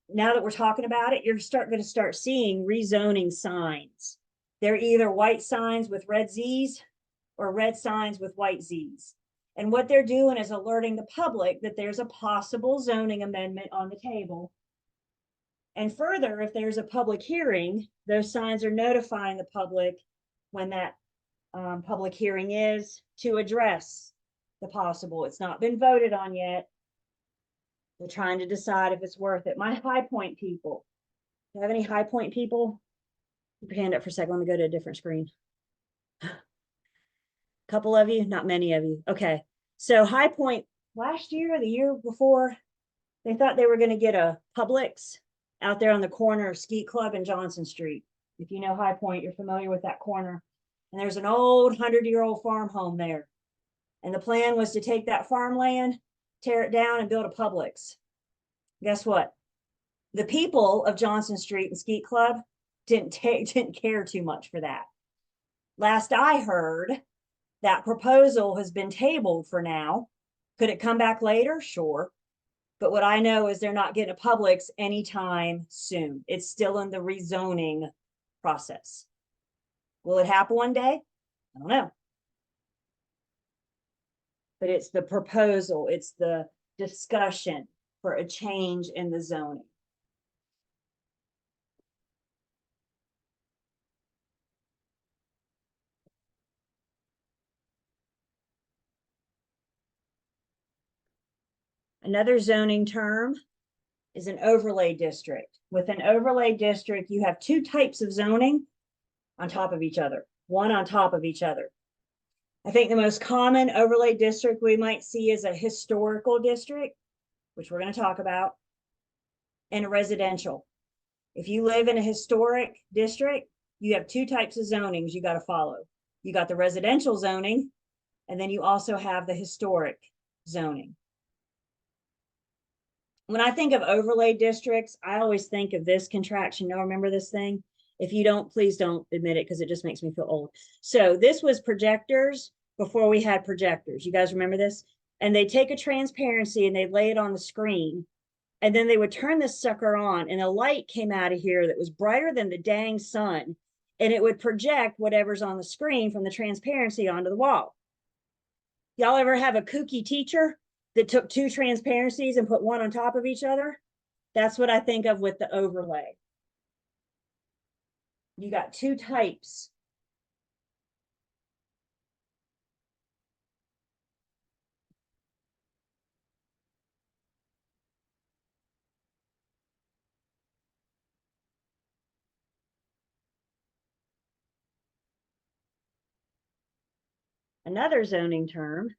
now that we're talking about it, you're going to start seeing rezoning signs. They're either white signs with red Z's or red signs with white Z's. And what they're doing is alerting the public that there's a possible zoning amendment on the table. And further, if there's a public hearing, those signs are notifying the public when that public hearing is to address the possible. It's not been voted on yet. They're trying to decide if it's worth it. My High Point people, do you have any High Point people? Keep your hand up for a second. Let me go to a different screen. Couple of you, not many of you. Okay. So High Point last year or the year before, they thought they were going to get a Publix out there on the corner of Skeet Club and Johnson Street. If you know High Point, you're familiar with that corner. And there's an old 100-year-old farm home there. And the plan was to take that farmland, tear it down, and build a Publix. Guess what? The people of Johnson Street and Skeet Club didn't care too much for that. Last I heard, that proposal has been tabled for now. Could it come back later? Sure. But what I know is they're not getting a Publix anytime soon. It's still in the rezoning process. Will it happen one day? I don't know. But it's the proposal, it's the discussion for a change in the zoning. Another zoning term is an overlay district. With an overlay district, you have two types of zoning on top of each other, one on top of each other. I think the most common overlay district we might see is a historical district, which we're going to talk about, and a residential. If you live in a historic district, you have two types of zonings you got to follow. You got the residential zoning, and then you also have the historic zoning. When I think of overlay districts, I always think of this contraction. Y'all remember this thing? If you don't, please don't admit it because it just makes me feel old. So this was projectors before we had projectors. You guys remember this? And they take a transparency and they lay it on the screen. And then they would turn this sucker on, and a light came out of here that was brighter than the dang sun. And it would project whatever's on the screen from the transparency onto the wall. Y'all ever have a kooky teacher that took two transparencies and put one on top of each other? That's what I think of with the overlay. You got two types. Another zoning term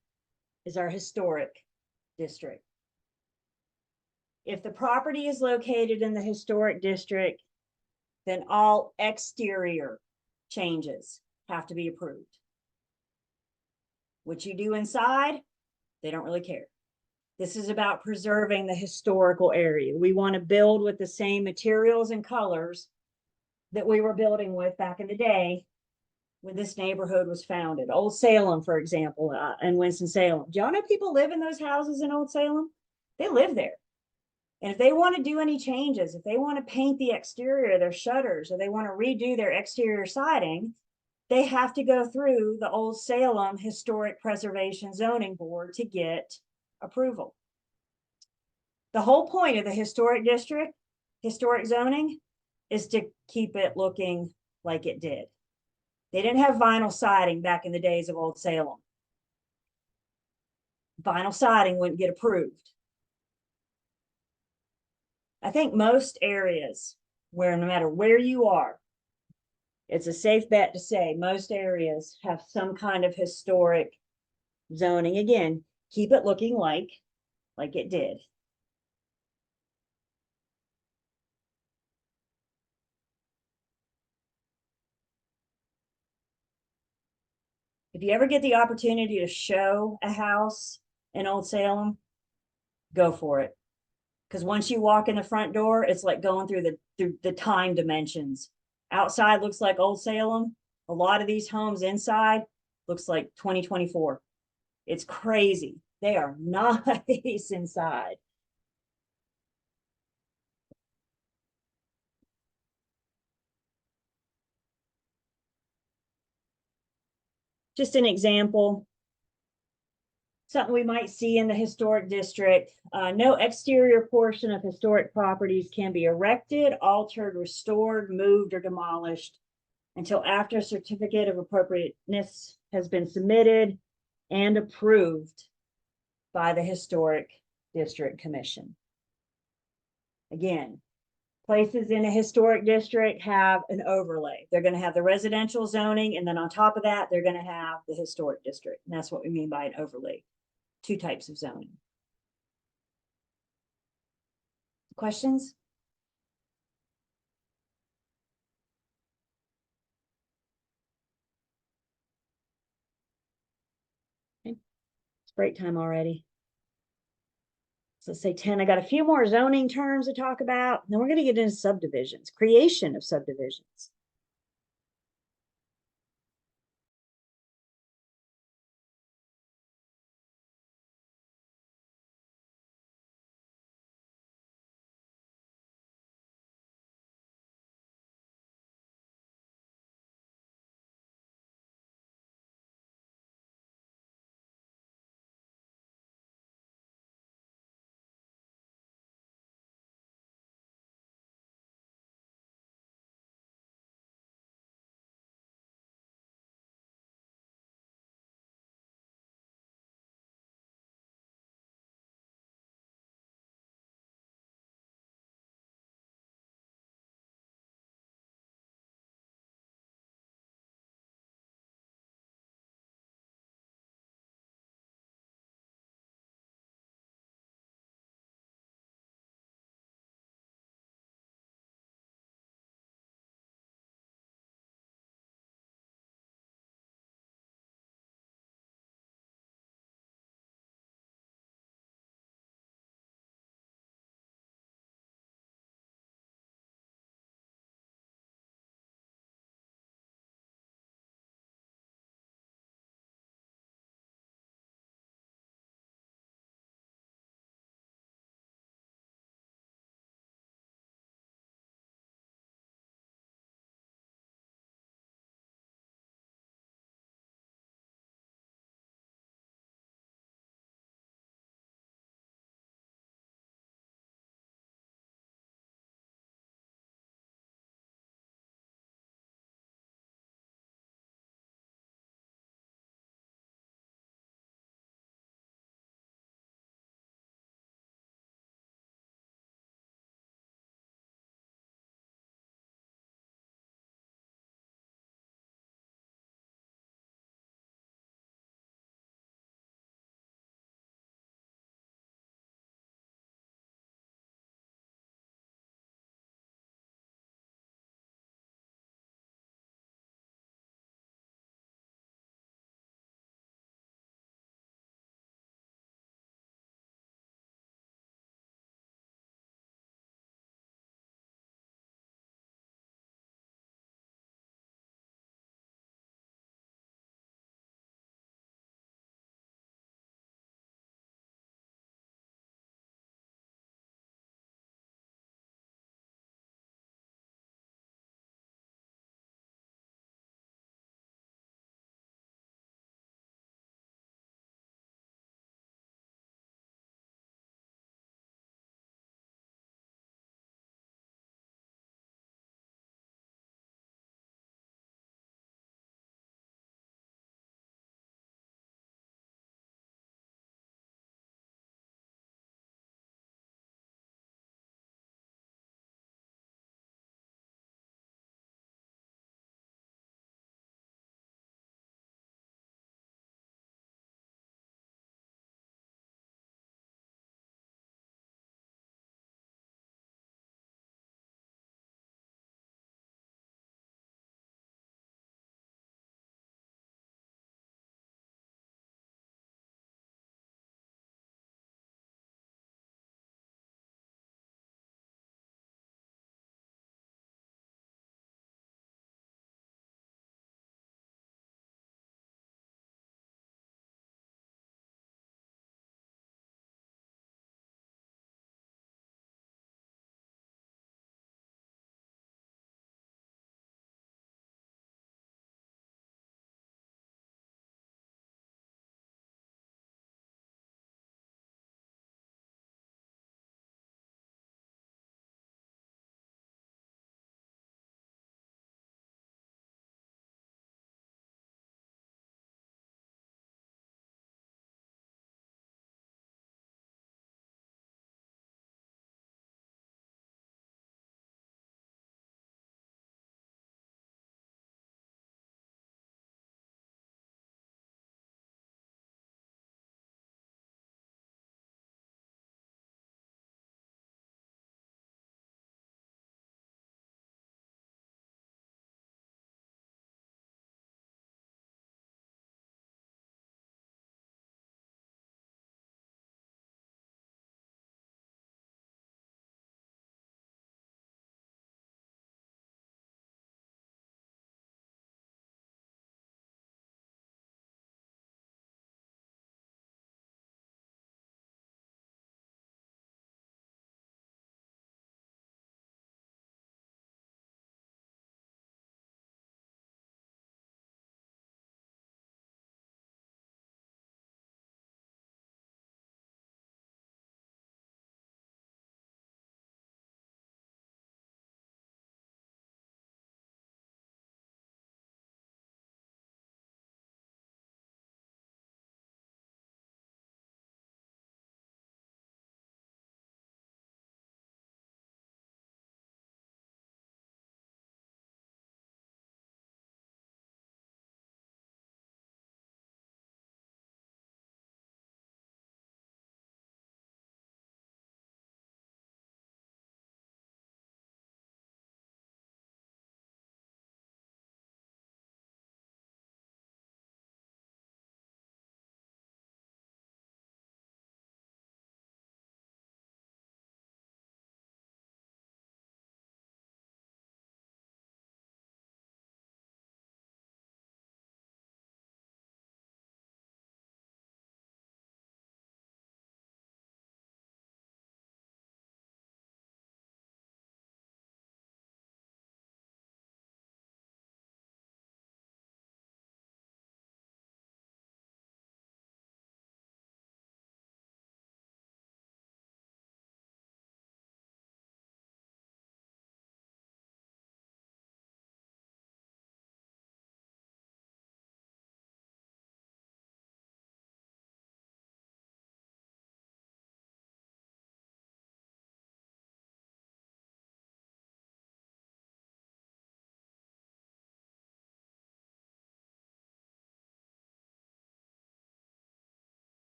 is our historic district. If the property is located in the historic district, then all exterior changes have to be approved. What you do inside, they don't really care. This is about preserving the historical area. We want to build with the same materials and colors that we were building with back in the day when this neighborhood was founded. Old Salem, for example, in Winston-Salem. Do y'all know people live in those houses in Old Salem? They live there. And if they want to do any changes, if they want to paint the exterior, their shutters, or they want to redo their exterior siding, they have to go through the Old Salem Historic Preservation Zoning Board to get approval. The whole point of the historic district, historic zoning, is to keep it looking like it did. They didn't have vinyl siding back in the days of Old Salem. Vinyl siding wouldn't get approved. I think most areas where no matter where you are, it's a safe bet to say most areas have some kind of historic zoning. Again, keep it looking like it did. If you ever get the opportunity to show a house in Old Salem, go for it. Because once you walk in the front door, it's like going through the time dimensions. Outside looks like Old Salem. A lot of these homes inside looks like 2024. It's crazy. They are nice inside. Just an example. Something we might see in the historic district. No exterior portion of historic properties can be erected, altered, restored, moved, or demolished until after a certificate of appropriateness has been submitted and approved by the Historic District Commission. Again, places in a historic district have an overlay. They're going to have the residential zoning, and then on top of that, they're going to have the historic district. And that's what we mean by an overlay. Two types of zoning. Questions? Okay. It's break time already. So let's say 10. I got a few more zoning terms to talk about. Then we're going to get into subdivisions, creation of subdivisions.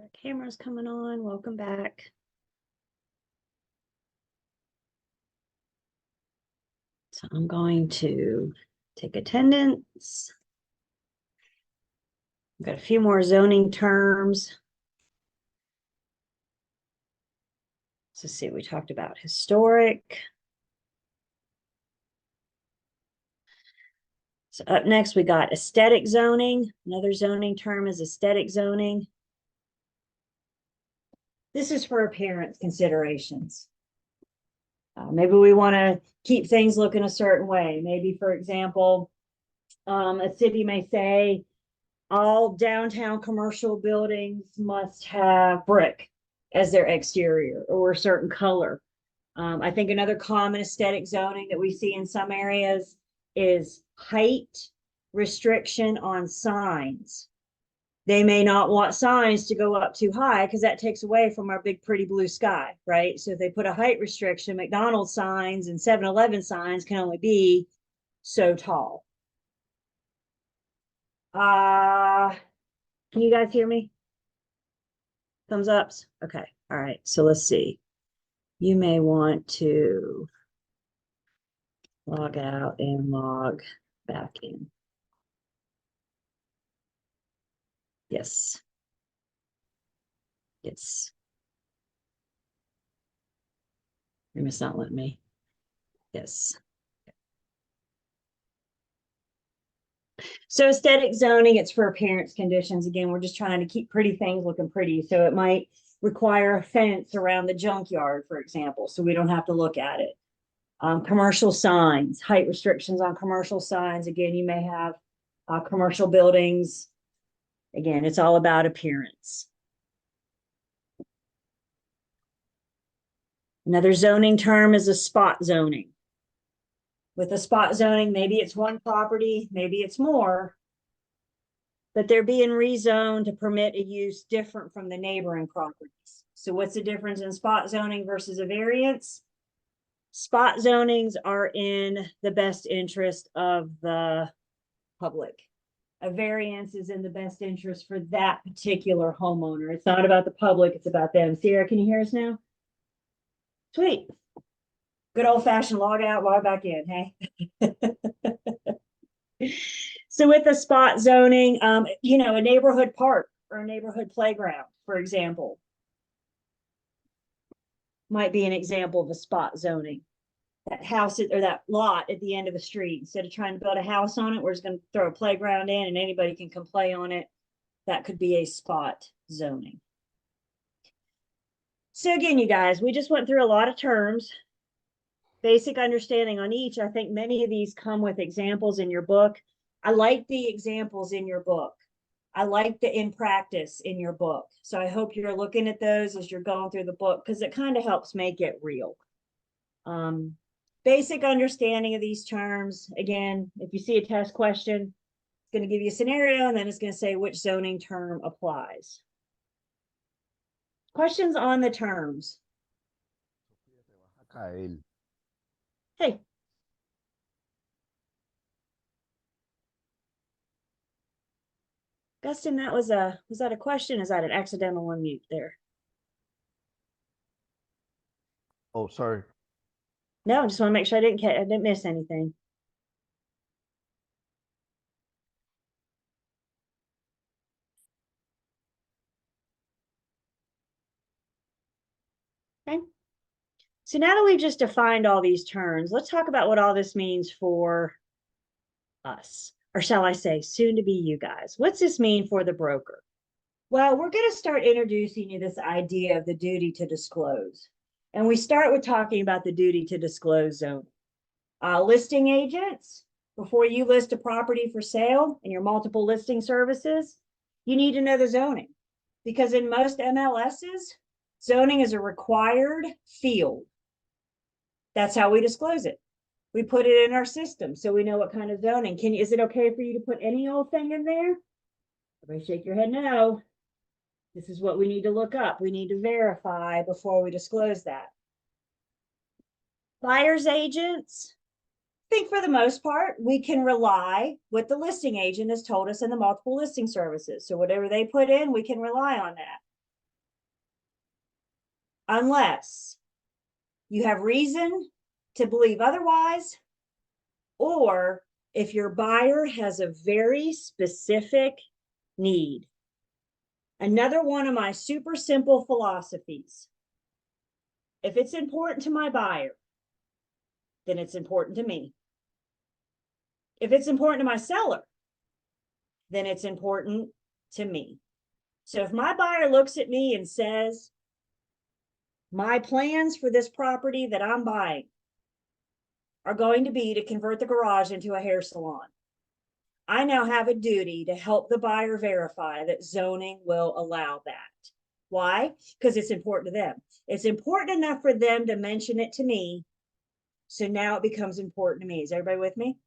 Our camera's coming on. Welcome back. So I'm going to take attendance. I've got a few more zoning terms. So see, we talked about historic. So up next, we got aesthetic zoning. Another zoning term is aesthetic zoning. This is for appearance considerations. Maybe we want to keep things looking a certain way. Maybe, for example, a city may say all downtown commercial buildings must have brick as their exterior or a certain color. I think another common aesthetic zoning that we see in some areas is height restriction on signs. They may not want signs to go up too high because that takes away from our big pretty blue sky, right? So if they put a height restriction, McDonald's signs and 7-Eleven signs can only be so tall. Can you guys hear me? Thumbs ups? Okay. All right. So let's see. You may want to log out and log back in. Yes. Yes. It's not letting me. Yes. So aesthetic zoning, it's for appearance conditions. Again, we're just trying to keep pretty things looking pretty. So it might require a fence around the junkyard, for example, so we don't have to look at it. Commercial signs, height restrictions on commercial signs. Again, you may have commercial buildings. Again, it's all about appearance. Another zoning term is a spot zoning. With a spot zoning, maybe it's one property, maybe it's more, but they're being rezoned to permit a use different from the neighboring properties. So what's the difference in spot zoning versus a variance? Spot zonings are in the best interest of the public. A variance is in the best interest for that particular homeowner. It's not about the public, it's about them. Sierra, can you hear us now? Sweet. Good old fashioned log out, log back in, hey? So with the spot zoning, you know, a neighborhood park or a neighborhood playground, for example, might be an example of a spot zoning. That house or that lot at the end of the street, instead of trying to build a house on it, we're just going to throw a playground in and anybody can come play on it. That could be a spot zoning. So again, you guys, we just went through a lot of terms. Basic understanding on each. I think many of these come with examples in your book. I like the examples in your book. I like the in practice in your book. So I hope you're looking at those as you're going through the book because it kind of helps make it real. Basic understanding of these terms. Again, if you see a test question, it's going to give you a scenario and then it's going to say which zoning term applies. Questions on the terms? Hey. Gustin, was that a question? Is that an accidental unmute there? Oh, sorry. No, I just want to make sure I didn't miss anything. Okay. So now that we've just defined all these terms, let's talk about what all this means for us, or shall I say, soon to be you guys. What's this mean for the broker? Well, we're going to start introducing you this idea of the duty to disclose. And we start with talking about the duty to disclose zone. Listing agents, before you list a property for sale in your multiple listing services, you need to know the zoning. Because in most MLSs, zoning is a required field. That's how we disclose it. We put it in our system so we know what kind of zoning. Is it okay for you to put any old thing in there? Everybody shake your head no. This is what we need to look up. We need to verify before we disclose that. Buyer's agents, I think for the most part, we can rely what the listing agent has told us in the multiple listing services. So whatever they put in, we can rely on that. unless you have reason to believe otherwise, or if your buyer has a very specific need. Another one of my super simple philosophies. If it's important to my buyer, then it's important to me. If it's important to my seller, then it's important to me. So if my buyer looks at me and says, my plans for this property that I'm buying are going to be to convert the garage into a hair salon, I now have a duty to help the buyer verify that zoning will allow that. Why? Because it's important to them. It's important enough for them to mention it to me. So now it becomes important to me. Is everybody with me?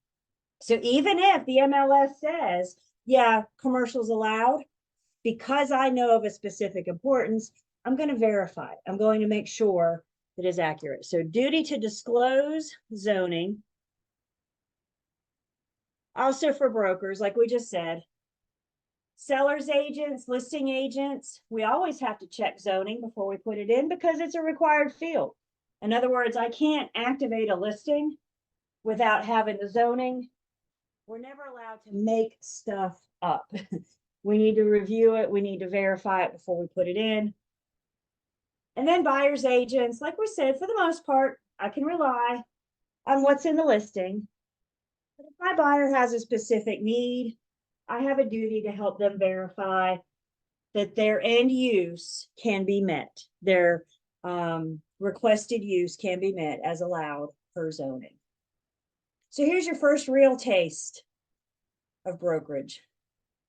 So even if the MLS says, yeah, commercials allowed, because I know of a specific importance, I'm going to verify it. I'm going to make sure that it's accurate. So duty to disclose zoning. Also for brokers, like we just said, sellers agents, listing agents, we always have to check zoning before we put it in because it's a required field. In other words, I can't activate a listing without having the zoning. We're never allowed to make stuff up. We need to review it. We need to verify it before we put it in. And then buyer's agents, like we said, for the most part, I can rely on what's in the listing. But if my buyer has a specific need, I have a duty to help them verify that their end use can be met. Their requested use can be met as allowed per zoning. So here's your first real taste of brokerage.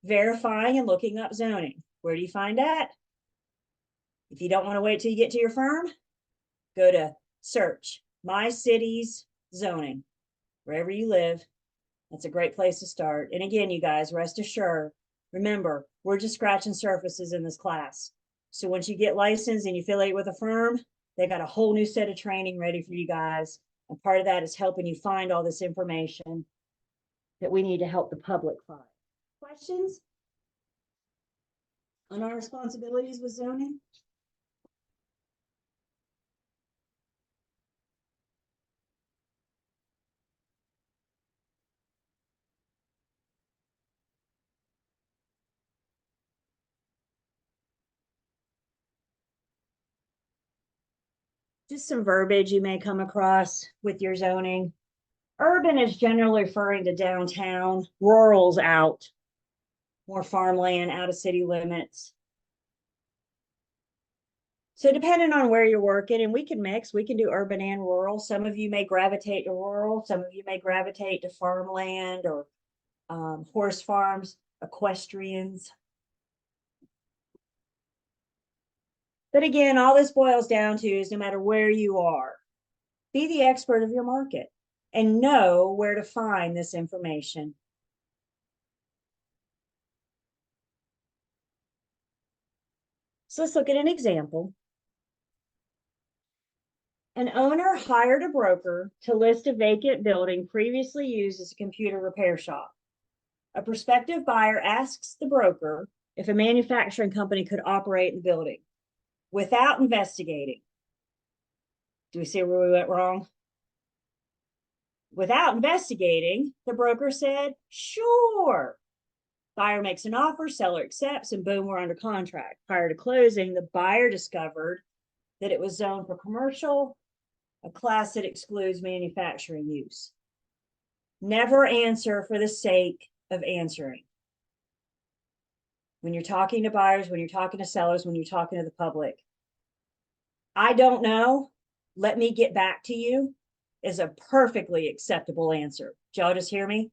Verifying and looking up zoning. Where do you find that? If you don't want to wait till you get to your firm, go to search my city's zoning, wherever you live. That's a great place to start. And again, you guys, rest assured, remember, we're just scratching surfaces in this class. So once you get licensed and you affiliate with a firm, they got a whole new set of training ready for you guys. And part of that is helping you find all this information that we need to help the public find. Questions on our responsibilities with zoning? Just some verbiage you may come across with your zoning. Urban is generally referring to downtown, rural's out, more farmland, out of city limits. So depending on where you're working, and we can mix, we can do urban and rural. Some of you may gravitate to rural, some of you may gravitate to farmland or horse farms, equestrians. But again, all this boils down to is no matter where you are, be the expert of your market and know where to find this information. So let's look at an example. An owner hired a broker to list a vacant building previously used as a computer repair shop. A prospective buyer asks the broker if a manufacturing company could operate in the building without investigating. Do we see where we went wrong? Without investigating, the broker said, sure. Buyer makes an offer, seller accepts, and boom, we're under contract. Prior to closing, the buyer discovered that it was zoned for commercial, a class that excludes manufacturing use. Never answer for the sake of answering. When you're talking to buyers, when you're talking to sellers, when you're talking to the public, I don't know, let me get back to you is a perfectly acceptable answer. Did y'all just hear me?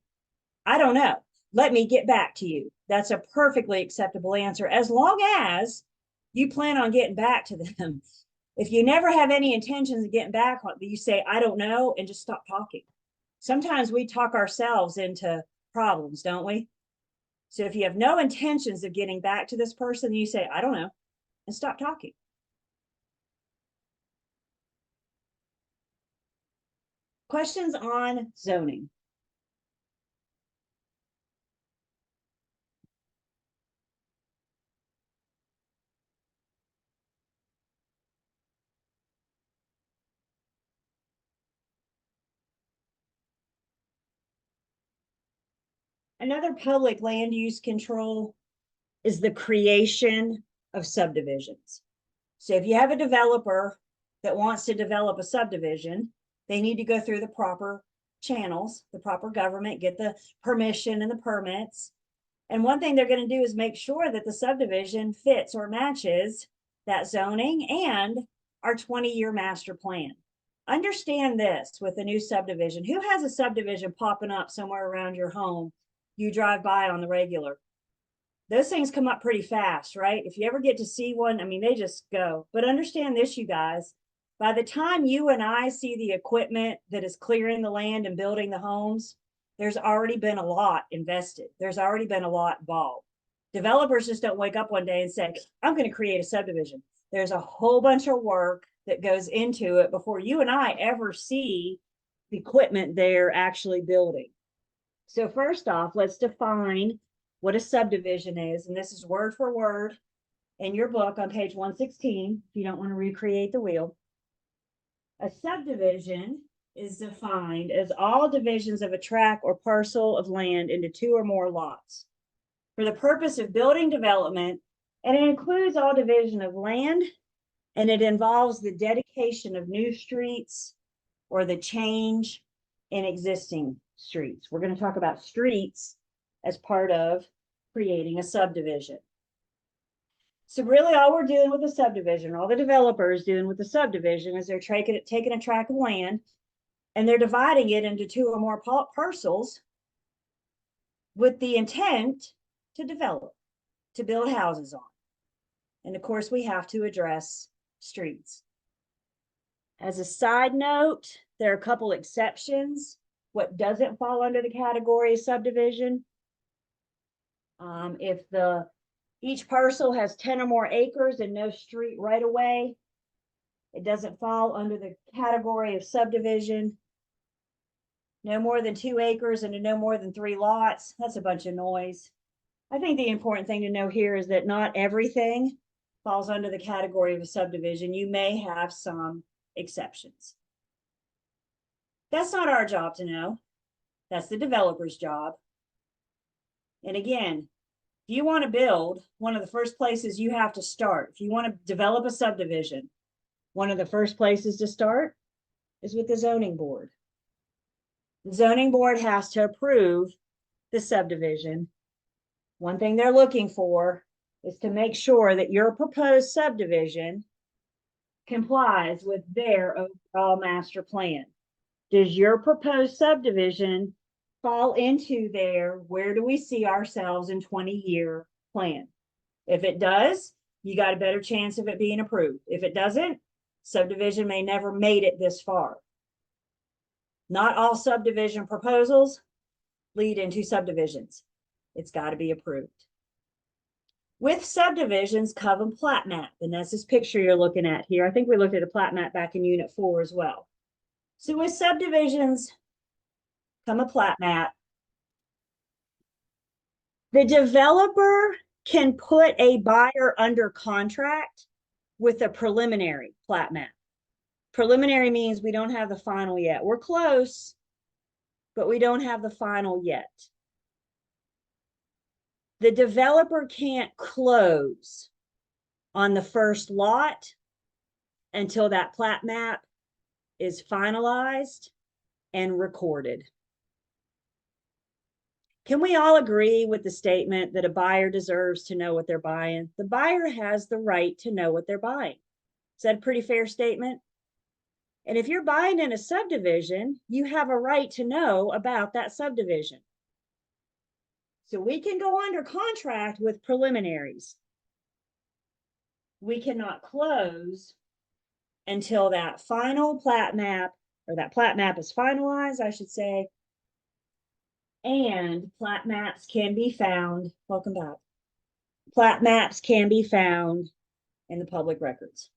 I don't know. Let me get back to you. That's a perfectly acceptable answer as long as you plan on getting back to them. If you never have any intentions of getting back, you say, I don't know, and just stop talking. Sometimes we talk ourselves into problems, don't we? So if you have no intentions of getting back to this person, you say, I don't know, and stop talking. Questions on zoning? Another public land use control is the creation of subdivisions. So if you have a developer that wants to develop a subdivision, they need to go through the proper channels, the proper government, get the permission and the permits. And one thing they're going to do is make sure that the subdivision fits or matches that zoning and our 20-year master plan. Understand this with a new subdivision. Who has a subdivision popping up somewhere around your home you drive by on the regular? Those things come up pretty fast, right? If you ever get to see one, I mean, they just go. But understand this, you guys, by the time you and I see the equipment that is clearing the land and building the homes, there's already been a lot invested. There's already been a lot involved. Developers just don't wake up one day and say, I'm going to create a subdivision. There's a whole bunch of work that goes into it before you and I ever see the equipment they're actually building. So first off, let's define what a subdivision is. And this is word for word in your book on page 116, if you don't want to recreate the wheel. A subdivision is defined as all divisions of a tract or parcel of land into 2 or more lots for the purpose of building development, and it includes all division of land, and it involves the dedication of new streets or the change in existing streets. We're going to talk about streets as part of creating a subdivision. So really all we're doing with a subdivision, all the developers doing with the subdivision is they're taking a tract of land and they're dividing it into 2 or more parcels with the intent to develop, to build houses on. And of course, we have to address streets. As a side note, there are a couple exceptions. What doesn't fall under the category of subdivision? If each parcel has 10 or more acres and no street right away, it doesn't fall under the category of subdivision. No more than 2 acres and no more than 3 lots. That's a bunch of noise. I think the important thing to know here is that not everything falls under the category of a subdivision. You may have some exceptions. That's not our job to know. That's the developer's job. And again, if you want to build, one of the first places you have to start, if you want to develop a subdivision, one of the first places to start is with the zoning board. The zoning board has to approve the subdivision. One thing they're looking for is to make sure that your proposed subdivision complies with their overall master plan. Does your proposed subdivision fall into their where do we see ourselves in 20-year plan? If it does, you got a better chance of it being approved. If it doesn't, subdivision may never made it this far. Not all subdivision proposals lead into subdivisions. It's got to be approved. With subdivisions come a plat map, and that's this picture you're looking at here. I think we looked at a plat map back in Unit 4 as well. So with subdivisions come a plat map. The developer can put a buyer under contract with a preliminary plat map. Preliminary means we don't have the final yet. We're close, but we don't have the final yet. The developer can't close on the first lot until that plat map is finalized and recorded. Can we all agree with the statement that a buyer deserves to know what they're buying? The buyer has the right to know what they're buying. Is that a pretty fair statement? And if you're buying in a subdivision, you have a right to know about that subdivision. So we can go under contract with preliminaries. We cannot close until that final plat map, or that plat map is finalized, I should say. And plat maps can be found, welcome back. Plat maps can be found in the public records.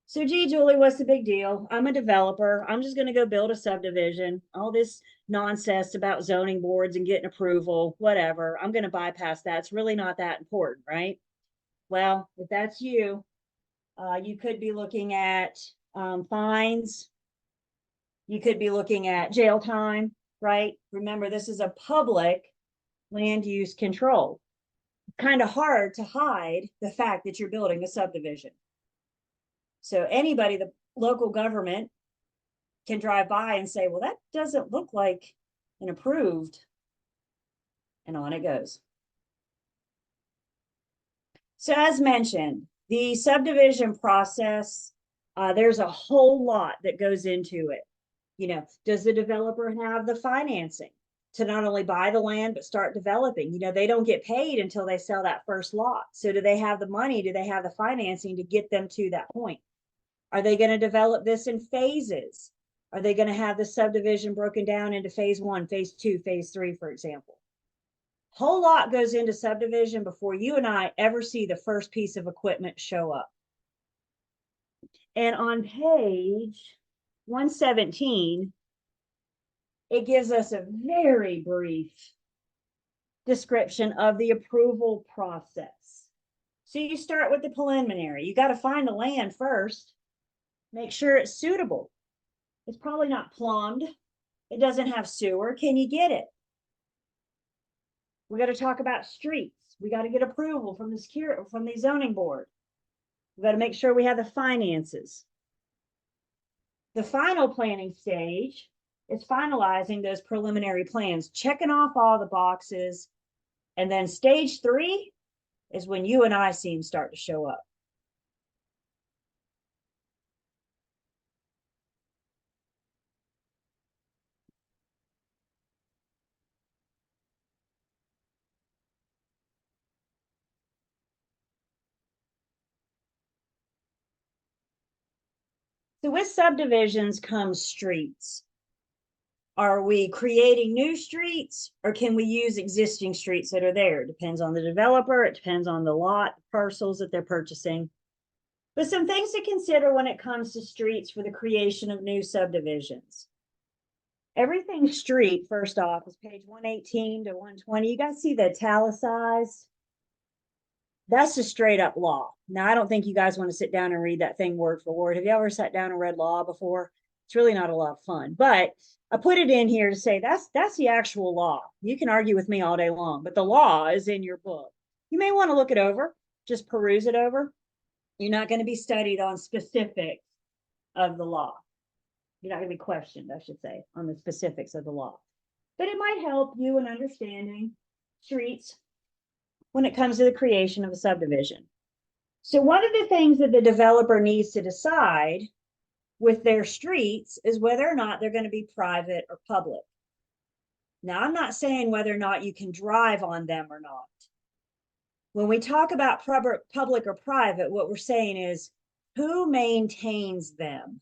So, gee, Julie, what's the big deal? I'm a developer. I'm just going to go build a subdivision. All this nonsense about zoning boards and getting approval, whatever. I'm going to bypass that. It's really not that important, right? Well, if that's you, you could be looking at fines You could be looking at jail time, right? Remember, this is a public land use control. Kind of hard to hide the fact that you're building a subdivision. So anybody, the local government, can drive by and say, well, that doesn't look like an approved, and on it goes. So as mentioned, the subdivision process, there's a whole lot that goes into it. You know, does the developer have the financing to not only buy the land, but start developing? You know, they don't get paid until they sell that first lot. So do they have the money? Do they have the financing to get them to that point? Are they going to develop this in phases? Are they going to have the subdivision broken down into phase 1, phase 2, phase 3, for example? Whole lot goes into subdivision before you and I ever see the first piece of equipment show up. And on page 117, it gives us a very brief description of the approval process. So you start with the preliminary. You got to find the land first, make sure it's suitable. It's probably not plumbed. It doesn't have sewer. Can you get it? We got to talk about streets. We got to get approval from the zoning board. We got to make sure we have the finances. The final planning stage is finalizing those preliminary plans, checking off all the boxes. And then stage 3 is when you and I see them start to show up. So with subdivisions comes streets. Are we creating new streets, or can we use existing streets that are there? It depends on the developer. It depends on the lot parcels that they're purchasing. But some things to consider when it comes to streets for the creation of new subdivisions. Everything street, first off, is page 118 to 120. You guys see the italicized? That's just straight up law. Now, I don't think you guys want to sit down and read that thing word for word. Have you ever sat down and read law before? It's really not a lot of fun, but I put it in here to say that's the actual law. You can argue with me all day long, but the law is in your book. You may want to look it over, just peruse it over. You're not going to be studied on specifics of the law. You're not going to be questioned, I should say, on the specifics of the law. But it might help you in understanding streets when it comes to the creation of a subdivision. So one of the things that the developer needs to decide with their streets is whether or not they're going to be private or public. Now, I'm not saying whether or not you can drive on them or not. When we talk about public or private, what we're saying is who maintains them.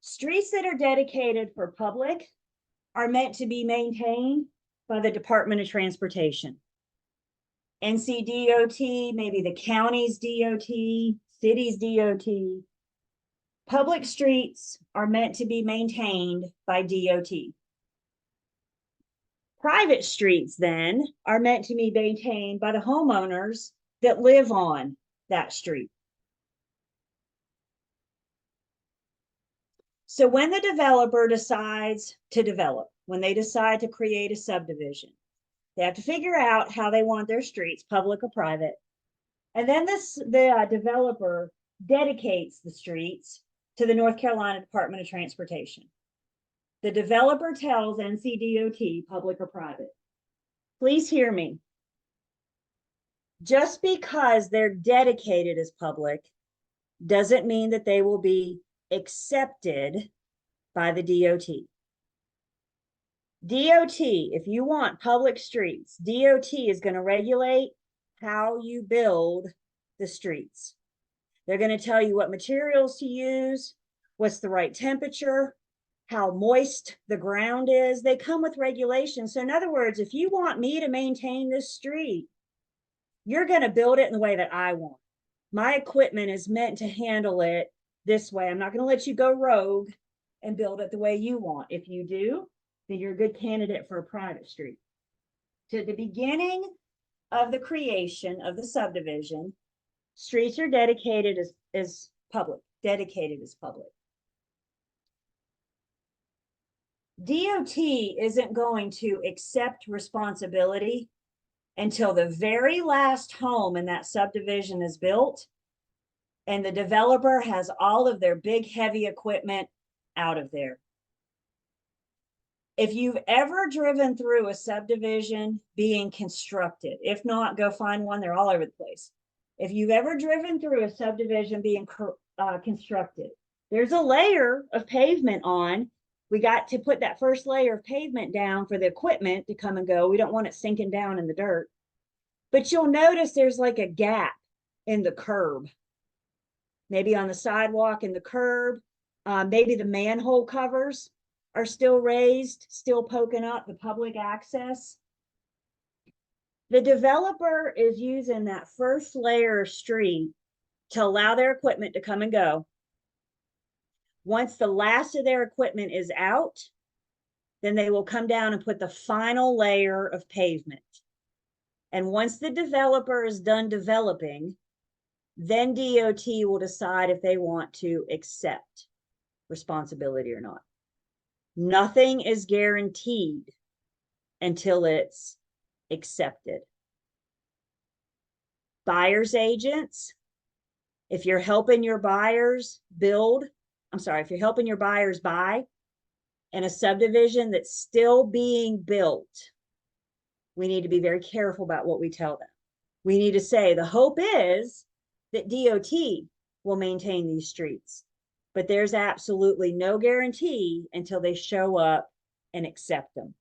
Streets that are dedicated for public are meant to be maintained by the Department of Transportation. NCDOT, maybe the county's DOT, city's DOT. Public streets are meant to be maintained by DOT. Private streets then are meant to be maintained by the homeowners that live on that street. So when the developer decides to develop, when they decide to create a subdivision, they have to figure out how they want their streets, public or private. And then the developer dedicates the streets to the North Carolina Department of Transportation. The developer tells NCDOT, public or private. Please hear me. Just because they're dedicated as public doesn't mean that they will be accepted by the DOT. DOT, if you want public streets, DOT is going to regulate how you build the streets. They're going to tell you what materials to use, what's the right temperature, how moist the ground is. They come with regulations. So in other words, if you want me to maintain this street, you're going to build it in the way that I want. My equipment is meant to handle it this way. I'm not going to let you go rogue and build it the way you want. If you do, then you're a good candidate for a private street. To the beginning of the creation of the subdivision, streets are dedicated as public, dedicated as public. DOT isn't going to accept responsibility until the very last home in that subdivision is built and the developer has all of their big heavy equipment out of there. If you've ever driven through a subdivision being constructed, if not, go find one, they're all over the place. If you've ever driven through a subdivision being constructed, there's a layer of pavement on. We got to put that first layer of pavement down for the equipment to come and go. We don't want it sinking down in the dirt. But you'll notice there's like a gap in the curb, maybe on the sidewalk in the curb. Maybe the manhole covers are still raised, still poking up the public access. The developer is using that first layer of street to allow their equipment to come and go. Once the last of their equipment is out, then they will come down and put the final layer of pavement. And once the developer is done developing, then DOT will decide if they want to accept responsibility or not. Nothing is guaranteed until it's accepted. Buyer's agents, if you're helping your buyers if you're helping your buyers buy in a subdivision that's still being built, we need to be very careful about what we tell them. We need to say the hope is that DOT will maintain these streets, but there's absolutely no guarantee until they show up and accept them.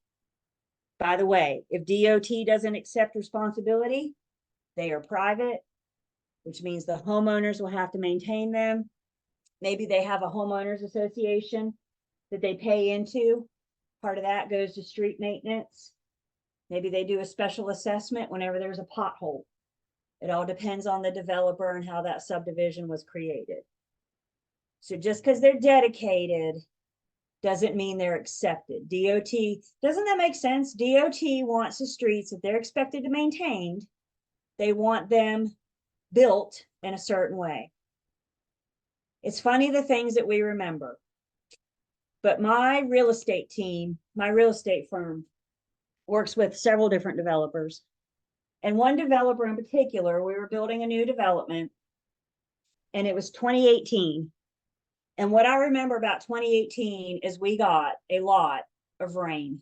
By the way, if DOT doesn't accept responsibility, they are private, which means the homeowners will have to maintain them. Maybe they have a homeowners association that they pay into. Part of that goes to street maintenance. Maybe they do a special assessment whenever there's a pothole. It all depends on the developer and how that subdivision was created. So just because they're dedicated doesn't mean they're accepted. DOT, doesn't that make sense? DOT wants the streets that they're expected to maintain. They want them built in a certain way. It's funny the things that we remember. But my real estate team, my real estate firm, works with several different developers. And one developer in particular, we were building a new development, and it was 2018. And what I remember about 2018 is we got a lot of rain.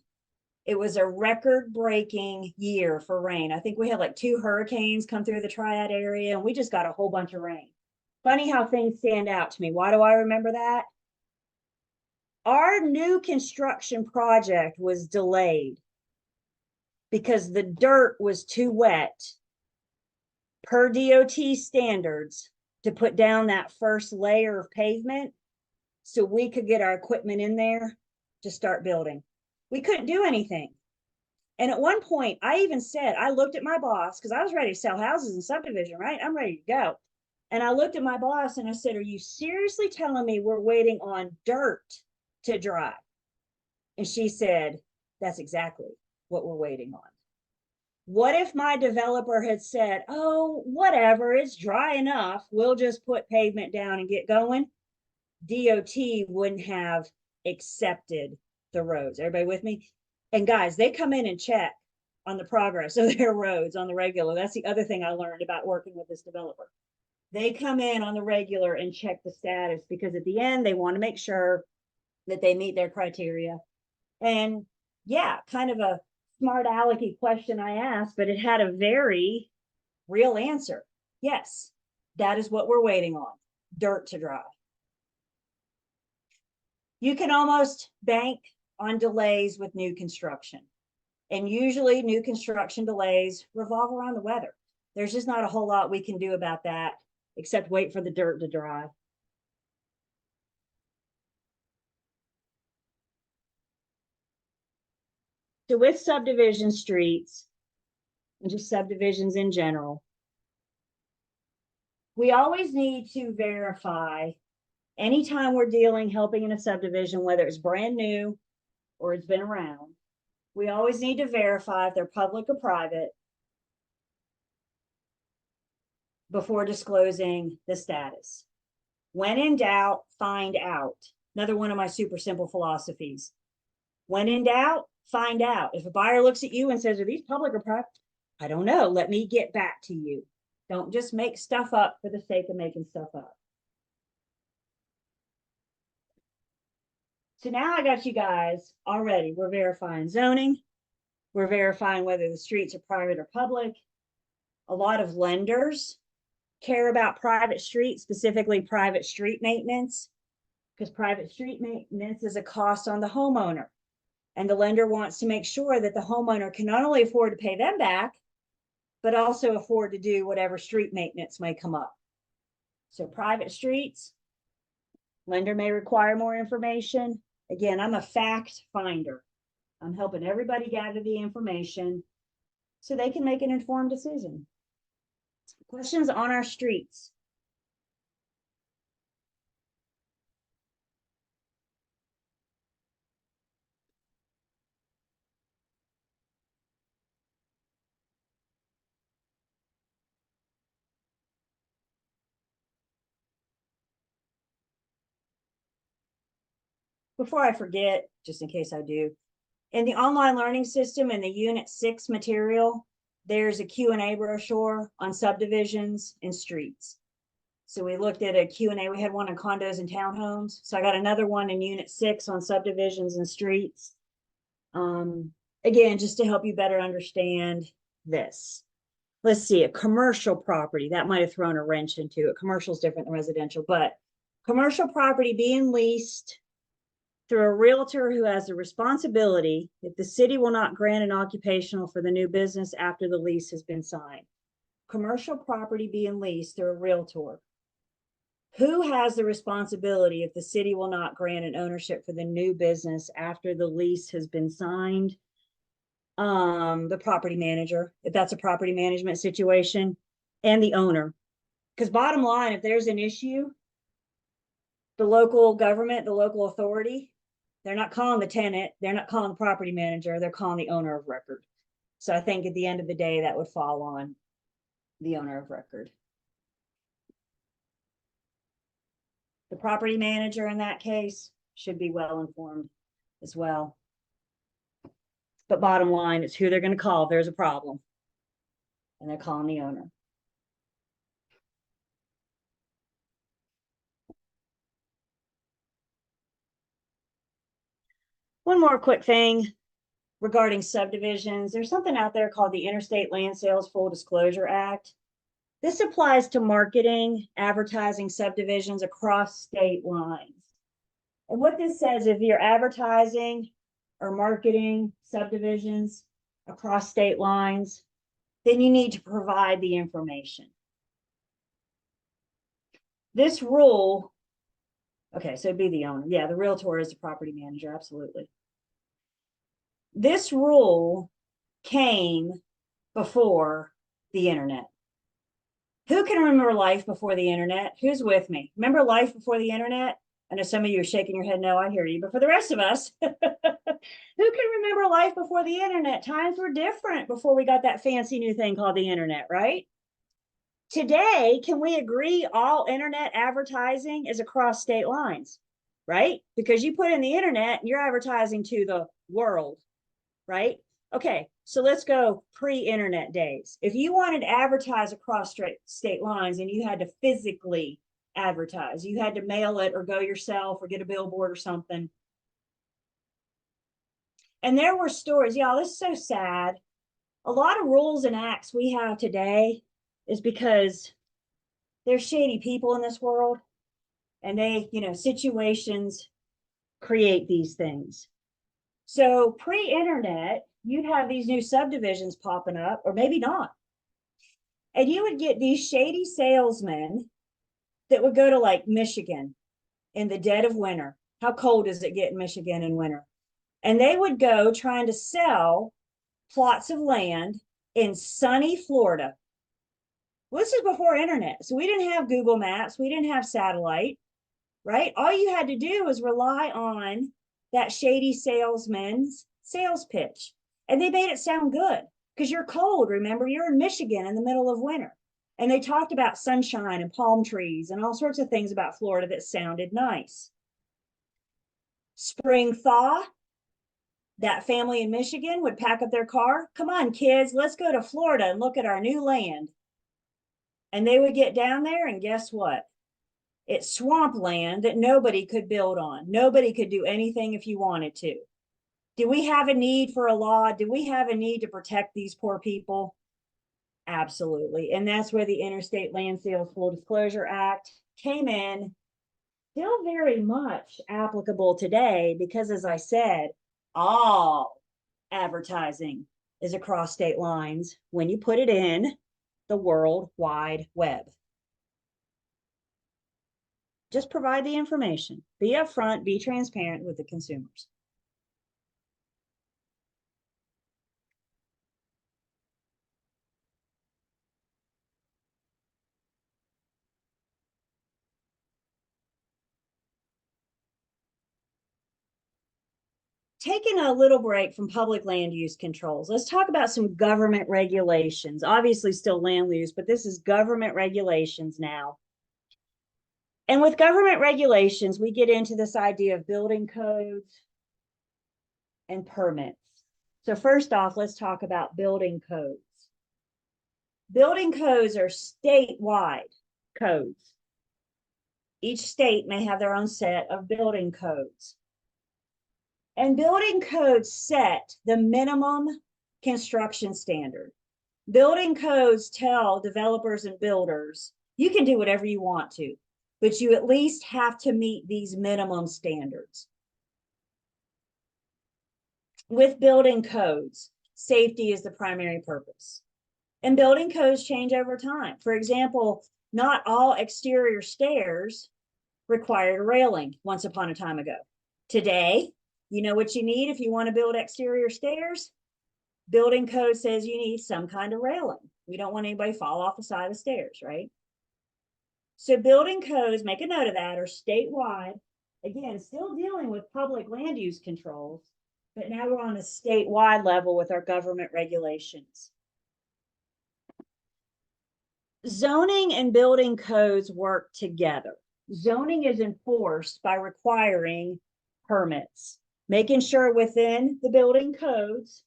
It was a record-breaking year for rain. I think we had like 2 hurricanes come through the Triad area, and we just got a whole bunch of rain. Funny how things stand out to me. Why do I remember that? Our new construction project was delayed because the dirt was too wet per DOT standards to put down that first layer of pavement so we could get our equipment in there to start building. We couldn't do anything. And at one point, I even said, I looked at my boss because I was ready to sell houses in subdivision, right? I'm ready to go. And I looked at my boss and I said, are you seriously telling me we're waiting on dirt to dry? And she said, that's exactly what we're waiting on. What if my developer had said, oh, whatever, it's dry enough, we'll just put pavement down and get going? DOT wouldn't have accepted the roads. Everybody with me? And guys, they come in and check on the progress of their roads on the regular. That's the other thing I learned about working with this developer. They come in on the regular and check the status because at the end, they want to make sure that they meet their criteria. And yeah, kind of a smart alecky question I asked, but it had a very real answer. Yes, that is what we're waiting on, dirt to dry. You can almost bank on delays with new construction. And usually new construction delays revolve around the weather. There's just not a whole lot we can do about that except wait for the dirt to dry. So with subdivision streets and just subdivisions in general, we always need to verify anytime we're helping in a subdivision, whether it's brand new or it's been around, we always need to verify if they're public or private before disclosing the status. When in doubt, find out. Another one of my super simple philosophies. When in doubt, find out. If a buyer looks at you and says, are these public or private? I don't know. Let me get back to you. Don't just make stuff up for the sake of making stuff up. So now I got you guys already. We're verifying zoning. We're verifying whether the streets are private or public. A lot of lenders care about private streets, specifically private street maintenance, because private street maintenance is a cost on the homeowner. And the lender wants to make sure that the homeowner can not only afford to pay them back, but also afford to do whatever street maintenance may come up. So private streets, lender may require more information. Again, I'm a fact finder. I'm helping everybody gather the information so they can make an informed decision. Questions on our streets? Before I forget, just in case I do, in the online learning system in the Unit 6 material, there's a Q&A brochure on subdivisions and streets. So we looked at a Q&A. We had one on condos and townhomes. So I got another one in Unit 6 on subdivisions and streets. Again, just to help you better understand this. Let's see, a commercial property. That might have thrown a wrench into it. Commercial is different than residential, but commercial property being leased through a realtor who has the responsibility if the city will not grant an occupational for the new business after the lease has been signed. Commercial property being leased through a realtor. Who has the responsibility if the city will not grant an ownership for the new business after the lease has been signed? The property manager, if that's a property management situation, and the owner. Because bottom line, if there's an issue, the local government, the local authority, they're not calling the tenant, they're not calling the property manager, they're calling the owner of record. So I think at the end of the day, that would fall on the owner of record. The property manager in that case should be well informed as well. But bottom line, it's who they're going to call if there's a problem. And they're calling the owner. One more quick thing regarding subdivisions. There's something out there called the Interstate Land Sales Full Disclosure Act. This applies to marketing, advertising subdivisions across state lines. And what this says, if you're advertising or marketing subdivisions across state lines, then you need to provide the information. This rule, okay, so it'd be the owner. Yeah, the realtor is the property manager, absolutely. This rule came before the internet. Who can remember life before the internet? Who's with me? Remember life before the internet? I know some of you are shaking your head, no, I hear you. But for the rest of us, who can remember life before the internet? Times were different before we got that fancy new thing called the internet, right? Today, can we agree all internet advertising is across state lines, right? Because you put in the internet, you're advertising to the world, right? Okay, so let's go pre-internet days. If you wanted to advertise across state lines and you had to physically advertise, you had to mail it or go yourself or get a billboard or something. And there were stories, y'all, this is so sad. A lot of rules and acts we have today is because there's shady people in this world and they, situations create these things. So pre-internet, you'd have these new subdivisions popping up, or maybe not. And you would get these shady salesmen that would go to like Michigan in the dead of winter. How cold does it get in Michigan in winter? And they would go trying to sell plots of land in sunny Florida. Well, this is before internet. So we didn't have Google Maps. We didn't have satellite, right? All you had to do was rely on that shady salesman's sales pitch. And they made it sound good because you're cold. Remember, you're in Michigan in the middle of winter. And they talked about sunshine and palm trees and all sorts of things about Florida that sounded nice. Spring thaw, That family in Michigan would pack up their car. Come on, kids, let's go to Florida and look at our new land. And they would get down there, and guess what? It's swampland that nobody could build on. Nobody could do anything if you wanted to. Do we have a need for a law? Do we have a need to protect these poor people? Absolutely. And that's where the Interstate Land Sales Full Disclosure Act came in. Still very much applicable today because, as I said, all advertising is across state lines when you put it in the World Wide Web. Just provide the information. Be upfront, be transparent with the consumers. Taking a little break from public land use controls, let's talk about some government regulations. Obviously still land use, but this is government regulations now. And with government regulations, we get into this idea of building codes and permits. So first off, let's talk about building codes. Building codes are statewide codes. Each state may have their own set of building codes. And building codes set the minimum construction standard. Building codes tell developers and builders, you can do whatever you want to, but you at least have to meet these minimum standards. With building codes, safety is the primary purpose. And building codes change over time. For example, not all exterior stairs required a railing once upon a time ago. Today, you know what you need if you want to build exterior stairs? Building code says you need some kind of railing. We don't want anybody to fall off the side of the stairs, right? So building codes, make a note of that, are statewide. Again, still dealing with public land use controls, but now we're on a statewide level with our government regulations. Zoning and building codes work together. Zoning is enforced by requiring permits, making sure within the building codes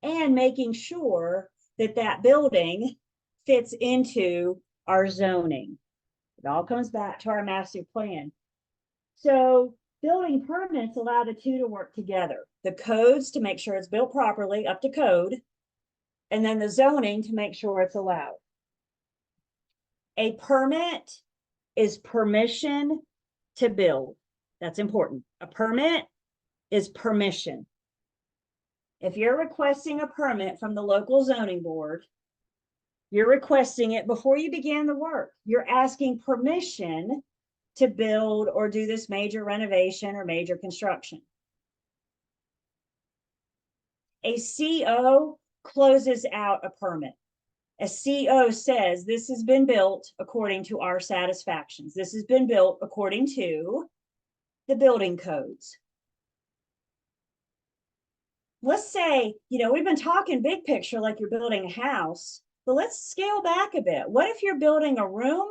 and making sure that that building fits into our zoning. It all comes back to our master plan. So building permits allow the two to work together. The codes to make sure it's built properly, up to code, and then the zoning to make sure it's allowed. A permit is permission to build. That's important. A permit is permission. If you're requesting a permit from the local zoning board, you're requesting it before you begin the work. You're asking permission to build or do this major renovation or major construction. A CO closes out a permit. A CO says this has been built according to our satisfactions. This has been built according to the building codes. Let's say, we've been talking big picture like you're building a house, but let's scale back a bit. What if you're building a room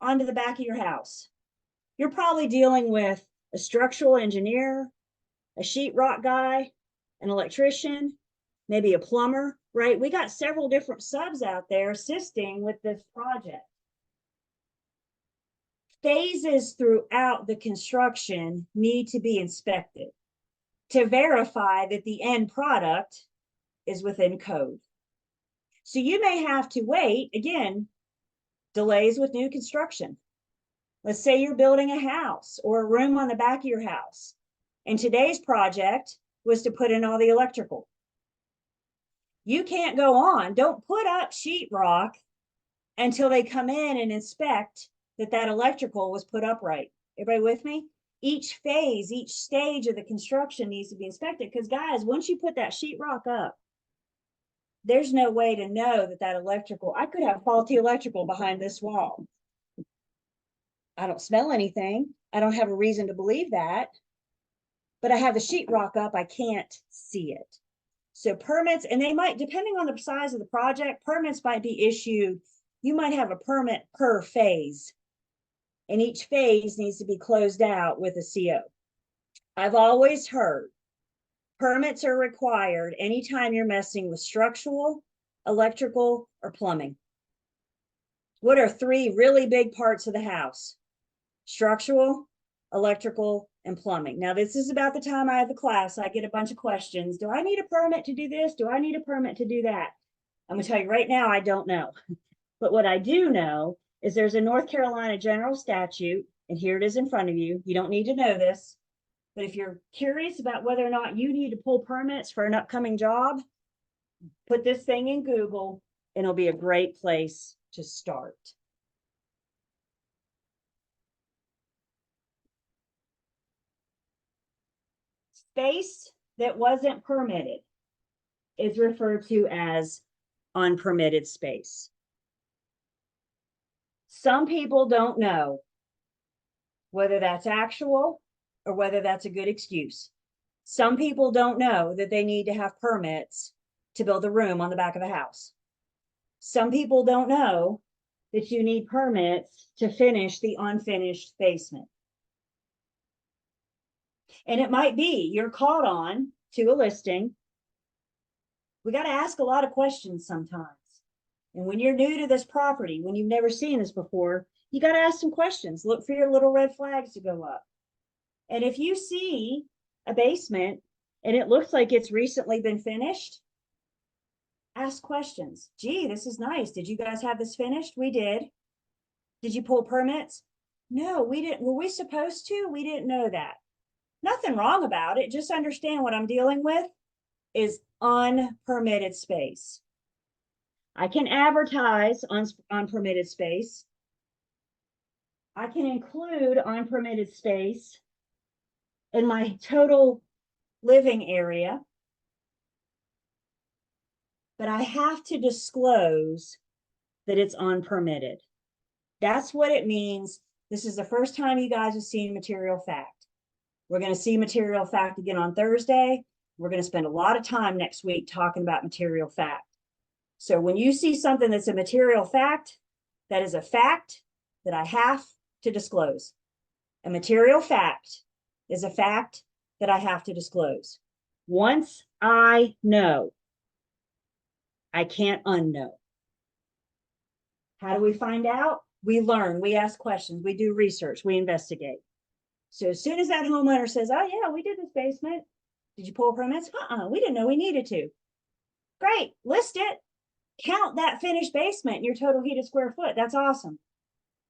onto the back of your house? You're probably dealing with a structural engineer, a sheetrock guy, an electrician, maybe a plumber, right? We got several different subs out there assisting with this project. Phases throughout the construction need to be inspected to verify that the end product is within code. So you may have to wait, again, delays with new construction. Let's say you're building a house or a room on the back of your house, and today's project was to put in all the electrical. You can't go on, don't put up sheetrock until they come in and inspect that electrical was put up right. Everybody with me? Each phase, each stage of the construction needs to be inspected, because guys, once you put that sheetrock up, there's no way to know that electrical, I could have faulty electrical behind this wall. I don't smell anything. I don't have a reason to believe that, but I have the sheetrock up, I can't see it. So permits, and they might, depending on the size of the project, permits might be issued. You might have a permit per phase, and each phase needs to be closed out with a CO. I've always heard Permits are required anytime you're messing with structural, electrical, or plumbing. What are three really big parts of the house? Structural, electrical, and plumbing. Now, this is about the time I have the class. I get a bunch of questions. Do I need a permit to do this? Do I need a permit to do that? I'm going to tell you right now, I don't know. But what I do know is there's a North Carolina general statute, and here it is in front of you. You don't need to know this. But if you're curious about whether or not you need to pull permits for an upcoming job, put this thing in Google, and it'll be a great place to start. Space that wasn't permitted is referred to as unpermitted space. Some people don't know whether that's actual or whether that's a good excuse. Some people don't know that they need to have permits to build a room on the back of a house. Some people don't know that you need permits to finish the unfinished basement. And it might be you're called on to a listing. We got to ask a lot of questions sometimes. And when you're new to this property, when you've never seen this before, you got to ask some questions. Look for your little red flags to go up. And if you see a basement and it looks like it's recently been finished, ask questions. Gee, this is nice. Did you guys have this finished? We did. Did you pull permits? No, we didn't. Were we supposed to? We didn't know that. Nothing wrong about it. Just understand what I'm dealing with is unpermitted space. I can advertise on unpermitted space. I can include unpermitted space in my total living area, but I have to disclose that it's unpermitted. That's what it means. This is the first time you guys have seen material fact. We're going to see material fact again on Thursday. We're going to spend a lot of time next week talking about material fact. So when you see something that's a material fact, that is a fact that I have to disclose. A material fact is a fact that I have to disclose. Once I know, I can't unknow. How do we find out? We learn, we ask questions, we do research, we investigate. So as soon as that homeowner says, oh yeah, we did this basement. Did you pull permits? We didn't know we needed to. Great, list it. Count that finished basement in your total heated square foot. That's awesome.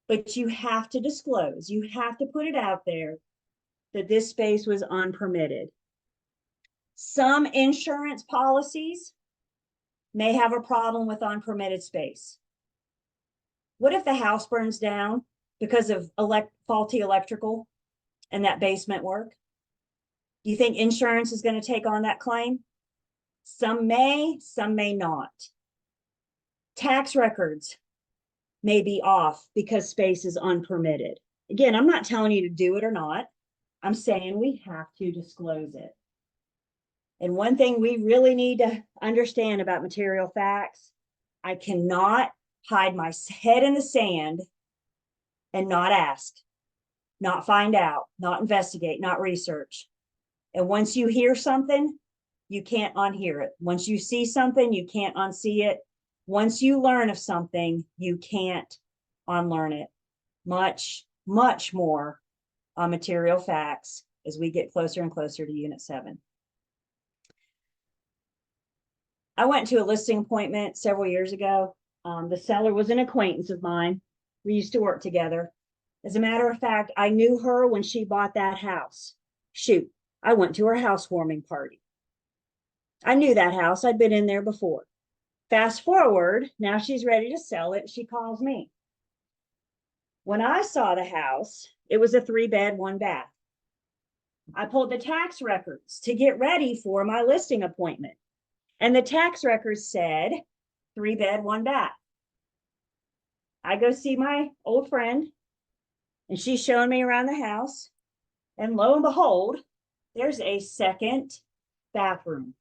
But you have to disclose, you have to put it out there that this space was unpermitted. Some insurance policies may have a problem with unpermitted space. What if the house burns down because of faulty electrical and that basement work? Do you think insurance is going to take on that claim? Some may not. Tax records may be off because space is unpermitted. Again, I'm not telling you to do it or not. I'm saying we have to disclose it. And one thing we really need to understand about material facts, I cannot hide my head in the sand and not ask, not find out, not investigate, not research. And once you hear something, you can't unhear it. Once you see something, you can't unsee it. Once you learn of something, you can't unlearn it. Much, much more on material facts as we get closer and closer to Unit 7. I went to a listing appointment several years ago. The seller was an acquaintance of mine. We used to work together. As a matter of fact, I knew her when she bought that house. Shoot, I went to her housewarming party. I knew that house. I'd been in there before. Fast forward, now she's ready to sell it. She calls me. When I saw the house, it was a 3-bed, 1-bath. I pulled the tax records to get ready for my listing appointment. And the tax records said 3-bed, 1-bath. I go see my old friend and she's showing me around the house. And lo and behold, there's a second bathroom.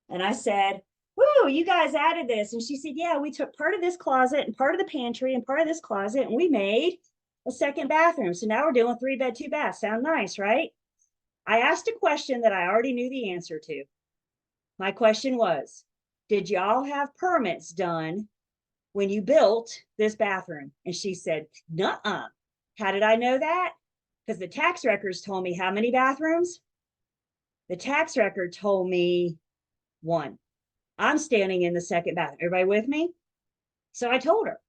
And I said, woo, you guys added this. And she said, yeah, we took part of this closet and part of the pantry and part of this closet and we made a second bathroom. So now we're doing 3-bed, 2-bath. Sound nice, right? I asked a question that I already knew the answer to. My question was, did y'all have permits done when you built this bathroom? And she said, nuh-uh. How did I know that? Because the tax records told me how many bathrooms? The tax record told me 1. I'm standing in the second bathroom. Everybody with me? So I told her,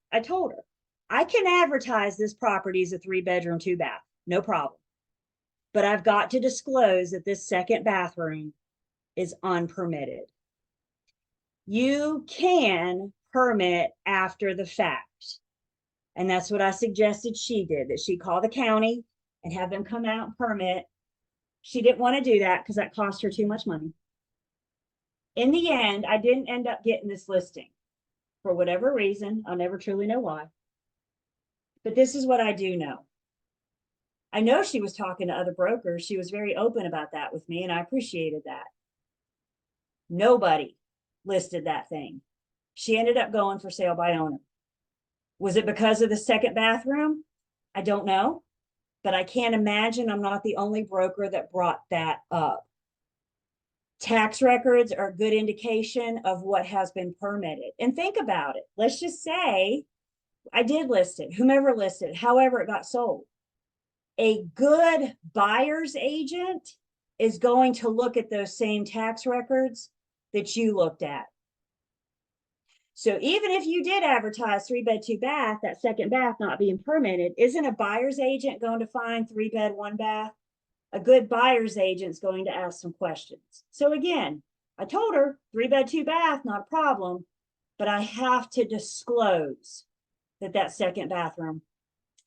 I can advertise this property as a 3-bedroom, 2-bath, no problem. But I've got to disclose that this second bathroom is unpermitted. You can permit after the fact. And that's what I suggested she did, that she call the county and have them come out and permit. She didn't want to do that because that cost her too much money. In the end, I didn't end up getting this listing for whatever reason. I'll never truly know why. But this is what I do know. I know she was talking to other brokers. She was very open about that with me, and I appreciated that. Nobody listed that thing. She ended up going for sale by owner. Was it because of the second bathroom? I don't know, but I can't imagine I'm not the only broker that brought that up. Tax records are a good indication of what has been permitted. And think about it. Let's just say I did list it, whomever listed it, however it got sold. A good buyer's agent is going to look at those same tax records that you looked at. So even if you did advertise 3-bed, 2-bath, that second bath not being permitted, isn't a buyer's agent going to find 3-bed, 1-bath? A good buyer's agent's going to ask some questions. So again, I told her 3-bed, 2-bath, not a problem, but I have to disclose that second bathroom.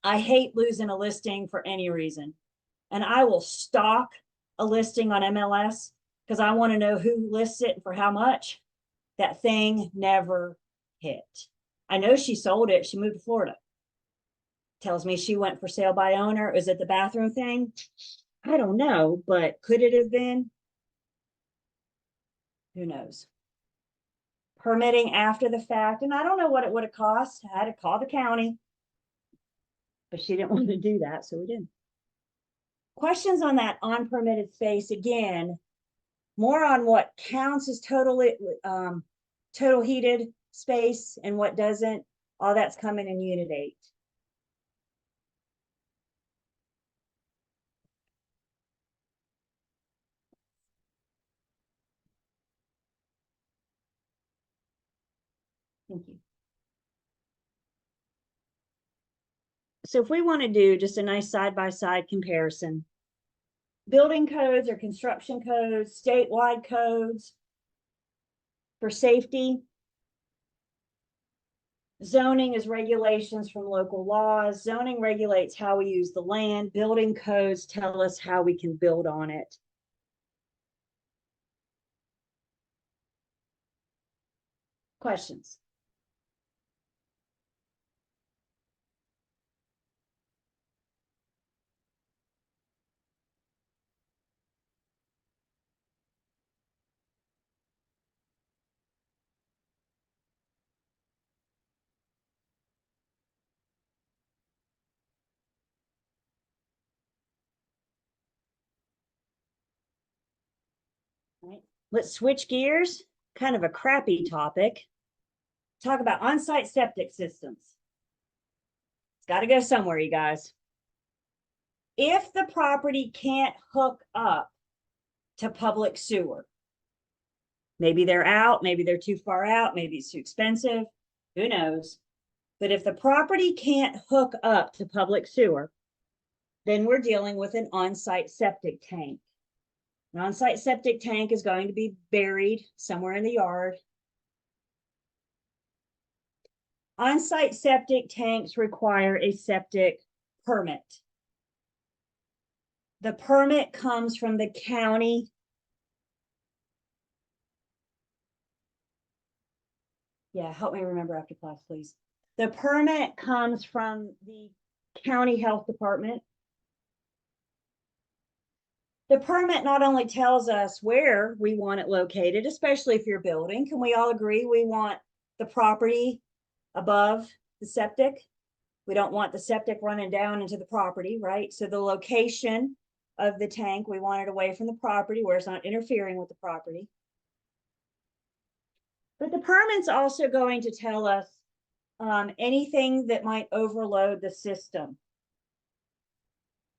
I hate losing a listing for any reason. And I will stalk a listing on MLS because I want to know who lists it and for how much. That thing never hit. I know she sold it. She moved to Florida. Tells me she went for sale by owner. Is it the bathroom thing? I don't know, but could it have been? Who knows? Permitting after the fact, and I don't know what it would have cost. I had to call the county, but she didn't want to do that, so we didn't. Questions on that unpermitted space, again, more on what counts as total heated space and what doesn't. All that's coming in Unit 8. Thank you. So if we want to do just a nice side-by-side comparison, building codes or construction codes, statewide codes for safety. Zoning is regulations from local laws. Zoning regulates how we use the land. Building codes tell us how we can build on it. Questions? All right, let's switch gears. Kind of a crappy topic. Talk about on-site septic systems. It's got to go somewhere, you guys. If the property can't hook up to public sewer, maybe they're out, maybe they're too far out, maybe it's too expensive, who knows? But if the property can't hook up to public sewer, then we're dealing with an on-site septic tank. An on-site septic tank is going to be buried somewhere in the yard. On-site septic tanks require a septic permit. The permit comes from the county. Yeah, help me remember after class, please. The permit comes from the county health department. The permit not only tells us where we want it located, especially if you're building. Can we all agree we want the property above the septic? We don't want the septic running down into the property, right? So the location of the tank. We want it away from the property where it's not interfering with the property. But the permit's also going to tell us anything that might overload the system.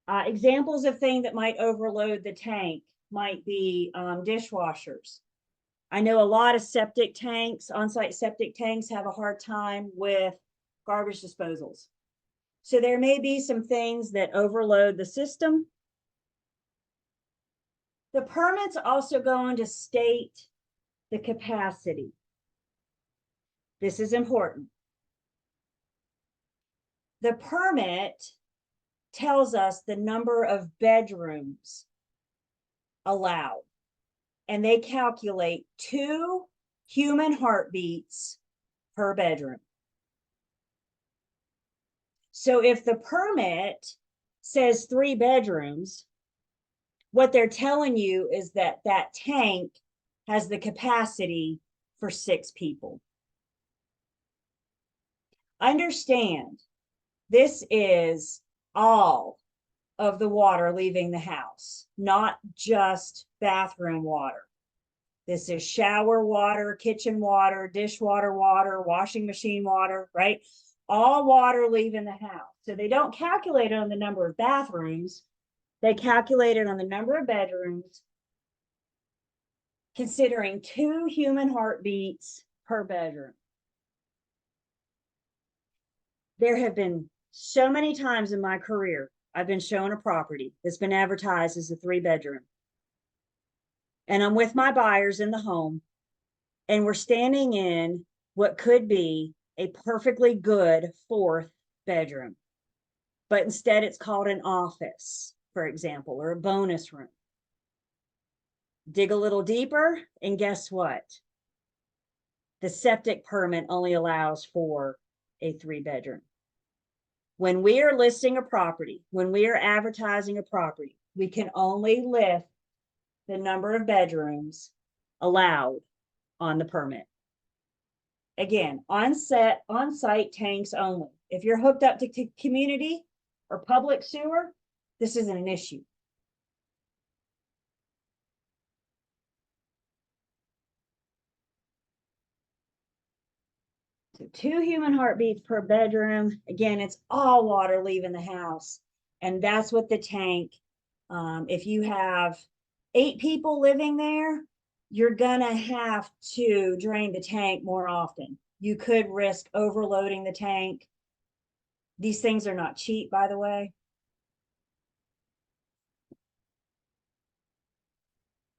Examples of things that might overload the tank might be dishwashers. I know a lot of septic tanks, on-site septic tanks, have a hard time with garbage disposals. So there may be some things that overload the system. The permit's also going to state the capacity. This is important. The permit tells us the number of bedrooms allowed, and they calculate 2 human heartbeats per bedroom. So if the permit says 3 bedrooms, what they're telling you is that that tank has the capacity for 6 people. Understand, this is all of the water leaving the house, not just bathroom water. This is shower water, kitchen water, dishwater water, washing machine water, right? All water leaving the house. So they don't calculate it on the number of bathrooms. They calculate it on the number of bedrooms, considering 2 human heartbeats per bedroom. There have been so many times in my career, I've been shown a property that's been advertised as a 3-bedroom. And I'm with my buyers in the home, and we're standing in what could be a perfectly good 4th bedroom. But instead it's called an office, for example, or a bonus room. Dig a little deeper, and guess what? The septic permit only allows for a 3-bedroom. When we are listing a property, when we are advertising a property, we can only list the number of bedrooms allowed on the permit. Again, on-site tanks only. If you're hooked up to community or public sewer, this isn't an issue. So 2 human heartbeats per bedroom. Again, it's all water leaving the house. And that's what the tank, if you have 8 people living there, you're gonna have to drain the tank more often. You could risk overloading the tank. These things are not cheap, by the way.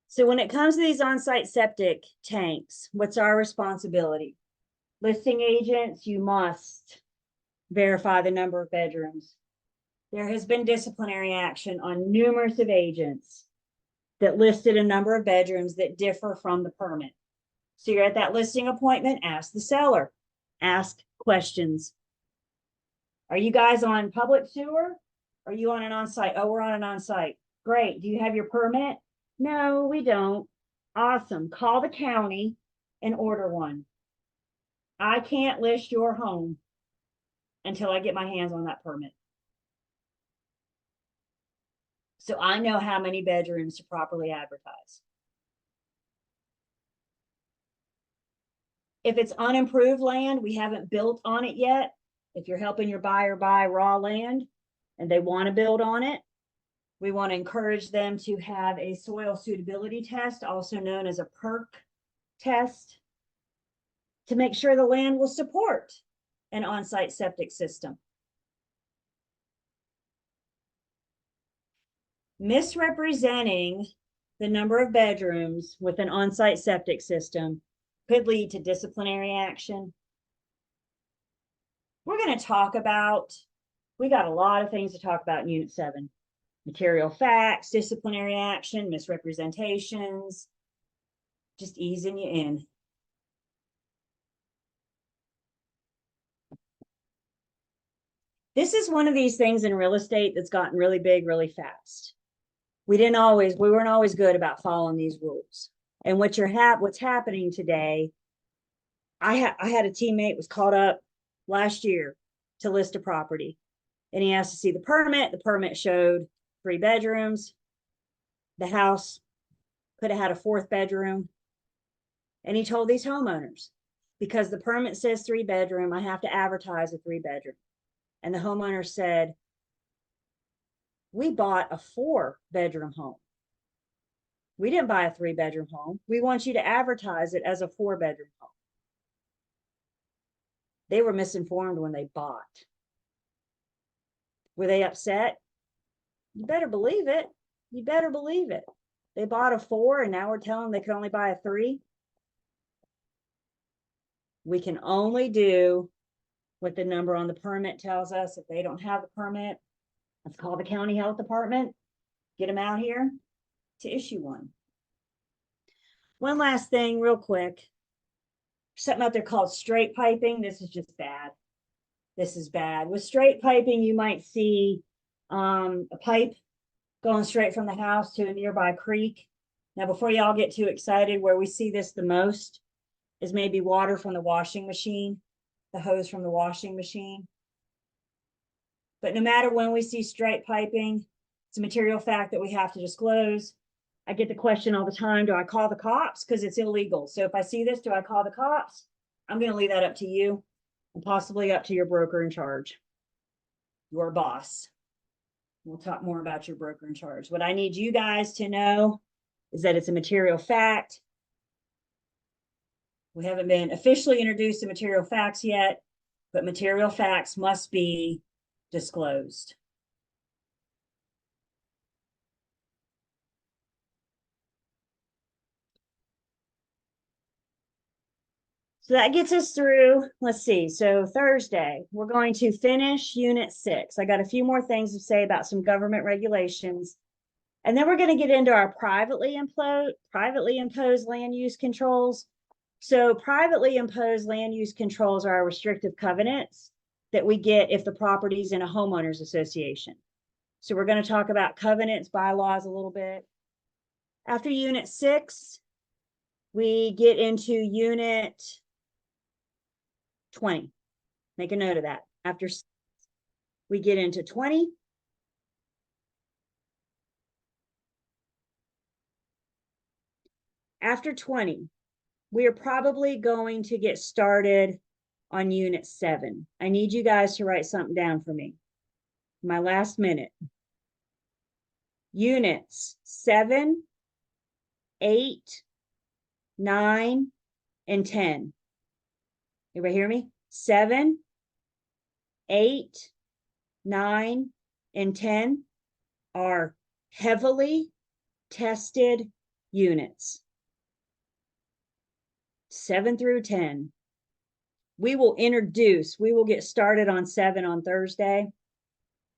So when it comes to these on-site septic tanks, what's our responsibility? Listing agents, you must verify the number of bedrooms. There has been disciplinary action on numerous of agents that listed a number of bedrooms that differ from the permit. So you're at that listing appointment, ask the seller, ask questions. Are you guys on public sewer? Are you on an on-site? Oh, we're on an on-site. Great. Do you have your permit? No, we don't. Awesome. Call the county and order one. I can't list your home until I get my hands on that permit. So I know how many bedrooms to properly advertise. If it's unimproved land, we haven't built on it yet. If you're helping your buyer buy raw land and they want to build on it, we want to encourage them to have a soil suitability test, also known as a PERC test, to make sure the land will support an on-site septic system. Misrepresenting the number of bedrooms with an on-site septic system could lead to disciplinary action. We're going to talk about, we got a lot of things to talk about in Unit 7. Material facts, disciplinary action, misrepresentations, just easing you in. This is one of these things in real estate that's gotten really big really fast. We weren't always good about following these rules. And what's happening today, I had a teammate was called up last year to list a property, and he asked to see the permit. The permit showed 3 bedrooms. the house could have had a fourth bedroom. And he told these homeowners, because the permit says 3-bedroom, I have to advertise a 3-bedroom. And the homeowner said, we bought a 4-bedroom home. We didn't buy a 3-bedroom home. We want you to advertise it as a 4-bedroom home. They were misinformed when they bought. Were they upset? You better believe it. You better believe it. They bought a 4 and now we're telling them they can only buy a 3. We can only do what the number on the permit tells us. If they don't have the permit, let's call the county health department, get them out here to issue one. One last thing real quick. Something out there called straight piping. This is just bad. This is bad. With straight piping, you might see a pipe going straight from the house to a nearby creek. Now, before y'all get too excited, where we see this the most is maybe water from the washing machine, the hose from the washing machine. But no matter when we see straight piping, it's a material fact that we have to disclose. I get the question all the time, do I call the cops? Because it's illegal. So if I see this, do I call the cops? I'm going to leave that up to you and possibly up to your broker in charge, your boss. We'll talk more about your broker in charge. What I need you guys to know is that it's a material fact. We haven't been officially introduced to material facts yet, but material facts must be disclosed. So that gets us through, let's see, so Thursday, we're going to finish Unit 6. I got a few more things to say about some government regulations. And then we're going to get into our privately imposed land use controls. So privately imposed land use controls are our restrictive covenants that we get if the property's in a homeowners association. So we're going to talk about covenants, bylaws a little bit. After Unit 6, we get into Unit 20. Make a note of that. After we get into 20. After 20, we are probably going to get started on Unit 7. I need you guys to write something down for me. My last minute. Units 7, 8, 9, and 10. Everybody hear me? 7, 8, 9, and 10 are heavily tested units. 7 through 10. We will get started on 7 on Thursday.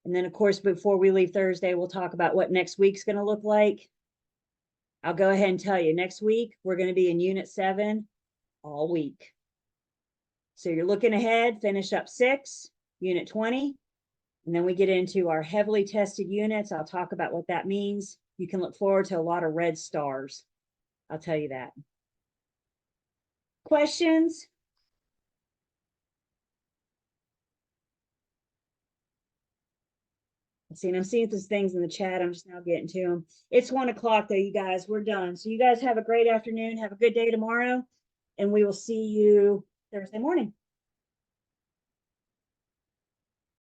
And then, of course, before we leave Thursday, we'll talk about what next week's going to look like. I'll go ahead and tell you, next week, we're going to be in Unit 7 all week. So you're looking ahead, finish up 6, Unit 20, and then we get into our heavily tested units. I'll talk about what that means. You can look forward to a lot of red stars. I'll tell you that. Questions? I'm seeing those things in the chat. I'm just now getting to them. It's 1 o'clock though, you guys. We're done. So you guys have a great afternoon. Have a good day tomorrow. And we will see you Thursday morning.